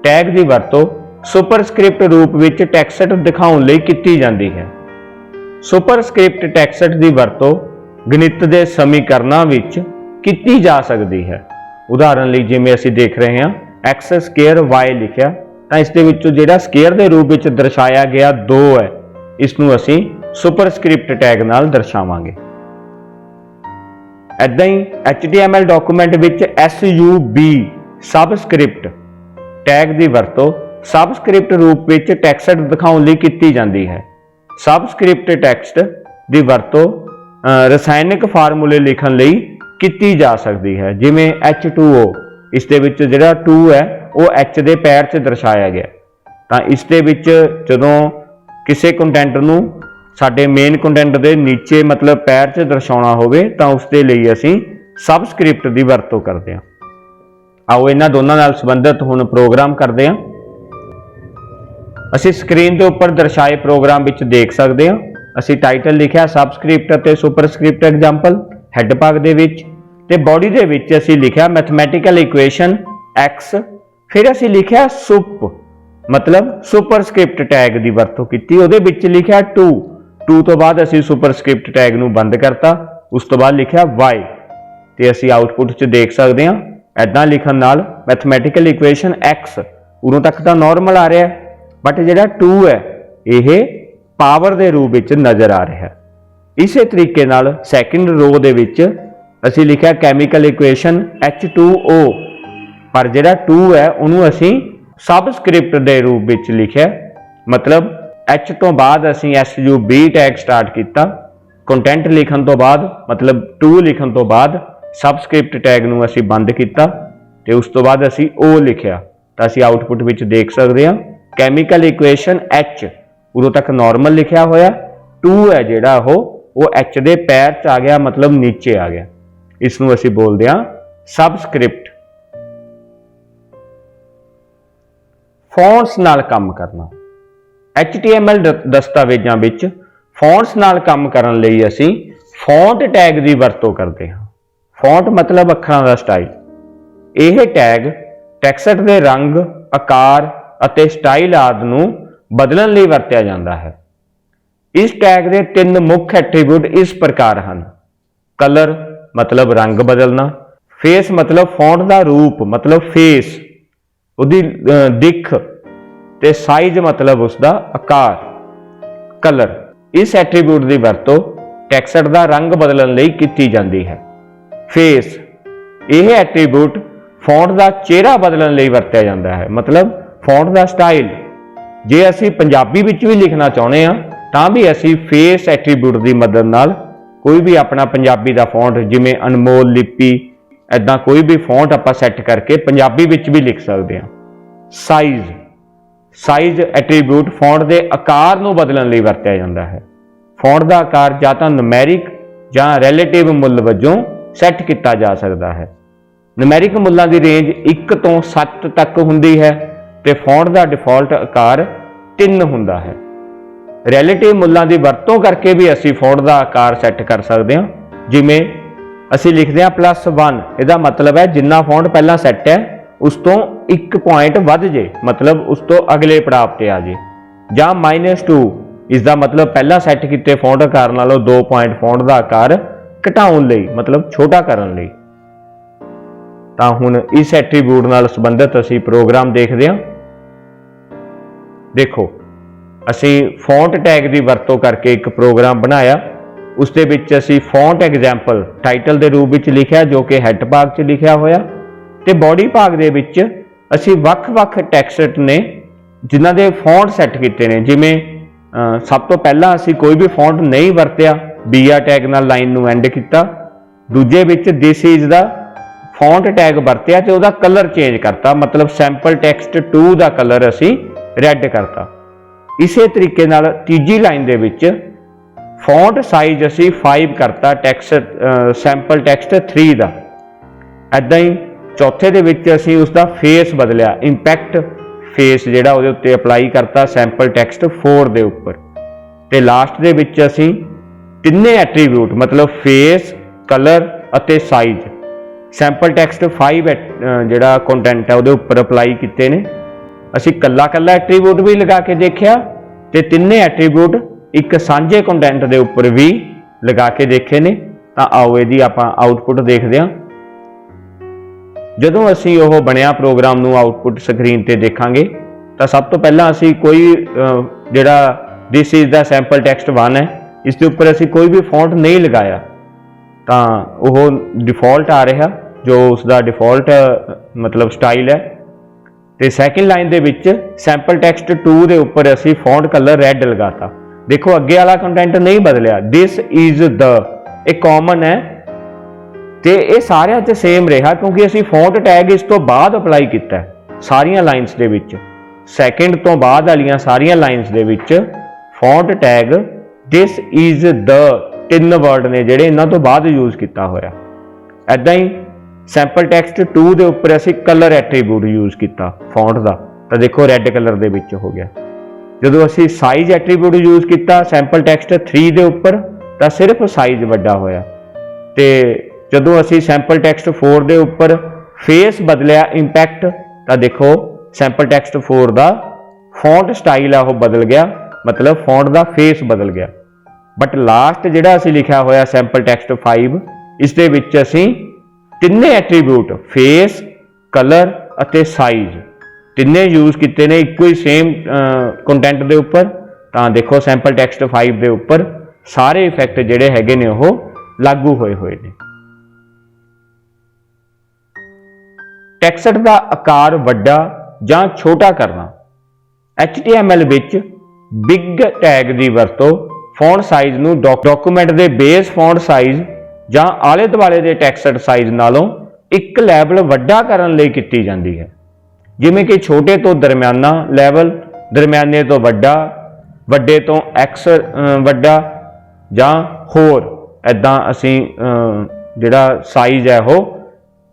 ਟੈਗ ਦੀ ਵਰਤੋਂ ਸੁਪਰਸਕ੍ਰਿਪਟ ਰੂਪ ਵਿੱਚ ਟੈਕਸਟ ਦਿਖਾਉਣ ਲਈ ਕੀਤੀ ਜਾਂਦੀ ਹੈ। ਸੁਪਰਸਕ੍ਰਿਪਟ ਟੈਕਸਟ ਦੀ ਵਰਤੋਂ ਗਣਿਤ ਦੇ ਸਮੀਕਰਨਾਂ ਵਿੱਚ ਕੀਤੀ ਜਾ ਸਕਦੀ ਹੈ। ਉਦਾਹਰਨ ਲਈ ਜਿਵੇਂ ਅਸੀਂ ਦੇਖ ਰਹੇ ਹਾਂ x ਸਕੁਅਰ y ਲਿਖਿਆ, ਤਾਂ ਇਸ ਦੇ ਵਿੱਚੋਂ ਜਿਹੜਾ ਸਕੁਅਰ ਦੇ ਰੂਪ ਵਿੱਚ ਦਰਸਾਇਆ ਗਿਆ 2 ਹੈ, ਇਸ ਨੂੰ ਅਸੀਂ ਸੁਪਰਸਕ੍ਰਿਪਟ ਟੈਗ ਨਾਲ ਦਰਸਾਵਾਂਗੇ। ਏਦਾਂ ਹੀ HTML ਡਾਕੂਮੈਂਟ ਵਿੱਚ SUB ਸਬਸਕ੍ਰਿਪਟ ਟੈਗ ਦੀ ਵਰਤੋਂ ਸਬਸਕ੍ਰਿਪਟ ਰੂਪ ਵਿੱਚ ਟੈਕਸਟ ਦਿਖਾਉਣ ਲਈ ਕੀਤੀ ਜਾਂਦੀ ਹੈ। ਸਬਸਕ੍ਰਿਪਟ ਟੈਕਸਟ ਦੀ ਵਰਤੋਂ ਰਸਾਇਣਿਕ ਫਾਰਮੂਲੇ ਲਿਖਣ ਲਈ ਕੀਤੀ ਜਾ ਸਕਦੀ ਹੈ, ਜਿਵੇਂ H2O। ਇਸ ਦੇ ਵਿੱਚ ਜਿਹੜਾ 2 ਹੈ ਉਹ H ਦੇ ਪੈਰ 'ਚ ਦਰਸਾਇਆ ਗਿਆ। ਤਾਂ ਇਸ ਦੇ ਵਿੱਚ ਜਦੋਂ ਕਿਸੇ ਕੰਟੈਂਟ ਨੂੰ ਸਾਡੇ ਮੇਨ ਕੰਟੈਂਟ ਦੇ ਨੀਚੇ ਮਤਲਬ ਪੈਰ 'ਚ ਦਰਸਾਉਣਾ ਹੋਵੇ ਤਾਂ ਉਸ ਦੇ ਲਈ ਅਸੀਂ ਸਬਸਕ੍ਰਿਪਟ ਦੀ ਵਰਤੋਂ ਕਰਦੇ ਹਾਂ। ਆਓ ਇਹਨਾਂ ਦੋਨਾਂ ਨਾਲ ਸੰਬੰਧਿਤ ਹੁਣ ਪ੍ਰੋਗਰਾਮ ਕਰਦੇ ਹਾਂ। ਅਸੀਂ ਸਕਰੀਨ ਦੇ ਉੱਪਰ ਦਰਸਾਏ ਪ੍ਰੋਗਰਾਮ ਵਿੱਚ ਦੇਖ ਸਕਦੇ ਹਾਂ। ਅਸੀਂ ਟਾਈਟਲ ਲਿਖਿਆ ਸਬਸਕ੍ਰਿਪਟ ਅਤੇ ਸੁਪਰਸਕ੍ਰਿਪਟ ਐਗਜ਼ਾਮਪਲ ਹੈੱਡ ਭਾਗ ਦੇ ਵਿੱਚ, ਤੇ ਬੋਡੀ ਦੇ ਵਿੱਚ ਅਸੀਂ ਲਿਖਿਆ ਮੈਥਮੈਟੀਕਲ ਇਕੁਏਸ਼ਨ x, ਫਿਰ ਅਸੀਂ ਲਿਖਿਆ ਸੁਪ ਮਤਲਬ ਸੁਪਰਸਕ੍ਰਿਪਟ ਟੈਗ ਦੀ ਵਰਤੋਂ ਕੀਤੀ, ਉਹਦੇ ਵਿੱਚ ਲਿਖਿਆ 2 ਤੋਂ ਬਾਅਦ ਅਸੀਂ ਸੁਪਰਸਕ੍ਰਿਪਟ ਟੈਗ ਨੂੰ ਬੰਦ ਕਰਤਾ, ਉਸ ਤੋਂ ਬਾਅਦ ਲਿਖਿਆ y, ਤੇ ਅਸੀਂ ਆਉਟਪੁੱਟ 'ਚ ਦੇਖ ਸਕਦੇ ਹਾਂ ਐਦਾਂ ਲਿਖਣ ਨਾਲ ਮੈਥਮੈਟੀਕਲ ਇਕੁਏਸ਼ਨ x ਉਦੋਂ ਤੱਕ ਤਾਂ ਨਾਰਮਲ ਆ ਰਿਹਾ, बट जिहड़ा टू है यह पावर के रूप में नज़र आ रहा है। इस तरीके नाल सैकेंड रो दे विच असीं लिखिया कैमिकल इक्वेशन H2O, पर जिहड़ा टू है उन्होंने असीं सबस्क्रिप्ट के रूप में लिखिया, मतलब H तो बाद असीं SUB टैग स्टार्ट किया, कंटेंट लिखण तो बाद मतलब टू लिखण तो बाद सबस्क्रिप्ट टैग नूं असीं बंद किया ते उस तो बाद असीं O लिखिया। तो असीं आउटपुट विच देख सकते हैं कैमिकल इक्वेशन H उदों तक नॉर्मल लिखिया होया, टू है जिहड़ा वो H दे पैर च आ गया, मतलब नीचे आ गया। इसनूं असीं बोलदे हां सबस्क्रिप्ट। फॉन्ट्स नाल काम करना। HTML दस्तावेजां विच फॉन्ट्स नाल काम करन लई असीं फॉन्ट टैग की वरतों करते हैं। फॉन्ट मतलब अखरां दा स्टाइल। यह टैग टैक्सट के रंग, आकार अते स्टाइल आदि नूं बदलण लई वरतिया जांदा है। इस टैग के तीन मुख्य एट्रीब्यूट इस प्रकार हैं। कलर मतलब रंग बदलना, फेस मतलब फॉन्ट का रूप मतलब फेस उसकी दिख, ते साइज मतलब उसका आकार कलर। इस एट्रीब्यूट की वरतों टैक्सट का रंग बदलण लई कीती जांदी है। फेस यह एट्रीब्यूट फॉन्ट का चेहरा बदलण लई वरतिया जांदा है, मतलब फॉन्ट का स्टाइल। जे असीं पंजाबी विच भी लिखना चाहुंदे हां तां भी असीं फेस एट्रीब्यूट की मदद नाल कोई भी अपना पंजाबी का फॉन्ट जिवें अनमोल लिपि ऐदां कोई भी फॉन्ट आपां सैट करके पंजाबी विच भी लिख सकते हैं। साइज साइज एट्रीब्यूट फॉन्ट के आकार नूं बदलण लई वरतिया जांदा है। फॉन्ट का आकार जां तां न्यूमैरिक जां रिलेटिव मुੱਲ वजों सैट किया जा सकता है। न्यूमैरिक मुੱਲਾਂ की रेंज 1 ਤੋਂ 7 तक हुंदी है ते फॉन्ट का डिफॉल्ट आकार 3 हुंदा है। रिलेटिव मुੱਲਾਂ की वरतों करके भी असी फॉन्ट का आकार सैट कर सकते हैं। जिमें असी लिखते हैं +1, इसका मतलब है जिन्ना फॉन्ट पहला सैट है उस तो 1 पॉइंट वध जे, मतलब उस तो अगले पड़ाव पर आ जे। जां -2, इसका मतलब पहला सैट किए फॉन्ट आकार नालों 2 पॉइंट फॉन्ट का आकार घटाउण लई, मतलब छोटा करन लई। तां हुण इस एट्रीब्यूट नाल संबंधित असी प्रोग्राम देखते हैं। देखो असी फॉन्ट टैग की वरतों करके एक प्रोग्राम बनाया, उसके विच असी फॉन्ट एग्जाम्पल टाइटल के रूप में लिखा जो कि हैड भाग च लिखा होया, ते बॉडी भाग दे विच असी वख-वख टैक्सट ने जिन्हां दे फॉन्ट सैट कीते ने। जिमें सब तो पहला असी कोई भी फॉन्ट नहीं वरतिया, BR टैग नाल लाइन नूं एंड किया। दूजे विच this is the font tag वरतिया ते उहदा कलर चेंज करता, मतलब सैंपल टैक्सट 2 का कलर असी रैड करता। इसे तरीके नाल तीजी लाइन दे विच फॉन्ट साइज असी 5 करता टैक्सट सैंपल टैक्सट 3 का। ऐदां ही चौथे दे विच असी उसका फेस बदलिया, इंपैक्ट फेस जिहड़ा उहदे उत्ते अप्लाई करता सैंपल टैक्सट 4 दे उपर। ते लास्ट दे विच असी तिन्ने एट्रीब्यूट मतलब फेस, कलर अते साइज सैंपल टैक्सट 5 जिहड़ा कंटेंट है उहदे उपर अप्लाई कीते ने। असी कल्ला कल्ला एट्रीब्यूट भी लगा के देखिया ते तिन्ने एट्रीब्यूट एक सांझे कंटेंट के उपर भी लगा के देखे ने। तां आओ इहदी आपां आउटपुट देखदे हां। जदों असी ओह बनिया प्रोग्राम नूं आउटपुट स्क्रीन ते देखांगे तां सब तो पहला असी कोई जिहड़ा दिस इज दा सैंपल टैक्सट 1 है इसके उपर असी कोई भी फॉन्ट नहीं लगाया, तां ओह डिफॉल्ट आ रहा जो उसका डिफॉल्ट मतलब स्टाइल है। तो सैकेंड लाइन दे विच सैंपल टैक्सट 2 के उपर असी फॉन्ट कलर रैड लगाता। देखो अगे वाला कंटेंट नहीं बदलिया, दिस इज द एक कॉमन है तो ये सारिया च सेम रहा क्योंकि असी फॉन्ट टैग इस तो बाद अप्लाई किया सारियां लाइन्स दे विच। सैकेंड तो बाद वालियां सारियां lines they which font tag this is the 3 word ने जिहड़े इन्हां तो बाद यूज किया होया। ऐदां ही सैंपल टैक्सट 2 के उपर असी कलर एट्रीब्यूट यूज किया फॉन्ट का, तो देखो रैड कलर दे विच हो गया। जदों असी साइज एट्रीब्यूट यूज किया सैंपल टैक्सट 3 के उपर तो सिर्फ साइज वड्डा होया। ते जदों असी सैंपल टैक्सट 4 के उपर फेस बदलिया इंपैक्ट, तो देखो सैंपल टैक्सट 4 का फॉन्ट स्टाइल है वह बदल गया, मतलब फॉन्ट का फेस बदल गया। बट लास्ट जिहड़ा असी लिखा होया सैंपल टैक्सट 5 इस दे विच असी तिन्ने एट्रीब्यूट फेस, कलर अते साइज तिन्ने यूज किए ने इक्को ही सेम कंटेंट के उपर, तो देखो सैंपल टैक्सट 5 के उपर सारे इफैक्ट जिहड़े हैगे ने वो लागू होए हुए ने। टैक्सट का आकार वड्डा जां छोटा करना। HTML विच बिग टैग की वरतों फॉन्ट साइज नूं डॉक्यूमेंट के बेस फॉन्ट साइज जां आले दुआले के टैक्सट साइज नालों एक लैवल वड्डा करन लई कीती जांदी है। जिवें कि छोटे तो दरम्याना लैवल, दरम्याने तो वड्डा, वड्डे तो एक्स वड्डा जां होर इदां असीं जिहड़ा साइज है वो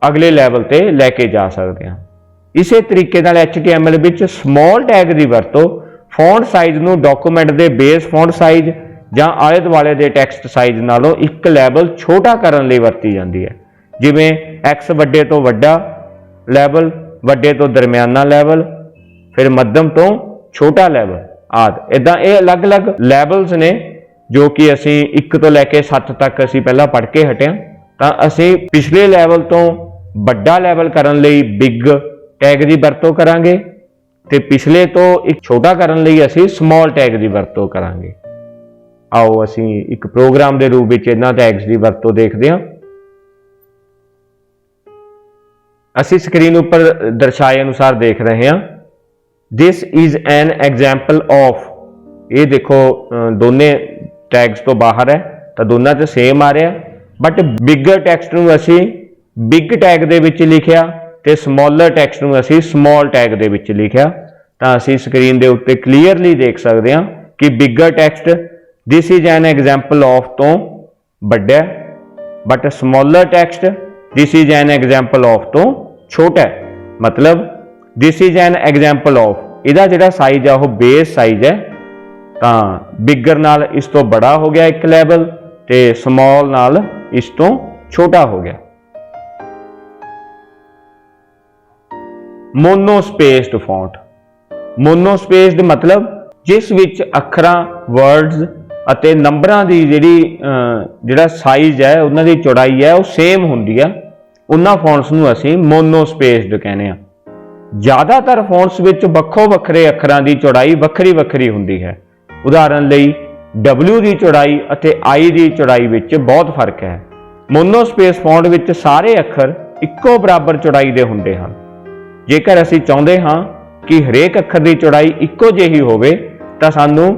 अगले लैवल ते लैके जा सकते हैं। इसे तरीके नाल HTML विच स्मॉल टैग की वरतों फॉन्ट साइज नूं डॉक्यूमेंट के बेस फॉन्ट साइज जां आले दुआले के टैक्सट साइज नालों एक लैवल छोटा करन लई वरती जाती है। जिवें एक्स वड्डे तो वड्डा लैवल, वड्डे तो दरम्याना लैवल, फिर मध्यम तो छोटा लैवल आदि। इदां ये अलग अलग लैवल्स ने जो कि असीं 1 तो लैके 7 तक असीं पहला पढ़ के हटे हां। तां असीं पिछले लैवल तो वड्डा लैवल करन लई बिग टैग की वरतों करांगे ते पिछले तो एक छोटा करन लई असीं स्मॉल टैग की वरतों करांगे। आओ असीं एक प्रोग्राम के रूप में इन्हां टैग्स की वरतों देखते हैं। असीं स्क्रीन पर दर्शाए अनुसार देख रहे हैं। This is an example of, ये देखो दोने टैग्स तो बाहर है तो दोनों च सेम आ रहा, बट बिगर टैक्सट नूं असीं बिग टैग दे विच लिखिया ते स्मॉलर टैक्सट नूं असीं स्मॉल टैग दे विच लिखिया। तां असीं स्क्रीन दे उत्ते क्लीयरली देख सकते हैं कि bigger text this is an example of तो वड्डा, but smaller text this is an example of तो छोटा है। मतलब this is an example of, इहदा जिहड़ा साइज है वो बेस साइज है, तो बिगर नाल इस तो बड़ा हो गया एक लैवल ते स्मॉल नाल इस तो छोटा हो गया। मोनोस्पेस्ड फॉन्ट। मोनोस्पेस्ड मतलब जिस विच अखरां, वर्ड्स अते नंबरां दी जिहड़ा साइज है, उन्हां दी चौड़ाई है वो सेम हुंदी है, उन्हां फॉन्ट्स नूं असीं मोनोस्पेस्ड कहने आ। ज़्यादातर फॉन्ट्स विच वक्खो वक्खरे अखरां दी चौड़ाई वक्खरी वक्खरी हुंदी है। उदाहरण लई W की चौड़ाई अते I की चौड़ाई विच बहुत फर्क है। मोनोस्पेस फॉन्ट विच सारे अखर इक्को बराबर चौड़ाई दे हुंदे हन। जेकर असीं चाहुंदे हां कि हरेक अखर की चौड़ाई इक्को जिही होवे तां सानूं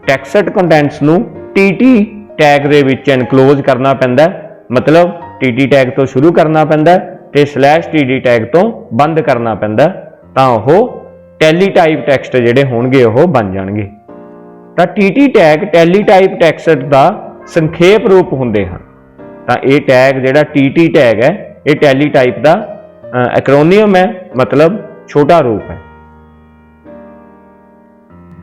टैक्सट कंटेंट्स नूं TT टैग दे विच एनक्लोज करना पैंदा है। मतलब TT टैग तो शुरू करना पैंदा है ते /TD टैग तो बंद करना पैंदा तां ओह टैली-टाइप टैक्सट जिहड़े होणगे ओह बन जाणगे। तां TT टैग टैली-टाइप टैक्सट दा संखेप रूप हुंदे हन। तां इह टैग जिहड़ा TT टैग है ये टैली-टाइप दा एक्रोनियम है, मतलब छोटा रूप है।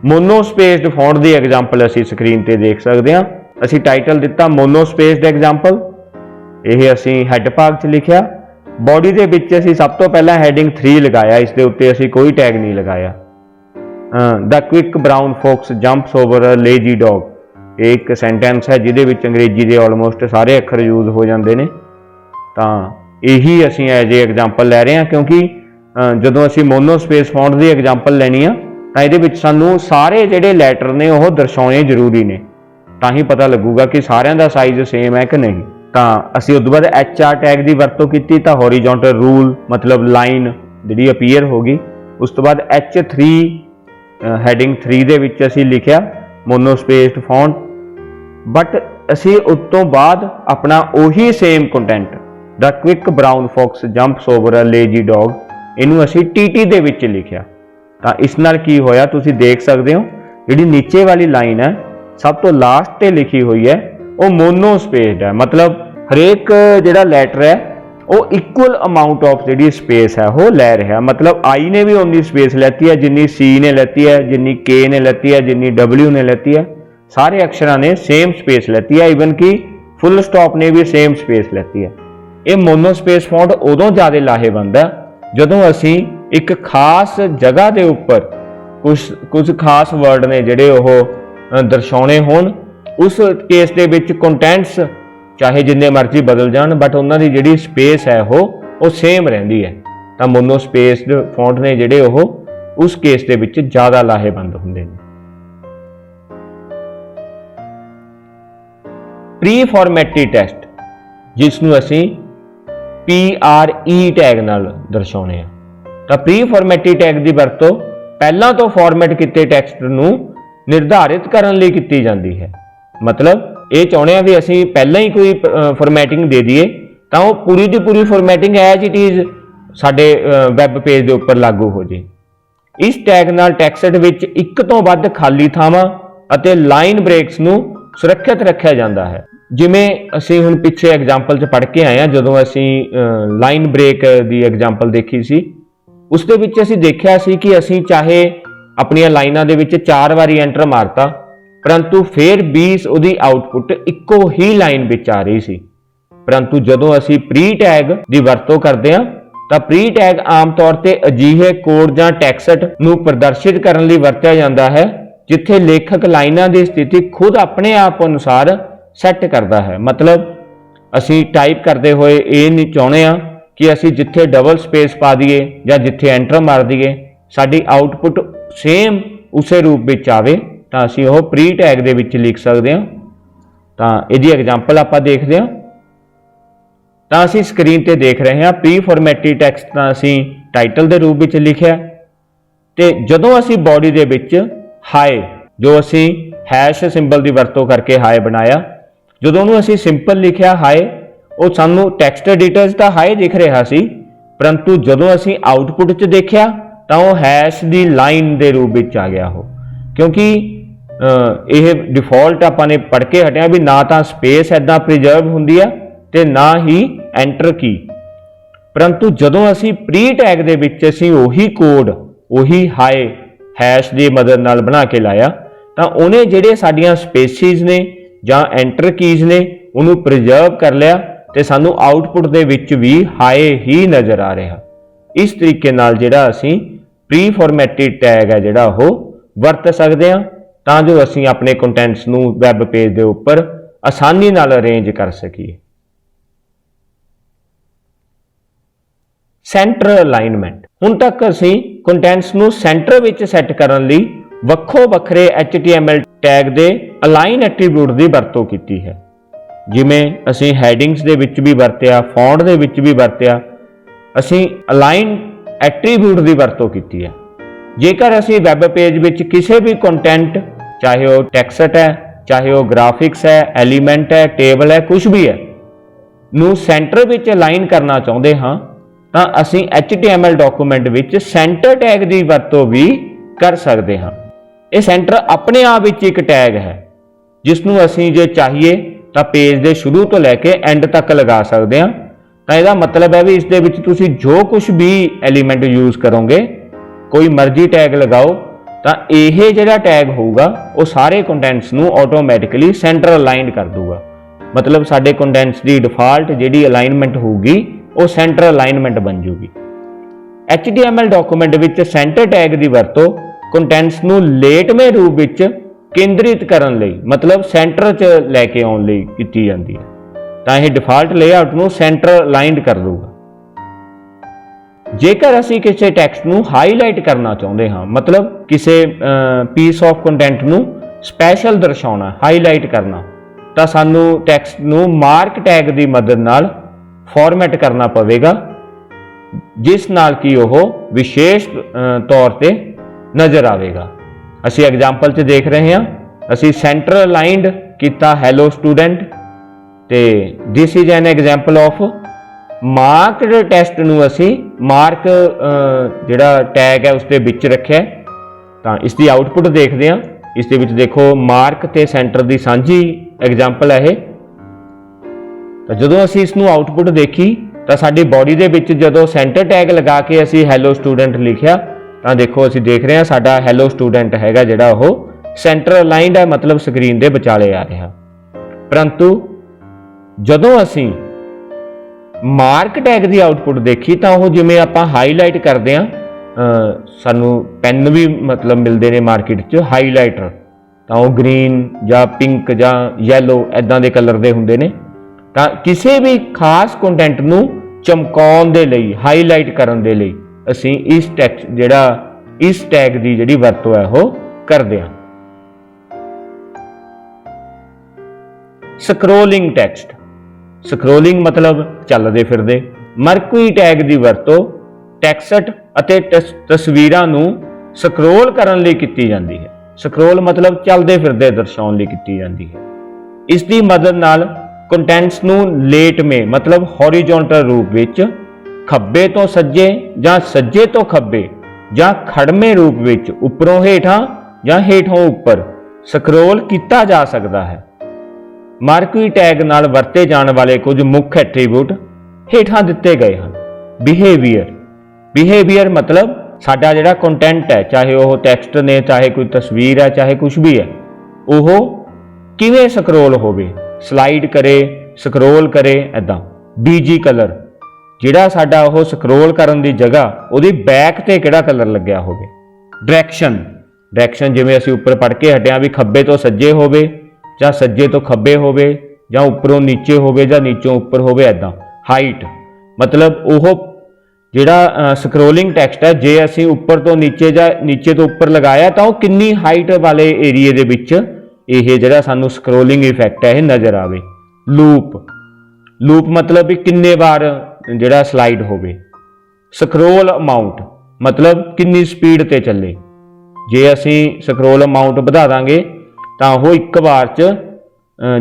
मोनोस्पेस्ड फॉन्ट की एग्जाम्पल असीं स्क्रीन ते देख सकते हैं। असीं टाइटल दिता मोनोस्पेस्ड एग्जाम्पल, यह असीं हैड भाग च लिखिया। बॉडी दे विच असीं सब तो पहला हैडिंग 3 लगाया, इस दे उत्ते असीं कोई टैग नहीं लगाया। The quick brown fox jumps over a lazy dog, एक सेंटेंस है जिहदे विच अंग्रेजी के ऑलमोस्ट सारे अखर यूज हो जाते हैं। तो यही असीं एज ए एग्जाम्पल लै रहे हैं, क्योंकि जदों असीं मोनोस्पेस फॉन्ट की एग्जाम्पल लैनी आ तां इहदे विच सानूं सारे जिहड़े लैटर ने वो दर्शाने जरूरी ने, तां ही पता लगूगा कि सारिਆਂ ਦਾ साइज सेम है कि नहीं। तां असीं उस बाद HR टैग की वरतों की तां हॉरिजॉन्टल रूल मतलब लाइन जिहड़ी अपीयर होगी। उस तो बाद H3 हैडिंग 3 दे विच असीं लिखिया मोनोस्पेस्ड फॉन्ट, बट असीं उस तो बाद अपना उही same content the quick brown fox jumps over a lazy dog, इनू असीं TT दे विच लिखिया। तो इस नाल की होया तुसीं देख सकते हो, जिहड़ी नीचे वाली लाइन है सब तो लास्ट ते लिखी हुई है वो मोनोस्पेस्ड है। मतलब हरेक जिहड़ा लैटर है वो इक्वल अमाउंट ऑफ जिहड़ी स्पेस है वो लै रहा। मतलब I ने भी उन्नी स्पेस लैती है जिन्नी C ने लैती है, जिन्नी K ने लैती है, जिन्नी W ने लैती है। सारे अक्षरां ने सेम स्पेस लैती है, इवन कि फुल स्टॉप ने भी सेम स्पेस लैती है। ये मोनोस्पेस फॉन्ट उदों ज़्यादा लाहेवंद है जदों असीं एक खास जगह के उपर कुछ खास वर्ड ने जिहड़े ओह दर्शाने होण। उस केस दे विच कंटेंट्स चाहे जिन्ने मर्जी बदल जाण, बट उन्हां दी जिहड़ी स्पेस है वो सेम रहिंदी है। तां मोनोस्पेस्ड फॉन्ट ने जिहड़े ओह उस केस दे विच ज़्यादा लाहेबंद हुंदे ने। प्री फॉर्मेटिव टैक्स्ट जिसनूं असीं PRE टैग नाल दर्शाउने आ, तां प्री फॉर्मेटिव टैग की वरतों पहलां तो फॉर्मेट किए टैक्सट नूं निर्धारित करने लई कीती जाती है। मतलब ये चाहुंदे आ भी असीं पहलां ही कोई फॉर्मैटिंग दे दईए तां वो पूरी दी पूरी फॉर्मैटिंग एज इट इज़ साडे वैब पेज के उपर लागू हो जाए। इस टैग नाल टैक्सट विच एक तो वध खाली थावां अते लाइन ब्रेक्स नूं सुरक्षित रखा जाता है। जिमें असीं हुण पिछे एग्जाम्पल च पढ़ के आए हैं, जदों असीं लाइन ब्रेक की एग्जाम्पल देखी सी, उस दे विच असीं देखिया सी कि असीं चाहे अपनियां लाइनां दे विच 4 वारी एंटर मारता परंतु फिर भी उहदी आउटपुट इक्को ही लाइन विच आ रही सी। परंतु जदों असीं प्री टैग की वरतों करते हैं तां प्री टैग आम तौर पर अजिहे कोड जां टैक्सट नूं प्रदर्शित करने लई वरतिया जाता है जिथे लेखक लाइनां की स्थिति खुद अपने आप अनुसार सैट करता है। मतलब असीं टाइप करते हुए ये नहीं चाहुंदे आ कि असीं जिथे डबल स्पेस पा दईए जां जिथे एंटर मार दईए साडी आउटपुट सेम उसे रूप विच आवे, तां असीं ओह प्री टैग दे विच लिख सकते हैं। तां इहदी एग्जाम्पल आपां देखदे हां। तां असीं स्क्रीन ते देख रहे हैं प्री फॉर्मेटिव टैक्सट तां असीं टाइटल के रूप विच लिखिया, ते जदों असीं बॉडी दे विच हाई जो असीं हैश सिंबल की वरतों करके हाई बनाया, जदों उहनूं असीं सिंपल लिखिया हाई, वो सानूं टैक्सट एडिटर च तां हाई दिख रहा सी, परंतु जदों असीं आउटपुट च देखिया तां वो हैश की लाइन के रूप विच आ गया हो, क्योंकि यह डिफॉल्ट आपां ने पढ़ के हटिया भी ना तो स्पेस ऐदा प्रिजर्व हुंदी है ते ना ही एंटर की। परंतु जदों असीं प्री टैग दे विच असीं उही कोड उही हाई हैश की मदद नाल बना के लाया तां उहने जिहड़े साडीआं स्पेसिस ने जां एंटर कीज ने उहनूं प्रिजर्व कर लिया ते सानूं आउटपुट दे विच भी हाई ही नज़र आ रहा। इस तरीके नाल जिहड़ा असीं प्री फॉर्मेटिव टैग है जिहड़ा ओह वरत सकदे हां तां जो असीं अपने कंटेंट्स नूं वैब पेज दे उपर आसानी नाल अरेंज कर सकीए। सेंटर अलाइनमेंट, हुण तक असीं कंटेंट्स नूं सेंटर विच सैट करन लई ਵੱਖੋ ਵੱਖਰੇ HTML tag they align attribute की वरतों की है। जिमें असीं हैडिंग्स दे विच भी वरतिया, फॉन्ट दे विच भी वरतिया, असीं अलाइन एट्रीब्यूट की वरतों की है। जेकर असीं वैब पेज विच किसी भी कंटेंट, चाहे वह टैक्सट है, चाहे वह ग्राफिक्स है, एलीमेंट है, टेबल है, कुछ भी है, नूं सेंटर विच अलाइन करना चाहुंदे हां तां असीं HTML document which centre tag की वरतों भी कर सकते हां। यह सेंटर अपने आप विच एक टैग है जिसनूं असीं जे चाहिए तो पेज के शुरू तो लैके एंड तक लगा सकते हैं। तो यह मतलब है भी इस दे विच तुसीं जो कुछ भी एलीमेंट यूज़ करोगे, कोई मर्जी टैग लगाओ, तो यह जिहड़ा टैग होगा वो सारे कंटेंट्स नूं ऑटोमैटिकली सेंटर अलाइन कर दूगा। मतलब साडे कंटेंट्स की डिफॉल्ट जिहड़ी अलाइनमेंट होगी वो सेंटर अलाइनमेंट बन जूगी। HTML document which centre tag की वरतों कंटेंट्स नूं लेटवें रूप विच केंद्रित करन लई, मतलब सेंटर च लैके आउण लई कीती जांदी है। तां यह डिफॉल्ट लेआउट नूं सेंटर अलाइंड कर दूगा। जेकर असीं किसी टैक्सट नूं हाईलाइट करना चाहुंदे हां, मतलब किसी पीस ऑफ कंटेंट नूं स्पैशल दर्शाउणा, हाईलाइट करना, तां सानूं टैक्सट नूं मार्क टैग की मदद नाल फॉर्मेट करना पवेगा, जिस नाल कि ओह विशेष तौर पर नज़र आएगा। असी एग्जाम्पल च देख रहे हैं, असी सेंटर अलाइंड किया हैलो स्टूडेंट, ते this is an example of marked text नूं असी मार्क जिहड़ा टैग है उसके विच रखिया। तो इसकी आउटपुट देखते हैं, इस दे विच देखो मार्क ते सेंटर की सांझी एग्जाम्पल है। तो जदों असी इसनूं आउटपुट देखी तो साडी बॉडी दे विच जदों सेंटर टैग लगा के असी हैलो स्टूडेंट लिखिया तो देखो असी देख रहे हैं साडा हैलो स्टूडेंट हैगा जिहड़ा ओह सेंटर अलाइंड है, मतलब स्क्रीन के विचाले आ रहा। परंतु जदों असी मार्क टैग की आउटपुट देखी तो वह जिमें आपां हाईलाइट करते हैं, सानू पेन भी मतलब मिलते हैं मार्केट च हाईलाइटर, तो वह ग्रीन या पिंक या येलो इदां दे कलर के हुंदे ने। तो किसी भी खास कंटेंट नूं चमकाउण दे लई, हाईलाइट करन दे लई असीं इस टैक्सट जिहड़ा इस टैग की जिहड़ी वरतों है वो करदे हां। स्क्रोलिंग टैक्सट, स्क्रोलिंग मतलब चलदे फिरदे। मरकुई टैग की वरतों टैक्सट अते तस्वीरां नूं स्क्रोल करन लई कीती जांदी है। स्क्रोल मतलब चलदे फिरदे दर्शाउण लई कीती जांदी है। इस दी मदद नाल कंटेंट्स नूं लेटवें मतलब हॉरिजॉन्टल रूप विच खब्बे तो सज्जे जां सज्जे तो खब्बे जां खड़मे रूप विच उपरों हेठां जां हेठों उपर स्क्रोल किया जा सकता है। मार्कुई टैग नाल वरते जाने वाले कुछ मुख्य एट्रीब्यूट हेठां दिते गए हैं। बिहेवियर, बिहेवियर मतलब साडा जिहड़ा कंटेंट है, चाहे वह टैक्सट ने, चाहे कोई तस्वीर है, चाहे कुछ भी है, वह किवें स्क्रोल होवे, स्लाइड करे, स्क्रोल करे, ऐदां। बीजी कलर जिहड़ा साडा ओह स्क्रोल करन दी जगह उहदी बैक ते किहड़ा कलर लग्या होवे। डायरैक्शन, डायरैक्शन जिवें असीं उपर पढ़ के हटिया भी खब्बे तो सज्जे होवे जां सज्जे तो खब्बे होवे जां उपरों नीचे होवे जां नीचों उपर होवे, ऐदां। हाइट मतलब ओह जिहड़ा स्क्रोलिंग टैक्सट है, जे असीं उपर तो नीचे जां नीचे तो उपर लगाया तो किन्नी हाइट वाले एरिए दे विच यह जिहड़ा सानूं स्क्रोलिंग इफैक्ट है यह नज़र आवे। लूप, लूप मतलब भी किन्ने बार जिहड़ा स्लाइड होवे। स्क्रोल अमाउंट मतलब किन्नी स्पीड ते चले, जे असीं स्क्रोल अमाउंट वधा दांगे तां ओह एक बार च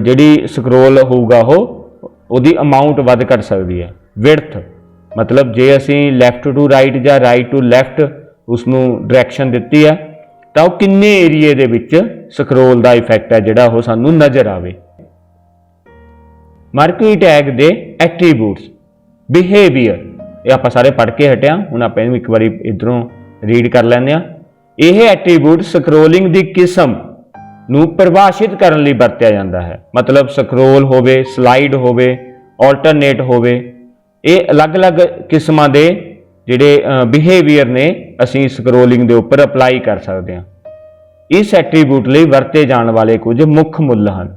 जिहड़ी स्क्रोल होऊगा ओहदी अमाउंट वध घट सकदी है। विड्थ मतलब जे असीं लैफ्ट टू राइट जां राइट टू लैफ्ट उसनूं डायरैक्शन दित्ती है तां ओह किन्ने एरिए दे विच स्क्रोल दा इफैक्ट है जिहड़ा ओह सानूं नज़र आवे। मार्कुई टैग दे एट्रीब्यूट्स। बिहेवियर ये आपां सारे पढ़ के हटिया, हुण आपां इहनूं एक बारी इधरों रीड कर लैंदे आ। यह एट्रीब्यूट स्क्रोलिंग दी किस्म नूं परिभाषित करन लई वरतिया जांदा है। मतलब स्क्रोल होवे, स्लाइड होवे, ऑल्टरनेट होवे, ये अलग अलग किस्मां दे जिहड़े बिहेवियर ने असीं स्क्रोलिंग दे उपर अपलाई कर सकते हैं। इस एट्रीब्यूट लई वरते जाने वाले कुछ मुख्य मुੱਲ हैं।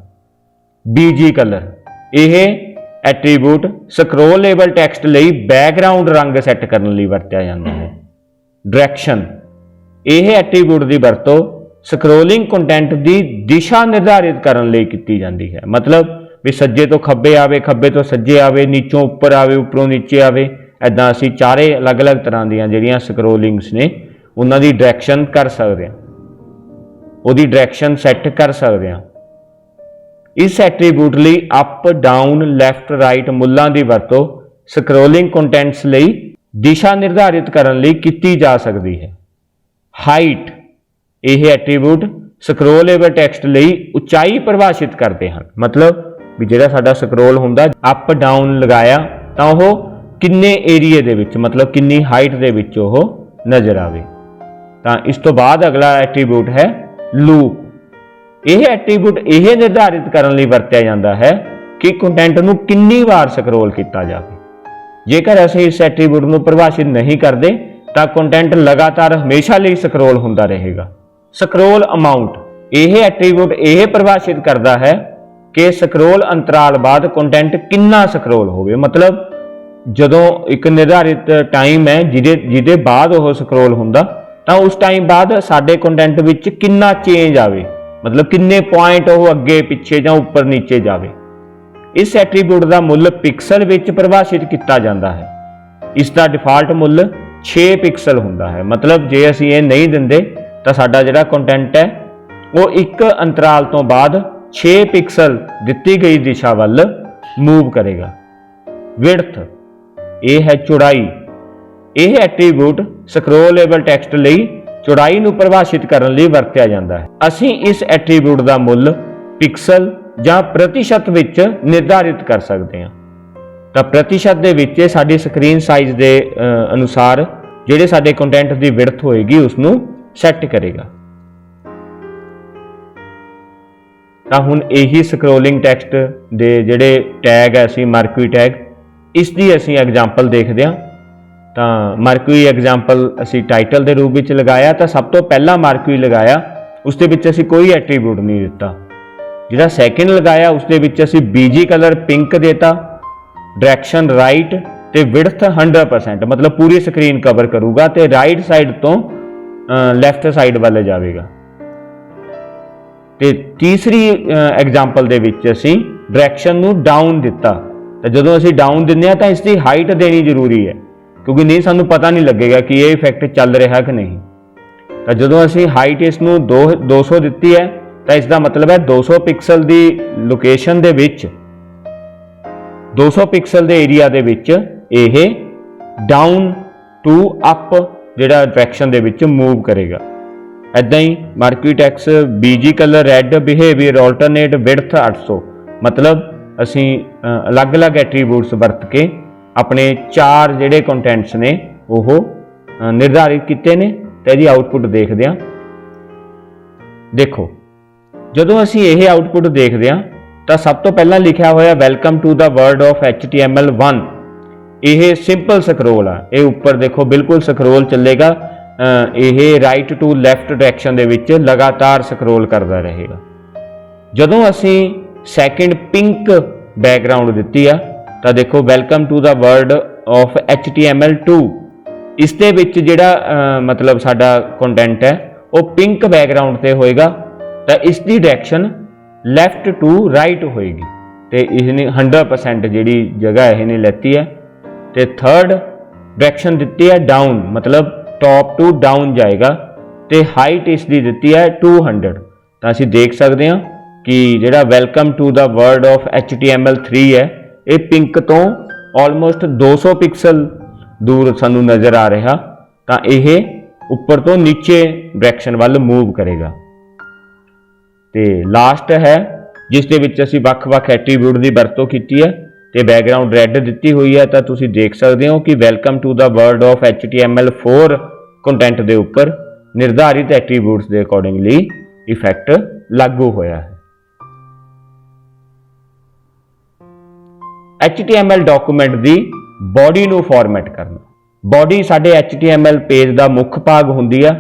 बीजी कलर, यह एट्रीब्यूट स्क्रोलेबल टैक्सट लई बैकग्राउंड रंग सैट करने लई वरतिया जाता है। डायरैक्शन, यह एट्रीब्यूट की वरतों स्क्रोलिंग कंटेंट की दिशा निर्धारित करने लई कीती जाती है। मतलब भी सज्जे तो खब्बे आवे, खब्बे तो सज्जे आवे, नीचों उपर आवे, उपरों नीचे आवे, ऐदां असीं चारे अलग अलग तरह दीयां जिहड़ियां स्क्रोलिंग्स ने उन्हां दी डायरैक्शन कर सकते हैं, उहदी डायरैक्शन सैट कर सकते हैं। इस एट्रीब्यूट लई अप डाउन लैफ्ट राइट मुੱਲਾਂ ਦੀ ਵਰਤੋਂ स्क्रोलिंग कंटेंट्स लई दिशा निर्धारित करने लई कीती जा सकती है। हाइट, यह एट्रीब्यूट स्क्रोलेबल टैक्सट लई उचाई परिभाषित करते हैं। मतलब भी जिहड़ा साडा स्क्रोल हुंदा अप डाउन लगाया तां ओह किन्ने एरिए दे विच मतलब किन्नी हाइट दे विच ओह नज़र आवे। तां इस तो बाद अगला एट्रीब्यूट है लूप। यह एट्रीब्यूट यह निर्धारित करने लई वरतिया जाता है कि कंटेंट नूं किन्नी बार स्क्रोल किया जाए। जेकर असीं इस एट्रीब्यूट नूं परिभाषित नहीं करते तां कंटेंट लगातार हमेशा लई स्क्रोल हुंदा रहेगा। स्क्रोल अमाउंट, यह एट्रीब्यूट यह परिभाषित करता है कि स्क्रोल अंतराल बाद कंटेंट किन्ना स्क्रोल होवे। मतलब जदों एक निर्धारित टाइम है जिहदे बाद वह स्क्रोल हुंदा तां उस टाइम बाद साडे कंटेंट विच किन्ना चेंज आवे, मतलब किन्ने पॉइंट वह अगे पिछे जां उपर नीचे जावे। इस एट्रीब्यूट का मुੱਲ पिक्सल विच परिभाषित किया जाता है। इसका डिफाल्ट मुੱਲ 6 पिक्सल हुंदा है। मतलब जे असीं ये नहीं दिंदे तां साडा जिहड़ा कंटेंट है वो एक अंतराल तो बाद 6 पिक्सल दिती गई दिशा वल मूव करेगा। विड्थ, यह है चौड़ाई। यह एट्रीब्यूट स्क्रोलेबल टैक्सट लई चौड़ाई नूं परिभाषित करने लई वरतिया जाता है। असीं इस एट्रीब्यूट का मुੱਲ पिक्सल जां प्रतिशत विच निर्धारित कर सकते हैं। तो प्रतिशत दे विच साडी स्क्रीन साइज के अनुसार जिहड़े साडे कंटेंट की विड्थ होएगी उसनूं सैट करेगा। तो हुण यही स्क्रोलिंग टैक्सट दे जिहड़े टैग है असीं मार्कुई टैग इसकी असीं एग्जाम्पल देखते हैं। तो मार्कुई एग्जाम्पल असीं टाइटल के रूप में लगाया। तो सब तो पहला मार्कुई लगाया उसदे विच असीं कोई एट्रीब्यूट नहीं दिता। जिहड़ा सैकेंड लगाया उसदे विच असीं बीजी कलर पिंक देता, डायरैक्शन राइट ते विड्थ 100% मतलब पूरी स्क्रीन कवर करूगा। तो राइट साइड तो ਲੈਫਟ ਸਾਈਡ ਵੱਲ ਜਾਵੇਗਾ। ਤੇ ਤੀਸਰੀ ਐਗਜ਼ਾਮਪਲ ਦੇ ਵਿੱਚ ਅਸੀਂ ਡਾਇਰੈਕਸ਼ਨ ਨੂੰ ਡਾਊਨ ਦਿੱਤਾ, ਤਾਂ ਜਦੋਂ ਅਸੀਂ ਡਾਊਨ ਦਿੰਦੇ ਹਾਂ ਤਾਂ ਇਸ ਦੀ ਹਾਈਟ ਦੇਣੀ ਜ਼ਰੂਰੀ ਹੈ, ਕਿਉਂਕਿ ਨਹੀਂ ਸਾਨੂੰ ਪਤਾ ਨਹੀਂ ਲੱਗੇਗਾ ਕਿ ਇਹ ਇਫੈਕਟ ਚੱਲ ਰਿਹਾ ਕਿ ਨਹੀਂ। ਤਾਂ ਜਦੋਂ ਅਸੀਂ ਹਾਈਟ ਇਸ ਨੂੰ 200 ਦਿੱਤੀ ਹੈ ਤਾਂ ਇਸ ਦਾ ਮਤਲਬ ਹੈ 200 ਪਿਕਸਲ ਦੀ ਲੋਕੇਸ਼ਨ ਦੇ ਵਿੱਚ, 200 ਪਿਕਸਲ ਦੇ ਏਰੀਆ ਦੇ ਵਿੱਚ ਇਹ ਡਾਊਨ ਟੂ ਅਪ ਜਿਹੜਾ ਡਾਇਰੈਕਸ਼ਨ ਦੇ ਵਿੱਚ ਮੂਵ ਕਰੇਗਾ। ਇੱਦਾਂ ਹੀ ਮਾਰਕੀਟੈਕਸ BG colour red behaviour alternate width 800, ਮਤਲਬ ਅਸੀਂ ਅਲੱਗ-ਅਲੱਗ ਐਟਰੀਬਿਊਟਸ ਵਰਤ ਕੇ ਆਪਣੇ 4 ਜਿਹੜੇ ਕੰਟੈਂਟਸ ਨੇ ਉਹ ਨਿਰਧਾਰਿਤ ਕੀਤੇ ਨੇ, ਤੇ ਇਹਦੀ ਆਊਟਪੁੱਟ ਦੇਖਦੇ ਹਾਂ। ਦੇਖੋ, ਜਦੋਂ ਅਸੀਂ ਇਹ ਆਊਟਪੁੱਟ ਦੇਖਦੇ ਹਾਂ ਤਾਂ ਸਭ ਤੋਂ ਪਹਿਲਾਂ ਲਿਖਿਆ ਹੋਇਆ welcome to the world of HTML1। ਇਹ ਸਿੰਪਲ ਸਕਰੋਲ ਆ, ਇਹ ਉੱਪਰ ਦੇਖੋ ਬਿਲਕੁਲ ਸਕਰੋਲ ਚੱਲੇਗਾ, ਇਹ ਰਾਈਟ ਟੂ ਲੈਫਟ ਡਾਇਰੈਕਸ਼ਨ ਦੇ ਵਿੱਚ ਲਗਾਤਾਰ ਸਕਰੋਲ ਕਰਦਾ ਰਹੇਗਾ। ਜਦੋਂ ਅਸੀਂ ਸੈਕਿੰਡ ਪਿੰਕ ਬੈਕਗ੍ਰਾਉਂਡ ਦਿੱਤੀ ਆ ਤਾਂ ਦੇਖੋ welcome to the world of HTML2, ਇਸ ਦੇ ਵਿੱਚ ਜਿਹੜਾ ਮਤਲਬ ਸਾਡਾ ਕੰਟੈਂਟ ਹੈ ਉਹ ਪਿੰਕ ਬੈਕਗ੍ਰਾਉਂਡ ਤੇ ਹੋਏਗਾ, ਤਾਂ ਇਸ ਦੀ ਡਾਇਰੈਕਸ਼ਨ ਲੈਫਟ ਟੂ ਰਾਈਟ ਹੋਏਗੀ, ਤੇ ਇਹਨੇ 100% ਜਿਹੜੀ ਜਗ੍ਹਾ ਇਹਨੇ ਲੈਤੀ ਹੈ। ਤੇ ਥਰਡ ਡਾਇਰੈਕਸ਼ਨ ਦਿੱਤੀ ਹੈ ਡਾਊਨ, ਮਤਲਬ ਟੌਪ ਟੂ ਡਾਊਨ ਜਾਏਗਾ, ਤੇ ਹਾਈਟ ਇਸ ਦੀ ਦਿੱਤੀ ਹੈ 200। ਤਾਂ ਅਸੀਂ ਦੇਖ ਸਕਦੇ ਹਾਂ ਕਿ ਜਿਹੜਾ welcome to the world of HTML3 ਹੈ ਇਹ ਪਿੰਕ ਤੋਂ ਆਲਮੋਸਟ 200 ਪਿਕਸਲ ਦੂਰ ਸਾਨੂੰ ਨਜ਼ਰ ਆ ਰਿਹਾ, ਤਾਂ ਇਹ ਉੱਪਰ ਤੋਂ ਨੀਚੇ ਡਾਇਰੈਕਸ਼ਨ ਵੱਲ ਮੂਵ ਕਰੇਗਾ। ਤੇ ਲਾਸਟ ਹੈ ਜਿਸ ਦੇ ਵਿੱਚ ਅਸੀਂ ਵੱਖ-ਵੱਖ ਐਟਰੀਬਿਊਟ ਦੀ ਵਰਤੋਂ ਕੀਤੀ ਹੈ ਤੇ ਬੈਕਗ੍ਰਾਉਂਡ ਰੈੱਡ ਦਿੱਤੀ ਹੋਈ ਹੈ, ਤਾਂ ਤੁਸੀਂ ਦੇਖ ਸਕਦੇ ਹੋ ਕਿ welcome to the world of HTML4 content ਦੇ ਉੱਪਰ ਨਿਰਧਾਰਿਤ ਐਟਰੀਬਿਊਟਸ ਦੇ ਅਕੋਰਡਿੰਗਲੀ ਇਫੈਕਟ ਲਾਗੂ ਹੋਇਆ ਹੈ। HTML ਡਾਕੂਮੈਂਟ ਦੀ ਬੋਡੀ ਨੂੰ ਫਾਰਮੈਟ ਕਰਨਾ। ਬੋਡੀ ਸਾਡੇ HTML ਪੇਜ ਦਾ ਮੁੱਖ ਭਾਗ ਹੁੰਦੀ ਆ,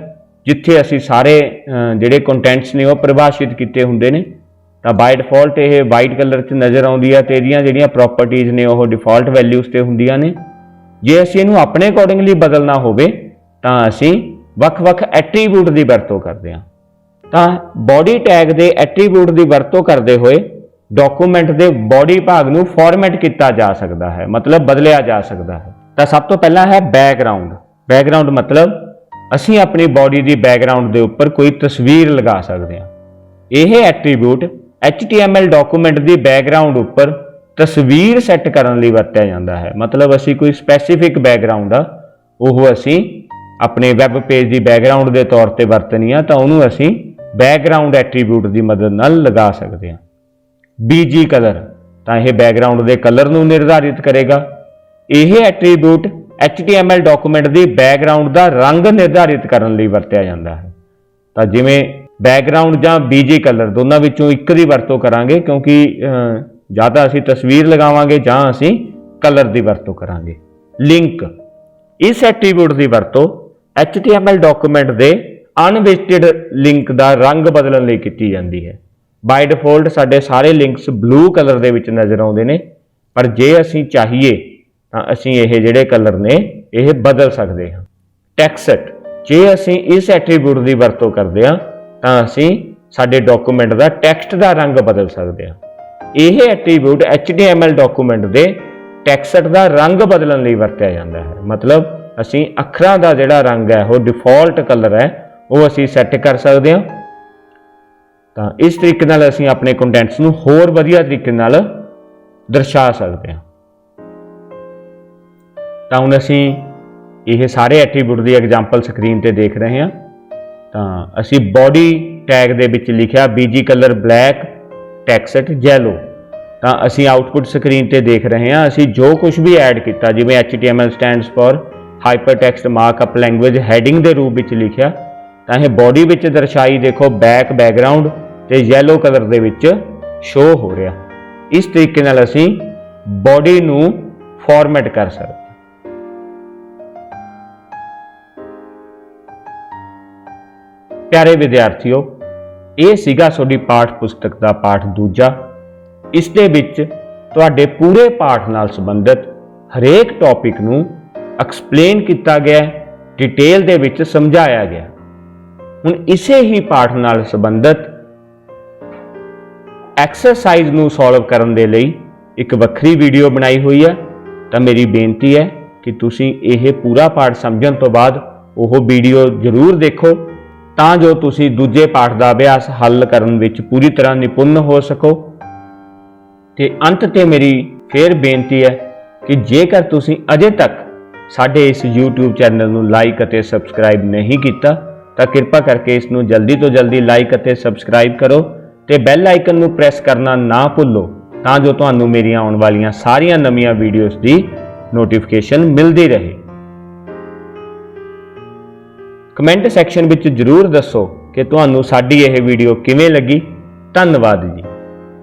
ਜਿੱਥੇ ਅਸੀਂ ਸਾਰੇ ਜਿਹੜੇ ਕੰਟੈਂਟਸ ਨੇ ਉਹ ਪਰਿਭਾਸ਼ਿਤ ਕੀਤੇ ਹੁੰਦੇ ਨੇ। ਤਾਂ ਬਾਈ ਡਿਫਾਲਟ ਇਹ ਵਾਈਟ ਕਲਰ 'ਚ ਨਜ਼ਰ ਆਉਂਦੀ ਆ, ਤੇ ਇਹਦੀਆਂ ਜਿਹੜੀਆਂ ਪ੍ਰੋਪਰਟੀਜ਼ ਨੇ ਉਹ ਡਿਫਾਲਟ ਵੈਲਿਊਜ਼ ਤੇ ਹੁੰਦੀਆਂ ਨੇ। ਜੇ ਅਸੀਂ ਇਹਨੂੰ ਆਪਣੇ ਅਕੋਰਡਿੰਗਲੀ ਬਦਲਣਾ ਹੋਵੇ ਤਾਂ ਅਸੀਂ ਵੱਖ-ਵੱਖ ਐਟਰੀਬਿਊਟ ਦੀ ਵਰਤੋਂ ਕਰਦੇ ਹਾਂ। ਤਾਂ ਬੋਡੀ ਟੈਗ ਦੇ ਐਟਰੀਬਿਊਟ ਦੀ ਵਰਤੋਂ ਕਰਦੇ ਹੋਏ ਡਾਕੂਮੈਂਟ ਦੇ ਬੋਡੀ ਭਾਗ ਨੂੰ ਫਾਰਮੈਟ ਕੀਤਾ ਜਾ ਸਕਦਾ ਹੈ, ਮਤਲਬ ਬਦਲਿਆ ਜਾ ਸਕਦਾ ਹੈ। ਤਾਂ ਸਭ ਤੋਂ ਪਹਿਲਾਂ ਹੈ ਬੈਕਗ੍ਰਾਉਂਡ। ਬੈਕਗ੍ਰਾਉਂਡ ਮਤਲਬ ਅਸੀਂ ਆਪਣੀ ਬੋਡੀ ਦੀ ਬੈਕਗ੍ਰਾਉਂਡ ਦੇ ਉੱਪਰ ਕੋਈ ਤਸਵੀਰ ਲਗਾ ਸਕਦੇ ਹਾਂ। ਇਹ ਐਟਰੀਬਿਊਟ HTML ਡਾਕੂਮੈਂਟ ਦੀ ਬੈਕਗ੍ਰਾਉਂਡ ਉੱਪਰ ਤਸਵੀਰ ਸੈੱਟ ਕਰਨ ਲਈ ਵਰਤਿਆ ਜਾਂਦਾ ਹੈ। ਮਤਲਬ ਅਸੀਂ ਕੋਈ ਸਪੈਸੀਫਿਕ ਬੈਕਗ੍ਰਾਉਂਡ ਆ ਉਹ ਅਸੀਂ ਆਪਣੇ ਵੈਬ ਪੇਜ ਦੀ ਬੈਕਗ੍ਰਾਉਂਡ ਦੇ ਤੌਰ ਤੇ ਵਰਤਣੀ ਆ, ਤਾਂ ਉਹਨੂੰ ਅਸੀਂ ਬੈਕਗ੍ਰਾਉਂਡ ਐਟਰੀਬਿਊਟ ਦੀ ਮਦਦ ਨਾਲ ਲਗਾ ਸਕਦੇ ਹਾਂ। BG ਕਲਰ, ਤਾਂ ਇਹ ਬੈਕਗ੍ਰਾਉਂਡ ਦੇ ਕਲਰ ਨੂੰ ਨਿਰਧਾਰਿਤ ਕਰੇਗਾ। ਇਹ ਐਟਰੀਬਿਊਟ HTML ਡਾਕੂਮੈਂਟ ਦੀ ਬੈਕਗ੍ਰਾਉਂਡ ਦਾ ਰੰਗ ਨਿਰਧਾਰਿਤ ਕਰਨ ਲਈ ਵਰਤਿਆ ਜਾਂਦਾ ਹੈ। ਤਾਂ ਜਿਵੇਂ ਬੈਕਗ੍ਰਾਉਂਡ ਜਾਂ BG ਕਲਰ ਦੋਨਾਂ ਵਿੱਚੋਂ ਇੱਕ ਦੀ ਵਰਤੋਂ ਕਰਾਂਗੇ, ਕਿਉਂਕਿ ਜਾਂ ਤਾਂ ਅਸੀਂ ਤਸਵੀਰ ਲਗਾਵਾਂਗੇ ਜਾਂ ਅਸੀਂ ਕਲਰ ਦੀ ਵਰਤੋਂ ਕਰਾਂਗੇ। ਲਿੰਕ, ਇਸ ਐਟਰੀਬਿਊਟ ਦੀ ਵਰਤੋਂ HTML ਡਾਕੂਮੈਂਟ ਦੇ ਅਨਵਿਜ਼ਿਟਡ ਲਿੰਕ ਦਾ ਰੰਗ ਬਦਲਣ ਲਈ ਕੀਤੀ ਜਾਂਦੀ ਹੈ। ਬਾਈ ਡਿਫਾਲਟ ਸਾਡੇ ਸਾਰੇ ਲਿੰਕਸ ਬਲੂ ਕਲਰ ਦੇ ਵਿੱਚ ਨਜ਼ਰ ਆਉਂਦੇ ਨੇ, ਪਰ ਜੇ ਅਸੀਂ ਚਾਹੀਏ ਤਾਂ ਅਸੀਂ ਇਹ ਜਿਹੜੇ ਕਲਰ ਨੇ ਇਹ ਬਦਲ ਸਕਦੇ ਹਾਂ। ਟੈਕਸਟ, ਜੇ ਅਸੀਂ ਇਸ ਐਟਰੀਬਿਊਟ ਦੀ ਵਰਤੋਂ ਕਰਦੇ ਹਾਂ ਤਾਂ ਅਸੀਂ ਸਾਡੇ ਡਾਕੂਮੈਂਟ ਦਾ ਟੈਕਸਟ ਦਾ ਰੰਗ ਬਦਲ ਸਕਦੇ ਹਾਂ। ਇਹ ਐਟਰੀਬਿਊਟ HTML ਡਾਕੂਮੈਂਟ ਦੇ ਟੈਕਸਟ ਦਾ ਰੰਗ ਬਦਲਣ ਲਈ ਵਰਤਿਆ ਜਾਂਦਾ ਹੈ। ਮਤਲਬ ਅਸੀਂ ਅੱਖਰਾਂ ਦਾ ਜਿਹੜਾ ਰੰਗ ਹੈ ਉਹ ਡਿਫਾਲਟ ਕਲਰ ਹੈ ਉਹ ਅਸੀਂ ਸੈੱਟ ਕਰ ਸਕਦੇ ਹਾਂ। ਤਾਂ ਇਸ ਤਰੀਕੇ ਨਾਲ ਅਸੀਂ ਆਪਣੇ ਕੰਟੈਂਟਸ ਨੂੰ ਹੋਰ ਵਧੀਆ ਤਰੀਕੇ ਨਾਲ ਦਰਸਾ ਸਕਦੇ ਹਾਂ। ਤਾਂ ਹੁਣ ਅਸੀਂ ਇਹ ਸਾਰੇ ਐਟਰੀਬਿਊਟ ਦੀ ਐਗਜ਼ਾਮਪਲ ਸਕਰੀਨ ਤੇ ਦੇਖ ਰਹੇ ਹਾਂ। ਤਾਂ ਅਸੀਂ ਬੋਡੀ ਟੈਗ ਦੇ ਵਿੱਚ ਲਿਖਿਆ BG colour black, text yellow. ਤਾਂ ਅਸੀਂ ਆਊਟਪੁੱਟ ਸਕਰੀਨ ਤੇ ਦੇਖ ਰਹੇ ਹਾਂ। ਅਸੀਂ ਜੋ ਕੁਝ ਵੀ ਐਡ ਕੀਤਾ, ਜਿਵੇਂ HTML stands for hyper text markup language heading ਦੇ ਰੂਪ ਵਿੱਚ ਲਿਖਿਆ, ਤਾਂ ਇਹ ਬੋਡੀ ਵਿੱਚ ਦਰਸਾਈ ਦੇਖੋ ਬੈਕਗ੍ਰਾਉਂਡ ਤੇ ਯੈਲੋ ਕਲਰ ਦੇ ਵਿੱਚ ਸ਼ੋ ਹੋ ਰਿਹਾ। ਇਸ ਤਰੀਕੇ ਨਾਲ ਅਸੀਂ ਬੋਡੀ ਨੂੰ ਫਾਰਮੈਟ ਕਰ ਸਕਦੇ ਹਾਂ। ਪਿਆਰੇ ਵਿਦਿਆਰਥੀਓ, ਇਹ ਸੀਗਾ ਤੁਹਾਡੀ ਪਾਠ ਪੁਸਤਕ ਦਾ ਪਾਠ ਦੂਜਾ। ਇਸ ਦੇ ਵਿੱਚ ਤੁਹਾਡੇ ਪੂਰੇ ਪਾਠ ਨਾਲ ਸੰਬੰਧਿਤ ਹਰੇਕ ਟੌਪਿਕ ਨੂੰ ਐਕਸਪਲੇਨ ਕੀਤਾ ਗਿਆ, ਡਿਟੇਲ ਦੇ ਵਿੱਚ ਸਮਝਾਇਆ ਗਿਆ। ਹੁਣ ਇਸੇ ਹੀ ਪਾਠ ਨਾਲ ਸੰਬੰਧਿਤ ਐਕਸਰਸਾਈਜ਼ ਨੂੰ ਸੋਲਵ ਕਰਨ ਦੇ ਲਈ ਇੱਕ ਵੱਖਰੀ ਵੀਡੀਓ ਬਣਾਈ ਹੋਈ ਹੈ। ਤਾਂ ਮੇਰੀ ਬੇਨਤੀ ਹੈ ਕਿ ਤੁਸੀਂ ਇਹ ਪੂਰਾ ਪਾਠ ਸਮਝਣ ਤੋਂ ਬਾਅਦ ਉਹ ਵੀਡੀਓ ਜ਼ਰੂਰ ਦੇਖੋ, ਤਾਂ ਜੋ ਤੁਸੀਂ ਦੂਜੇ ਪਾਠ ਦਾ ਅਭਿਆਸ ਹੱਲ ਕਰਨ ਵਿੱਚ ਪੂਰੀ ਤਰ੍ਹਾਂ ਨਿਪੁੰਨ ਹੋ ਸਕੋ। ਤੇ ਅੰਤ ਤੇ ਮੇਰੀ ਫੇਰ ਬੇਨਤੀ ਹੈ ਕਿ ਜੇਕਰ ਤੁਸੀਂ ਅਜੇ ਤੱਕ ਸਾਡੇ ਇਸ YouTube ਚੈਨਲ ਨੂੰ ਲਾਈਕ ਅਤੇ ਸਬਸਕ੍ਰਾਈਬ ਨਹੀਂ ਕੀਤਾ ਤਾਂ ਕਿਰਪਾ ਕਰਕੇ ਇਸ ਨੂੰ ਜਲਦੀ ਤੋਂ ਜਲਦੀ ਲਾਈਕ ਅਤੇ ਸਬਸਕ੍ਰਾਈਬ ਕਰੋ ਤੇ ਬੈਲ ਆਈਕਨ ਨੂੰ ਪ੍ਰੈਸ ਕਰਨਾ ਨਾ ਭੁੱਲੋ, ਤਾਂ ਜੋ ਤੁਹਾਨੂੰ ਮੇਰੀਆਂ ਆਉਣ ਵਾਲੀਆਂ ਸਾਰੀਆਂ ਨਵੀਆਂ ਵੀਡੀਓਜ਼ ਦੀ ਨੋਟੀਫਿਕੇਸ਼ਨ ਮਿਲਦੀ ਰਹੇ। ਕਮੈਂਟ ਸੈਕਸ਼ਨ ਵਿੱਚ ਜ਼ਰੂਰ ਦੱਸੋ ਕਿ ਤੁਹਾਨੂੰ ਸਾਡੀ ਇਹ ਵੀਡੀਓ ਕਿਵੇਂ ਲੱਗੀ। ਧੰਨਵਾਦ ਜੀ।